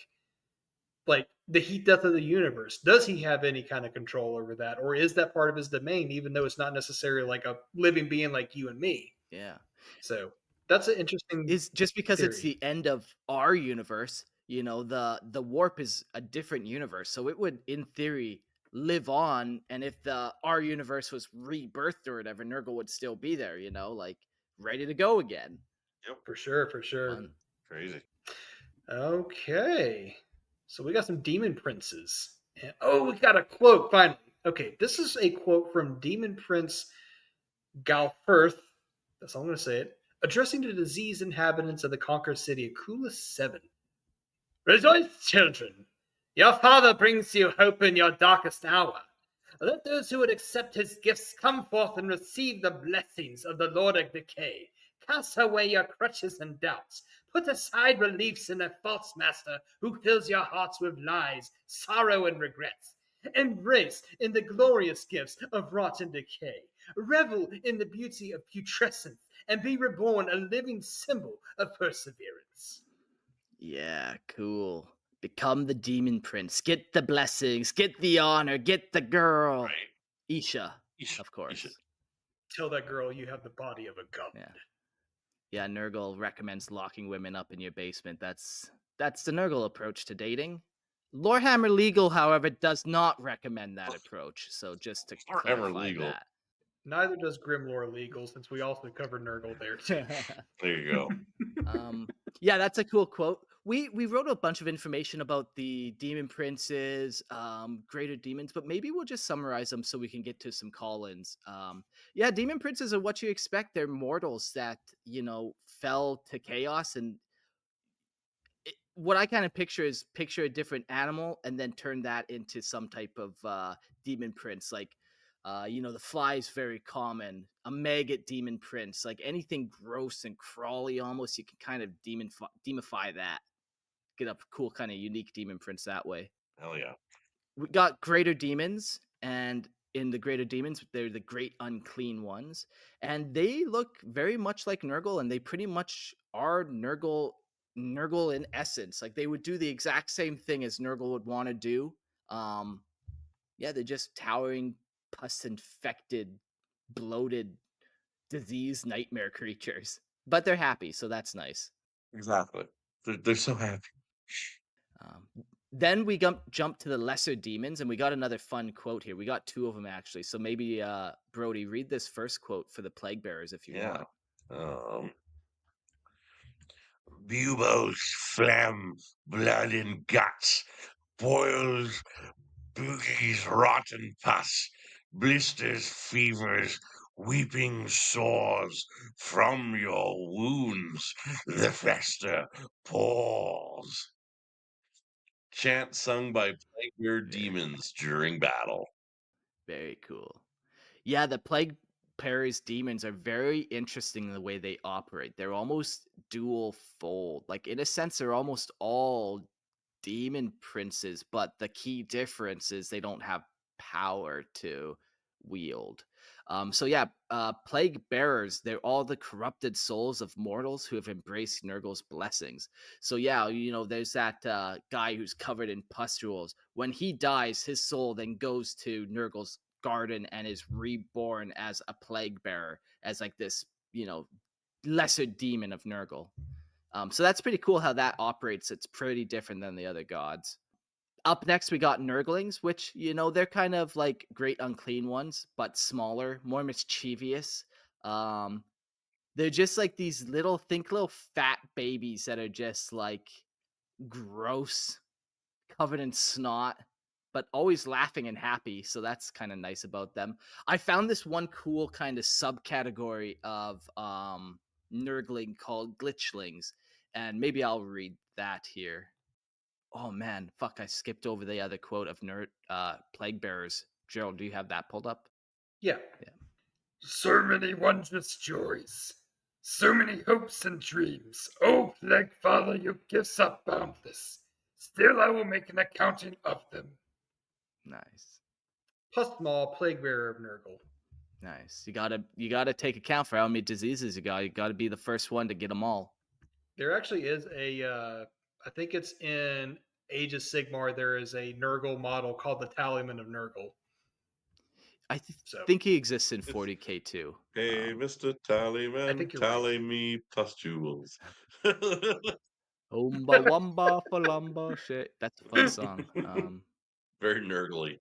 the heat death of the universe, does he have any kind of control over that? Or is that part of his domain, even though it's not necessarily like a living being like you and me? Yeah. So that's an interesting Is just because it's theory. the end of our universe, the warp is a different universe. So it would, in theory, live on. And if the our universe was rebirthed or whatever, Nurgle would still be there, like ready to go again. Yep. For sure, for sure. Fun. Crazy. Okay. So we got some demon princes. And, oh, we got a quote finally. Okay, this is a quote from Demon Prince Galferth. That's all I'm going to say it. Addressing the diseased inhabitants of the conquered city of Kula 7. Rejoice, children! Your father brings you hope in your darkest hour. Let those who would accept his gifts come forth and receive the blessings of the Lord of Decay. Cast away your crutches and doubts. Put aside beliefs in a false master who fills your hearts with lies, sorrow, and regrets. Embrace in the glorious gifts of rot and decay. Revel in the beauty of putrescence and be reborn a living symbol of perseverance. Yeah, cool. Become the demon prince. Get the blessings. Get the honor. Get the girl. Right. Isha, You of should. course. Tell that girl you have the body of a god. Yeah. Yeah, Nurgle recommends locking women up in your basement. That's the Nurgle approach to dating. Lorehammer Legal, however, does not recommend that approach. So just to Forever clarify legal. that. Neither does Grimlore Legal, since we also covered Nurgle there too. There you go. Yeah, that's a cool quote. We wrote a bunch of information about the demon princes, greater demons, but maybe we'll just summarize them so we can get to some call-ins. Yeah, demon princes are what you expect. They're mortals that fell to chaos, and what I kind of picture a different animal and then turn that into some type of demon prince. Like, the fly is very common. A maggot demon prince, like anything gross and crawly, almost you can kind of demify that. Get a cool kind of unique demon prince that way. Hell yeah. We got greater demons, and in the greater demons, they're the great unclean ones, and they look very much like Nurgle, and they pretty much are Nurgle in essence. Like they would do the exact same thing as Nurgle would want to do. Um, yeah, they're just towering, pus infected, bloated, disease nightmare creatures. But they're happy, so that's nice. Exactly. They're so happy. Um, then we jump to the lesser demons, and we got another fun quote here. We got two of them actually. So maybe Brody, read this first quote for the plague bearers if you Yeah. want. Buboes, phlegm, blood and guts, boils, boogies, rotten pus, blisters, fevers, weeping sores from your wounds, the fester pours. Chant sung by plague Very demons during battle. very cool. Yeah, the plague Paris demons are very interesting in the way they operate. They're almost dual fold. Like in a sense, they're almost all demon princes, but the key difference is they don't have power to wield. So yeah, plague bearers, they're all the corrupted souls of mortals who have embraced Nurgle's blessings. So yeah, there's that guy who's covered in pustules. When he dies, his soul then goes to Nurgle's garden and is reborn as a plague bearer, as like this, lesser demon of Nurgle. So that's pretty cool how that operates. It's pretty different than the other gods. Up next, we got Nurglings, which, they're kind of like great unclean ones, but smaller, more mischievous. Um, they're just like these little fat babies that are just like gross, covered in snot, but always laughing and happy. So that's kind of nice about them. I found this one cool kind of subcategory of Nurgling called glitchlings, and maybe I'll read that here. Oh man, fuck! I skipped over the other quote of plague bearers. Gerald, do you have that pulled up? Yeah. Yeah, So many wondrous joys, so many hopes and dreams. Oh, Plaguefather, your gifts are boundless. Still, I will make an accounting of them. nice, Plus, small plague bearer of Nurgle. nice. You gotta take account for how many diseases you got. You gotta be the first one to get them all. There actually is I think it's in Age of Sigmar. There is a Nurgle model called the Tallyman of Nurgle. I So think he exists in It's, 40K too. hey, Mr. I Tallyman, think you're right. tally me pustules. Umba wamba falamba shit. That's a fun song. Very nurgly.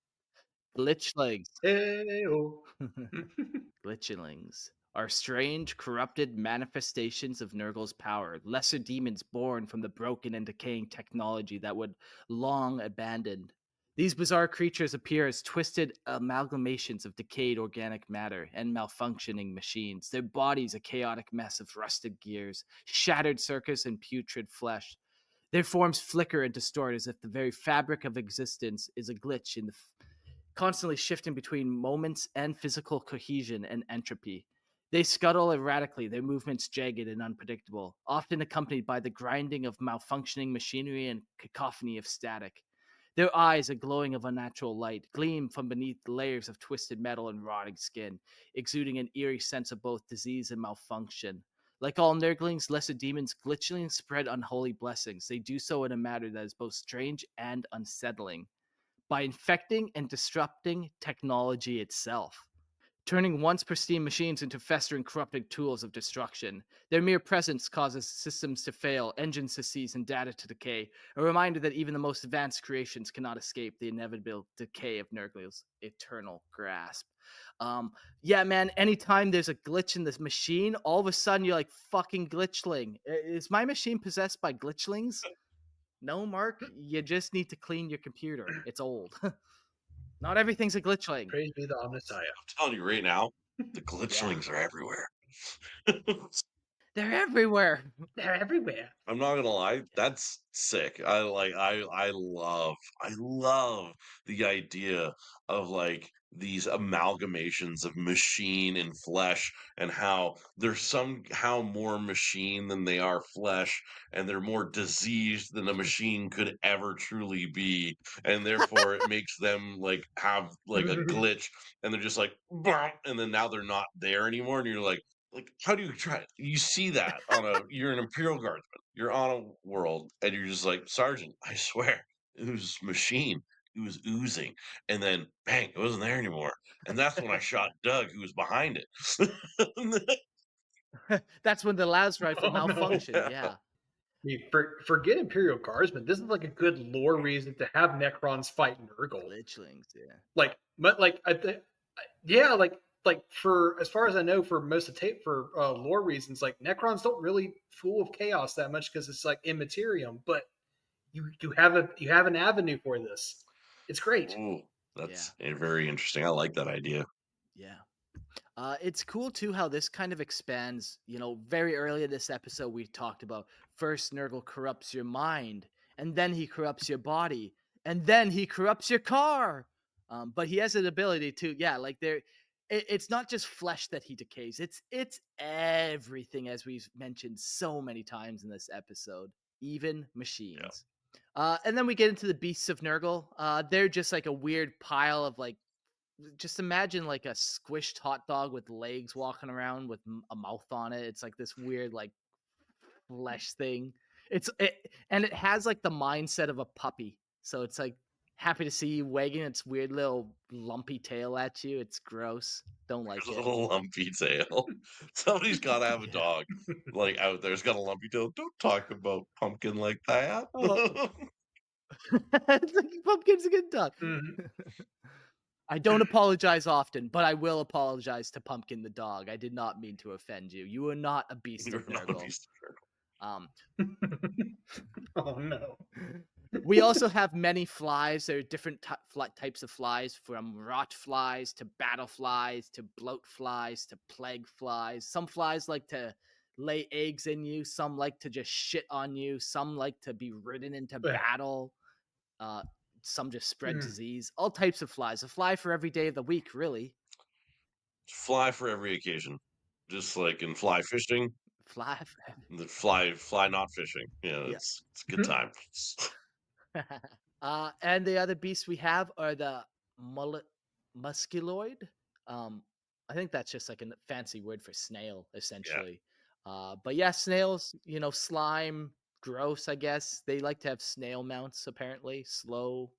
Glitchlegs. Hey, oh. Glitchlings are strange, corrupted manifestations of Nurgle's power, lesser demons born from the broken and decaying technology that would long abandoned. These bizarre creatures appear as twisted amalgamations of decayed organic matter and malfunctioning machines, their bodies a chaotic mess of rusted gears, shattered circuits, and putrid flesh. Their forms flicker and distort as if the very fabric of existence is a glitch in the constantly shifting between moments and physical cohesion and entropy. They scuttle erratically, their movements jagged and unpredictable, often accompanied by the grinding of malfunctioning machinery and cacophony of static. Their eyes, a glowing of unnatural light, gleam from beneath the layers of twisted metal and rotting skin, exuding an eerie sense of both disease and malfunction. Like all Nurglings, lesser demons, glitchlings spread unholy blessings. They do so in a manner that is both strange and unsettling by infecting and disrupting technology itself, turning once pristine machines into festering, corrupted tools of destruction. Their mere presence causes systems to fail, engines to seize, and data to decay, a reminder that even the most advanced creations cannot escape the inevitable decay of Nurgle's eternal grasp. Yeah, man, anytime there's a glitch in this machine, all of a sudden you're like, fucking glitchling. Is my machine possessed by glitchlings? No, Mark, you just need to clean your computer. It's old. Not everything's a glitchling. Praise be the Omnissiah. I'm telling you right now, the Yeah, glitchlings are everywhere. they're everywhere. They're everywhere. I'm not gonna lie, Yeah, that's sick. I love the idea of like these amalgamations of machine and flesh and how they're somehow more machine than they are flesh, and they're more diseased than a machine could ever truly be. And therefore it makes them like have like a glitch and they're just like "Bah," and then now they're not there anymore. And you're like, how do you try? You see that on a you're an Imperial Guardsman. You're on a world and you're just like, Sergeant, I swear, it was machine. It was oozing. And then bang, it wasn't there anymore. And that's when I shot Doug, who was behind it. that's when the las rifle Oh no. malfunctioned. Yeah, I mean, forget Imperial Guardsmen. This is like a good lore reason to have Necrons fight Nurgle. glitchlings. Yeah, Like yeah, for as far as I know, for most of tape for lore reasons, like Necrons don't really fool with chaos that much because it's like immaterium. But you have an avenue for this. It's great. Ooh, yeah, that's very interesting. I like that idea. yeah. It's cool too how this kind of expands. Very early in this episode, we talked about first Nurgle corrupts your mind, and then he corrupts your body, and then he corrupts your car. But he has an ability to, yeah, like it's not just flesh that he decays. It's everything, as we've mentioned so many times in this episode, even Yeah. machines. And then we get into the beasts of Nurgle. They're just like a weird pile of like just imagine like a squished hot dog with legs walking around with a mouth on it. It's like this weird like flesh thing. And it has like the mindset of a puppy. So it's like happy to see you wagging its weird little lumpy tail at you. It's gross. Don't like There's a it. little lumpy tail. Somebody's got to have a Yeah. dog like out there's got a lumpy tail. Don't talk about pumpkin like that. Oh, it's like pumpkin's a good dog. Mhm. I don't apologize often, but I will apologize to Pumpkin the dog. I did not mean to offend you. You are not a beast You're of not a Nurgle. beast of burden. Um, Oh no. we also have many flies. There are different types of flies, from rot flies to battle flies to bloat flies to plague flies. Some flies like to lay eggs in you. Some like to just shit on you. Some like to be ridden into Yeah. battle. Uh, some just spread Mm. disease. All types of flies. A fly for every day of the week, really. Fly for every occasion. Just like in fly fishing, Fly. the fly not fishing. Yeah. It's a good time. And the other beasts we have are the mullet musculoid. I think that's just like a fancy word for snail, Yeah. essentially. But yeah, snails, slime, gross, I guess. They like to have snail mounts, apparently. Slow.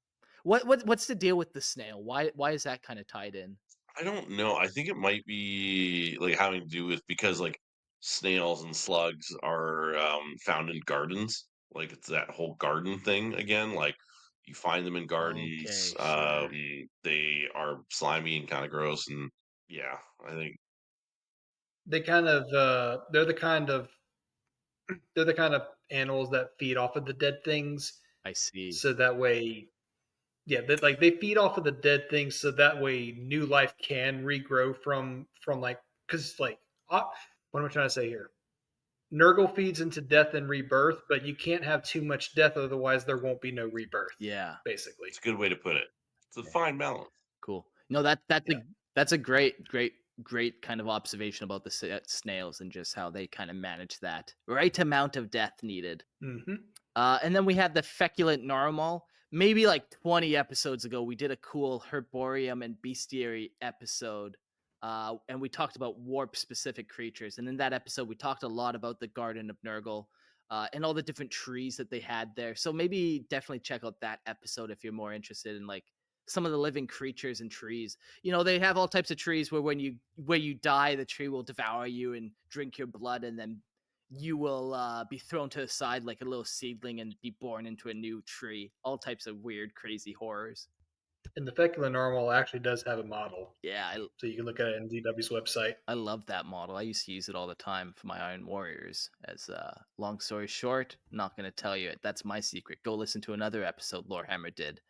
What's the deal with the snail? Why is that kind of tied in? I don't know. I think it might be like having to do with because like snails and slugs are found in gardens. Like it's that whole garden thing again. Like you find them in gardens. Okay, sure. They are slimy and kind of gross. And yeah, I think They kind of they're the kind of animals that feed off of the dead things, I see. so that way, yeah, like they feed off of the dead things, so that way new life can regrow from like because like what am I trying to say here? Nurgle feeds into death and rebirth, but you can't have too much death, otherwise there won't be no rebirth. Yeah. Basically, it's a good way to put it. It's a Yeah. fine balance. Cool. No, that's yeah. a great kind of observation about the snails and just how they kind of manage that right amount of death needed. Hmm. And then we have the feculent normal. Maybe like 20 episodes ago, we did a cool herborium and bestiary episode. And we talked about warp specific creatures. And in that episode, we talked a lot about the Garden of Nurgle and all the different trees that they had there. So maybe definitely check out that episode if you're more interested in like some of the living creatures and trees. They have all types of trees where when you die, the tree will devour you and drink your blood, and then you will be thrown to the side like a little seedling and be born into a new tree. All types of weird, crazy horrors. And the feculent normal actually does have a model, Yeah, I so you can look at it in DW's website. I love that model. I used to use it all the time for my Iron Warriors. As long story short, not going to tell you it. That's my secret. Go listen to another episode Lorehammer did.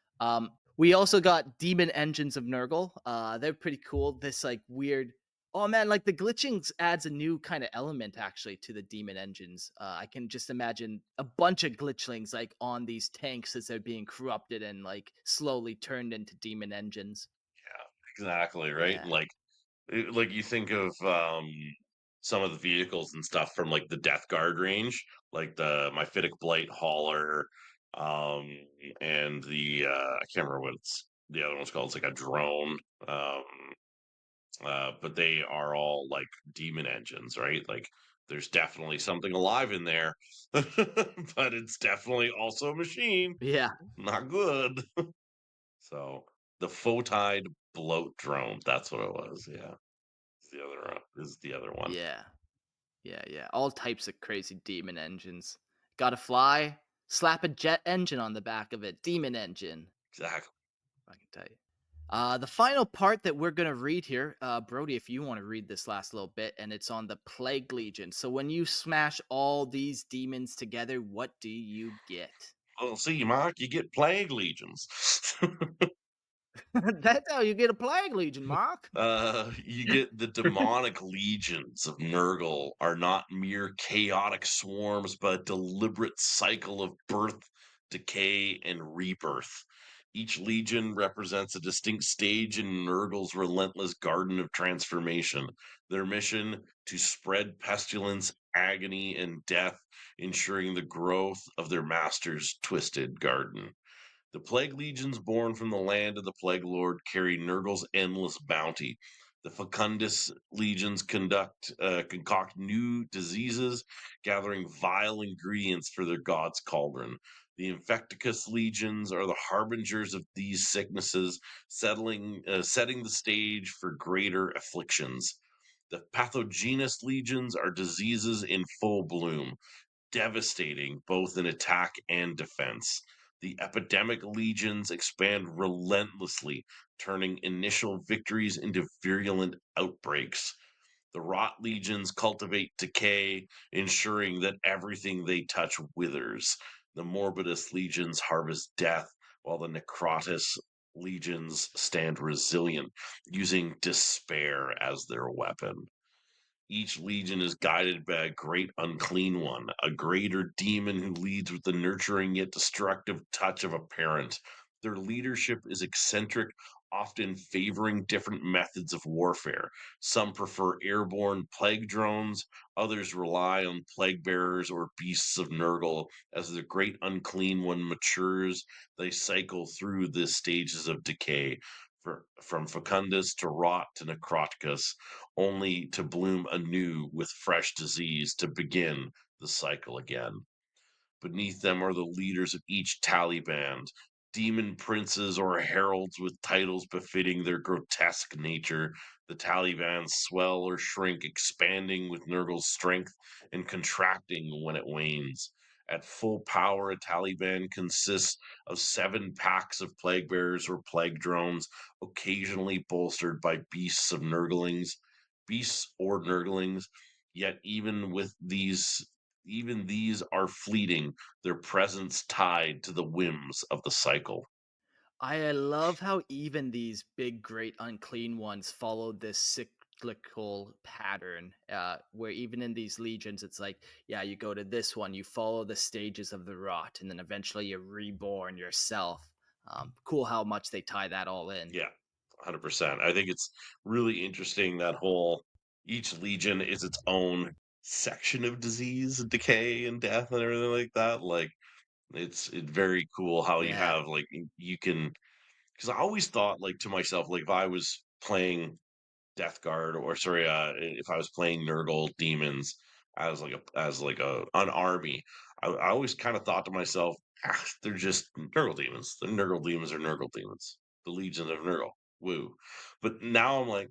We also got Demon Engines of Nurgle. They're pretty cool. This like weird. Oh man, like the glitchings adds a new kind of element actually to the Demon Engines. I can just imagine a bunch of glitchlings like on these tanks as they're being corrupted and like slowly turned into Demon Engines. Exactly right. Yeah. Like you think of some of the vehicles and stuff from like the Death Guard range, like the Myphitic Blight Hauler, um, and the I can't remember what the other one's called. It's like a drone. Um, but they are all like demon engines, right? Like there's definitely something alive in there, but it's definitely also a machine. Yeah. Not good. So the photide bloat drone, that's what it was. Yeah. Is the other one. Yeah. Yeah. All types of crazy demon engines. Gotta fly, slap a jet engine on the back of it. Demon engine. Exactly. I can tell you. The final part that we're gonna read here, Brody, if you want to read this last little bit, and it's on the Plague Legion. So when you smash all these demons together, what do you get? Well, see, Mark, you get plague legions. That's how you get a plague legion, Mark. You get the demonic legions of Nurgle are not mere chaotic swarms, but a deliberate cycle of birth, decay, and rebirth. Each legion represents a distinct stage in Nurgle's relentless garden of transformation. Their mission to spread pestilence, agony, and death, ensuring the growth of their master's twisted garden. The plague legions born from the land of the plague lord carry Nurgle's endless bounty. The fecundous legions concoct new diseases, gathering vile ingredients for their god's cauldron. The infectious legions are the harbingers of these sicknesses, setting the stage for greater afflictions. The pathogenous legions are diseases in full bloom, devastating both in attack and defense. The epidemic legions expand relentlessly, turning initial victories into virulent outbreaks. The rot legions cultivate decay, ensuring that everything they touch withers. The morbidus legions harvest death, while the necrotis legions stand resilient, using despair as their weapon. Each legion is guided by a great unclean one, a greater demon who leads with the nurturing yet destructive touch of a parent. Their leadership is eccentric, often favoring different methods of warfare. Some prefer airborne plague drones, others rely on plague bearers or beasts of Nurgle. As the great unclean one matures, they cycle through the stages of decay, from fecundus to rot to necroticus, only to bloom anew with fresh disease to begin the cycle again. Beneath them are the leaders of each Taliban, demon princes or heralds with titles befitting their grotesque nature. The Taliban swell or shrink, expanding with Nurgle's strength and contracting when it wanes. At full power, a Taliban consists of 7 packs of plague bearers or plague drones, occasionally bolstered by beasts or Nurglings. Yet even these are fleeting, their presence tied to the whims of the cycle. I love how even these big, great, unclean ones follow this cyclical pattern. Where even in these legions, it's like, yeah, you go to this one, you follow the stages of the rot, and then eventually you're reborn yourself. Cool how much they tie that all in. Yeah, 100%. I think it's really interesting that whole each legion is its own section of disease, decay, and death, and everything like that. Like it's very cool how you Yeah. have like you can because I always thought like to myself like if I was playing Death Guard, or sorry, if I was playing Nurgle demons as like a an army, I always kind of thought to myself, they're just Nurgle demons. The Nurgle demons are Nurgle demons. The Legion of Nurgle. Woo. But now I'm like,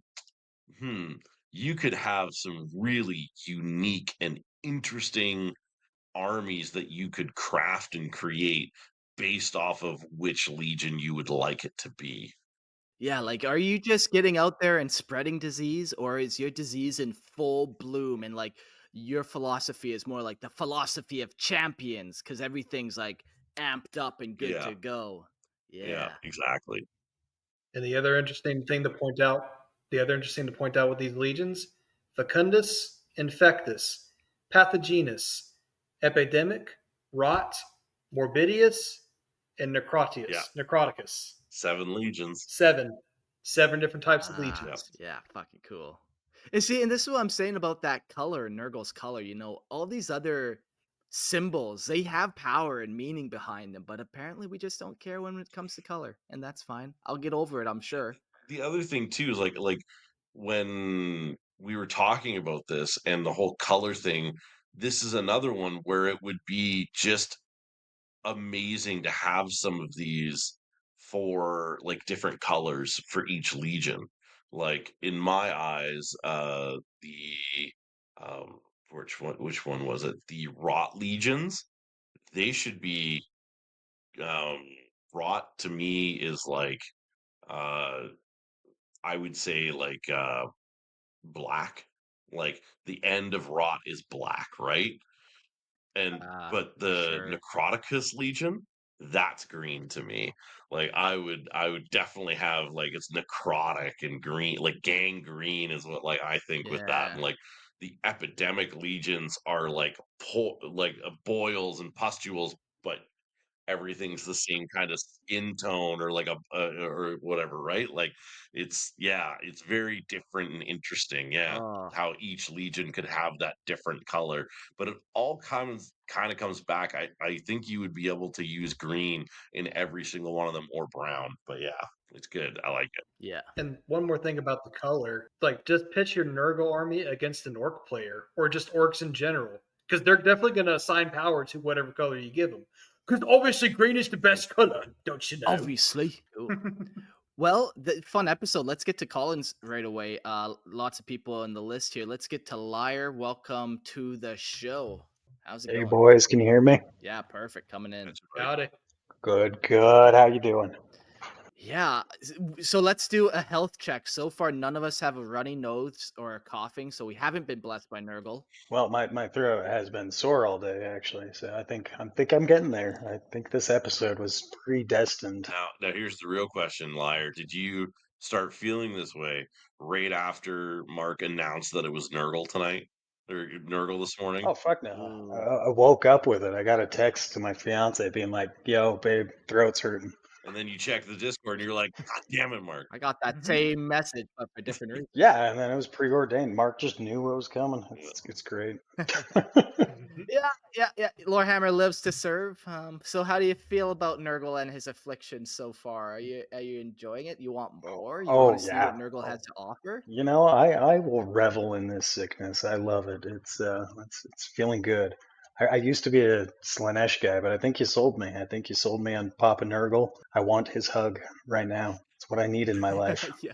hmm, you could have some really unique and interesting armies that you could craft and create based off of which legion you would like it to be. Yeah, like, are you just getting out there and spreading disease, or is your disease in full bloom and, like, your philosophy is more like the philosophy of champions because everything's, like, amped up and good Yeah, to go? yeah, Yeah. exactly. And the other interesting to point out with these legions, fecundus, infectus, pathogenus, epidemic, rot, morbidius, and Yeah. necroticus. 7 legions. Seven, seven different types of Yep. legions. Yeah, fucking cool. And see, and this is what I'm saying about that color, Nurgle's color, all these other symbols, they have power and meaning behind them, but apparently we just don't care when it comes to color, and that's fine. I'll get over it, I'm sure. The other thing too is like when we were talking about this and the whole color thing, this is another one where it would be just amazing to have some of these for like different colors for each legion. Like in my eyes, the um which one was it? The rot legions, they should be um rot to me is like uh I would say like black. Like the end of rot is black, right? And but the Sure. Necroticus Legion, that's green to me. Like I would definitely have like it's necrotic and green, like gangrene is what like I think with that. Yeah. And like the epidemic legions are like boils and pustules, but everything's the same kind of skin tone or like or whatever, right? Like it's very different and interesting. Yeah, Oh, how each legion could have that different color, but it all comes kind of comes back. I think you would be able to use green in every single one of them or brown. But yeah, it's good. I like it. yeah. And one more thing about the color, like just pitch your Nurgle army against an orc player or just orcs in general, because they're definitely going to assign power to whatever color you give them. Because obviously green is the best color, don't you know? Obviously. Oh. Well, the fun episode. Let's get to Collins right away. Lots of people on the list here. Let's get to Liar. Welcome to the show. How's it Hey going? boys, can you hear me? Yeah, perfect. Coming in. That's right. Howdy. Good, good. How you doing? Yeah. So let's do a health check. So far, none of us have a runny nose or a coughing, so we haven't been blessed by Nurgle. Well, my throat has been sore all day actually, so I think I'm getting there. I think this episode was predestined. Now here's the real question, liar. Did you start feeling this way right after Mark announced that it was Nurgle tonight or Nurgle this morning? Oh fuck no! Ooh. I woke up with it. I got a text to my fiance being like, "Yo, babe, throat's hurting." And then you check the Discord and you're like, God damn it, Mark. I got that same message, but for different reasons. Yeah, and then it was preordained. Mark just knew what was coming. It's great. Yeah, yeah. Lorehammer lives to serve. So how do you feel about Nurgle and his affliction so far? Are you enjoying it? You want Oh, more? You want oh to see what yeah. Nurgle Oh, has to offer? you know, I will revel in this sickness. I love it. It's feeling good. I used to be a Slanesh guy, but I think you sold me. I think you sold me on Papa Nurgle. I want his hug right now. It's what I need in my life. Yeah.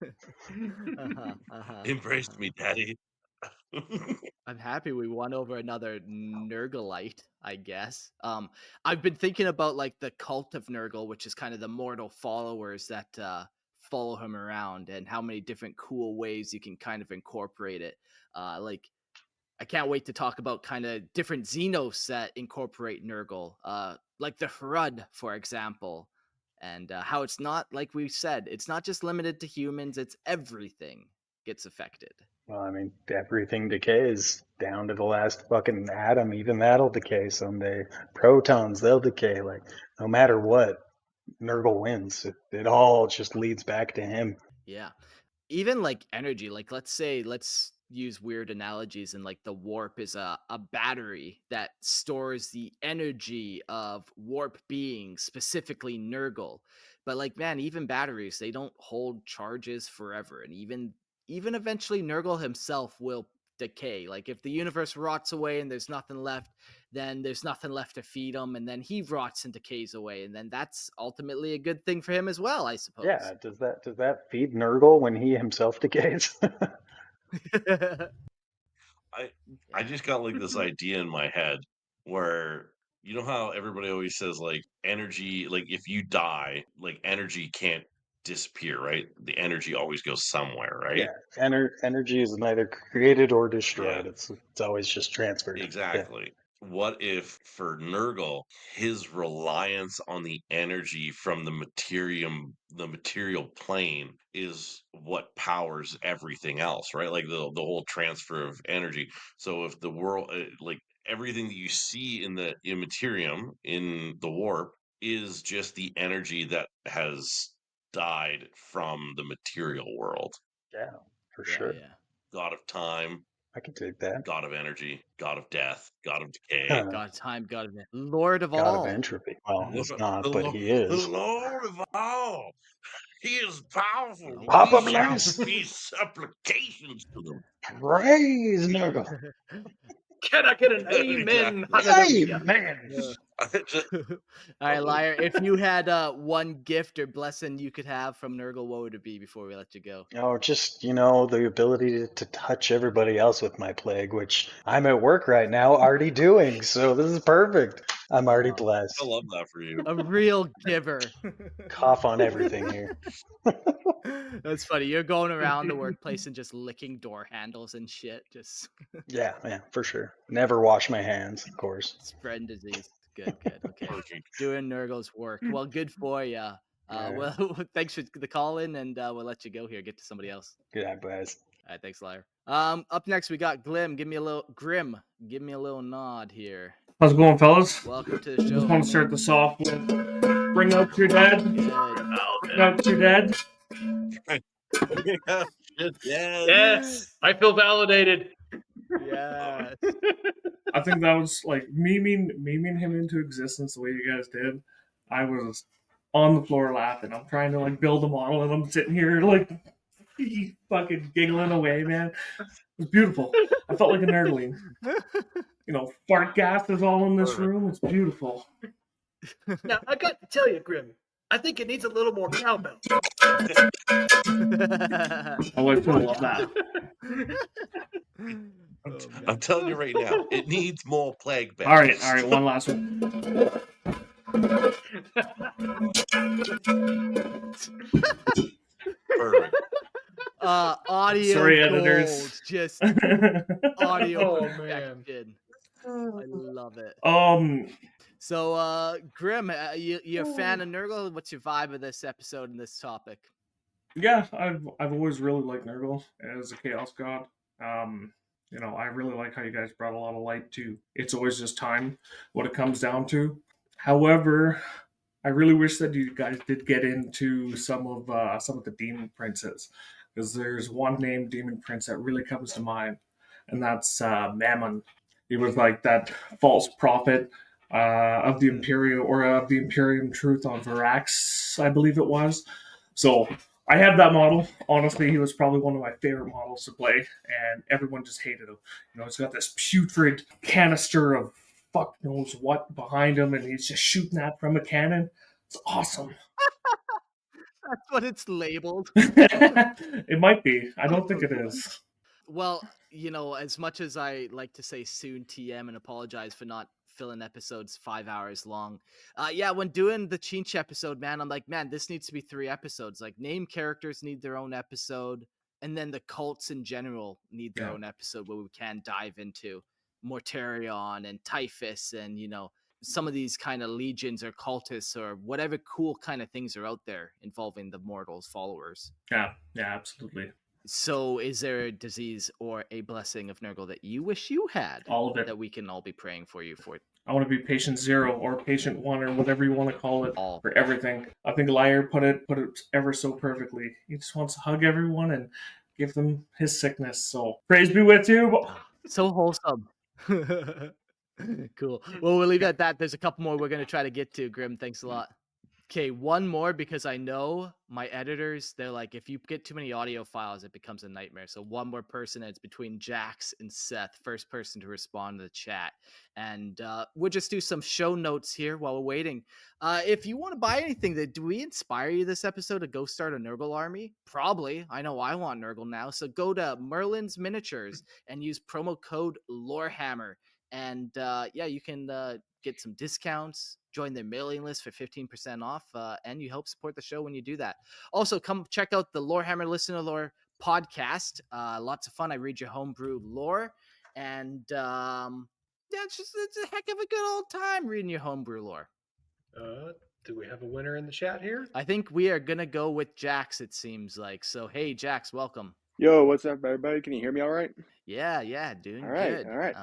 Uh-huh. Uh-huh. Embrace Uh-huh. me, daddy. I'm happy we won over another Nurglite, I guess. I've been thinking about like the cult of Nurgle, which is kind of the mortal followers that follow him around, and how many different cool ways you can kind of incorporate it. Like I can't wait to talk about kind of different Xenos that incorporate Nurgle, like the Hrud, for example, and how it's not like we said, it's not just limited to humans; it's everything gets affected. Well, I mean, everything decays down to the last fucking atom. Even that'll decay someday. Protons, they'll decay. Like, no matter what, Nurgle wins. It all just leads back to him. Yeah. Even like energy, like let's use weird analogies, and like the warp is a battery that stores the energy of warp beings, specifically Nurgle. But like man, even batteries, they don't hold charges forever, and even eventually Nurgle himself will decay. Like if the universe rots away and there's nothing left, then there's nothing left to feed him, and then he rots and decays away, and then that's ultimately a good thing for him as well, I suppose. Yeah, does that feed Nurgle when he himself decays? I I Yeah. just got like this idea in my head where you know how everybody always says like energy, like if you die, like energy can't disappear, right? The energy always goes somewhere, right? Yeah, energy is neither created or Yeah. destroyed. It's always just transferred. Yeah, Exactly. What if for Nurgle, his reliance on the energy from the material plane is what powers everything else, right? Like the whole transfer of energy. So if the world, like everything that you see in the immaterium in the warp is just the energy that has died from the material world. yeah, for Yeah, sure. yeah. God of time, I can take that. God of energy, God of death, God of decay. God of time, God of Lord of God of all. entropy. Well, Lord, he's the, not, but Lord, he the is. Lord of all. He is powerful. We Papa Lord of shout all. Bless, peace supplications to them. praise Nurgle. Can I get an amen? Exactly. Hallelujah. Amen. I just, All right, liar. If you had one gift or blessing you could have from Nurgle, what would it be before we let you go? Oh, just, the ability to touch everybody else with my plague, which I'm at work right now already doing. So this is perfect. I'm already Oh, I blessed. love that for you. a real giver. Cough on everything here. That's funny. You're going around the workplace and just licking door handles and shit, just Yeah, yeah, for sure. Never wash my hands, of course. spreading disease. Good. Okay. Perfect. Doing Nurgle's work. Well, good for you. All right. Well, thanks for the call in, and we'll let you go here. Get to somebody else. Good night, guys. All right, thanks, Liar. Up next we got Grim. Give me a little nod here. How's it going, fellas? Welcome to the show. Just want to start this off with bring out your dead. Good. Bring out your dead. Yeah, Yes, I feel validated. Yes. I think that was like memeing him into existence the way you guys did. I was on the floor laughing. I'm trying to like build a model, and I'm sitting here like fucking giggling away, man. It was beautiful. I felt like a nerdling. You know, fart gas is all in this room. It's beautiful. Now, I got to tell you, Grim, I think it needs a little more cowbell. I like to love that. I'm telling you right now, it needs more plague All right, badges. one last one. Perfect. Audio Sorry, gold, editors. just audio Oh, man. perfection. I love it. So, Grim, you a fan of Nurgle? What's your vibe of this episode and this topic? Yeah, I've always really liked Nurgle as a chaos god. You know, I really like how you guys brought a lot of light to it's always just time, what it comes down to. However, I really wish that you guys did get into some of the demon princes, because there's one named demon prince that really comes to mind, and that's Mammon. He was like that false prophet of the Imperium, or of the Imperium truth on Varax, I believe it was. So I had that model. Honestly, he was probably one of my favorite models to play, and everyone just hated him. You know, he's got this putrid canister of fuck knows what behind him, and he's just shooting that from a cannon. It's awesome. That's what it's labeled. It might be. I don't think it is. Well, you know, as much as I like to say soon TM and apologize for not filling episodes 5 hours long. Yeah, when doing the Chinch episode, man, I'm like, man, this needs to be 3 episodes. Like, name characters need their own episode, and then the cults in general need their own episode where we can dive into Mortarion and Typhus and, you know, some of these kind of legions or cultists or whatever cool kind of things are out there involving the mortals followers. Yeah, absolutely. So is there a disease or a blessing of Nurgle that you wish you had? All of it. That we can all be praying for you for? I want to be patient 0 or patient 1 or whatever you want to call it All. for everything. I think Liar put it ever so perfectly. He just wants to hug everyone and give them his sickness. So praise be with you. So wholesome. Cool. Well, we'll leave it at that. There's a couple more we're going to try to get to, Grim. Thanks a lot. Okay, one more, because I know my editors, they're like, if you get too many audio files, it becomes a nightmare. So one more person, and it's between Jax and Seth, first person to respond to the chat. And we'll just do some show notes here while we're waiting. If you want to buy anything, do we inspire you this episode to go start a Nurgle army? Probably. I know I want Nurgle now. So go to Merlin's Miniatures and use promo code LOREHAMMER. And yeah, you can get some discounts, join their mailing list for 15% off, and you help support the show when you do that. Also, come check out the Lorehammer Listener Lore podcast. Lots of fun. I read your homebrew lore, and yeah, it's a heck of a good old time reading your homebrew lore. Do we have a winner in the chat here? I think we are gonna go with Jax, it seems like. So hey, Jax, welcome. Yo, what's up, everybody? Can you hear me all right? Yeah, doing All right, good. all right.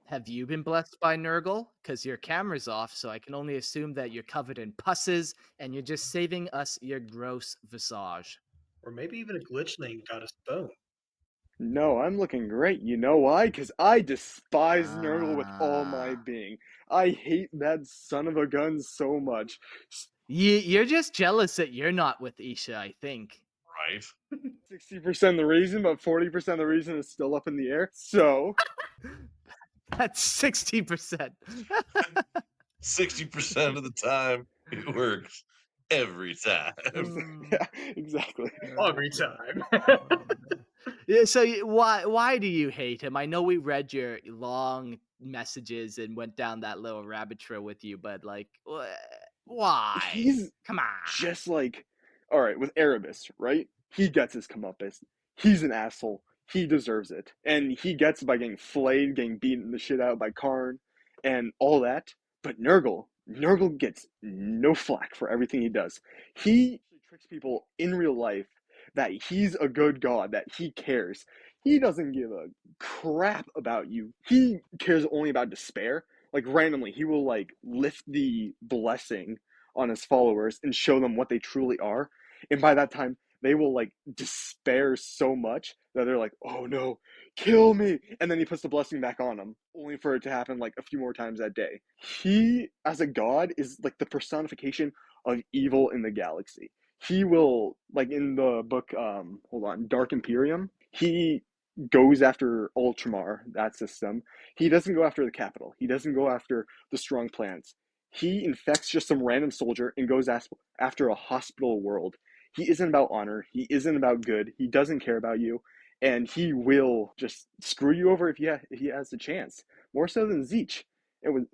Have you been blessed by Nurgle? Because your camera's off, so I can only assume that you're covered in pusses and you're just saving us your gross visage. Or maybe even a glitchling got a stone. No, I'm looking great. You know why? Because I despise Nurgle with all my Ah. being. I hate that son of a gun so much. You're just jealous that you're not with Isha, I think. Right. 60% the reason, but 40% the reason is still up in the air. So That's 60%. 60% of the time, it works every time. yeah, exactly. Every time. Yeah, so why do you hate him? I know we read your long messages and went down that little rabbit trail with you, but like, why? He's Come on. just like, all right, with Erebus, right? He gets his comeuppance. He's an asshole. He deserves it. And he gets it by getting flayed, getting beaten the shit out by Karn, and all that. But Nurgle gets no flack for everything he does. He tricks people in real life that he's a good god, that he cares. He doesn't give a crap about you. He cares only about despair. Like randomly, he will like lift the blessing on his followers and show them what they truly are. And by that time, they will like despair so much that they're like, "Oh no, kill me!" And then he puts the blessing back on them, only for it to happen like a few more times that day. He, as a god, is like the personification of evil in the galaxy. He will, like in the book, hold on, Dark Imperium, he goes after Ultramar, that system. He doesn't go after the capital. He doesn't go after the strong planets. He infects just some random soldier and goes after a hospital world. He isn't about honor. He isn't about good. He doesn't care about you. And he will just screw you over if he has the chance. More so than Zeech. It was.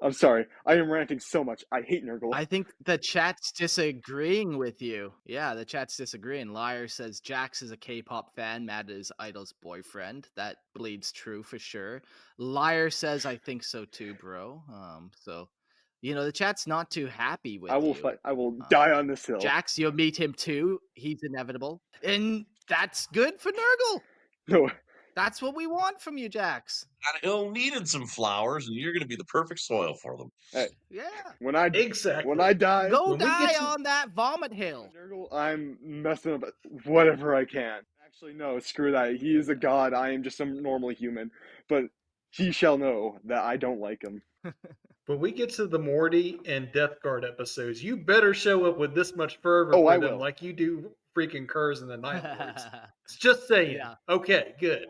I'm sorry. I am ranting so much. I hate Nurgle. I think the chat's disagreeing with you. Yeah, the chat's disagreeing. Liar says Jax is a K-pop fan, mad at his idol's boyfriend. That bleeds true for sure. Liar says I think so too, bro. So the chat's not too happy with I will you. fight. I will die on this hill. Jax, you'll meet him too. He's inevitable. And that's good for Nurgle. No. That's what we want from you, Jax. That hill needed some flowers, and you're going to be the perfect soil for them. Hey, Yeah. when I die, Go when we die get to- on that vomit hill. Nurgle, I'm messing up whatever I can. Actually, no, screw that. He is a god. I am just some normal human. But he shall know that I don't like him. When we get to the Morty and Death Guard episodes, you better show up with this much fervor Oh, for I them will. like you do freaking Curs and the Night Lords. It's just saying. Yeah. Okay, good.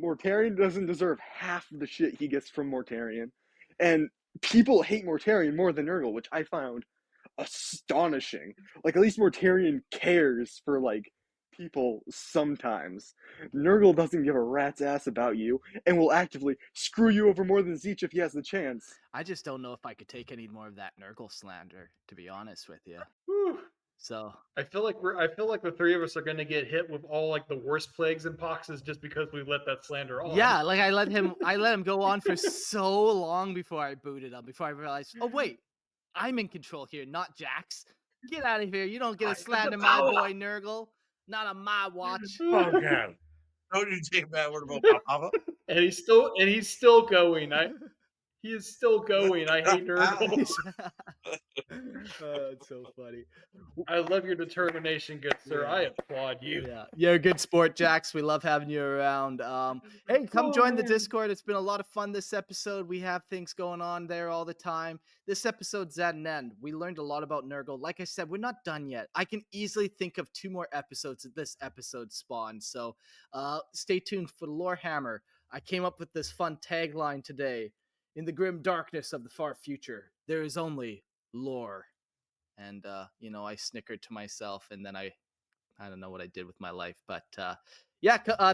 Mortarion doesn't deserve half the shit he gets from Mortarion. And people hate Mortarion more than Nurgle, which I found astonishing. Like, at least Mortarion cares for, like, people sometimes. Nurgle doesn't give a rat's ass about you and will actively screw you over more than Zeech if he has the chance. I just don't know if I could take any more of that Nurgle slander, to be honest with you. Whew. So I feel like the three of us are going to get hit with all like the worst plagues and poxes just because we let that slander on. yeah, like I let him go on for so long before I booted him, before I realized, oh wait, I'm in control here, not Jax. Get out of here. You don't get I to have the slander my power. boy Nurgle. Not on my watch. Oh, God. Don't you take that word about my papa? And he's still going. He is still going. I hate Nurgle. It's so funny. I love your determination, good sir. Yeah. I applaud you. Yeah, you're a good sport, Jax. We love having you around. Hey, come join the Discord. It's been a lot of fun this episode. We have things going on there all the time. This episode's at an end. We learned a lot about Nurgle. Like I said, we're not done yet. I can easily think of 2 more episodes that this episode spawned. So stay tuned for the Lore Hammer. I came up with this fun tagline today. In the grim darkness of the far future, there is only lore. And, I snickered to myself, and then I don't know what I did with my life, but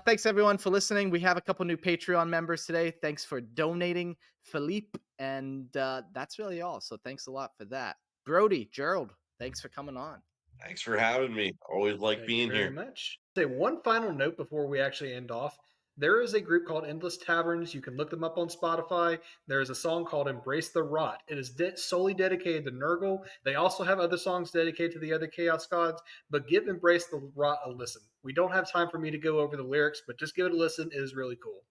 thanks everyone for listening. We have a couple new Patreon members today. Thanks for donating, Philippe, and that's really all. So thanks a lot for that. Brody, Gerald, thanks for coming on. Thanks for having me. Always like Thank being you very here. much. Say one final note before we actually end off. There is a group called Endless Taverns. You can look them up on Spotify. There is a song called Embrace the Rot. It is solely dedicated to Nurgle. They also have other songs dedicated to the other Chaos Gods, but give Embrace the Rot a listen. We don't have time for me to go over the lyrics, but just give it a listen. It is really cool.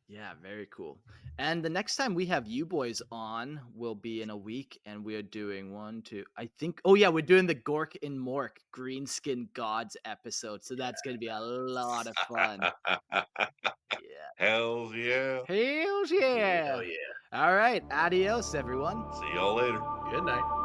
Yeah, very cool. And the next time we have you boys on will be in a week, and we're doing we're doing the Gork and Mork Greenskin Gods episode. So that's going to be a lot of fun. Yeah. Hells yeah. Hells yeah. Hell yeah. All right. Adios, everyone. See y'all later. Good night.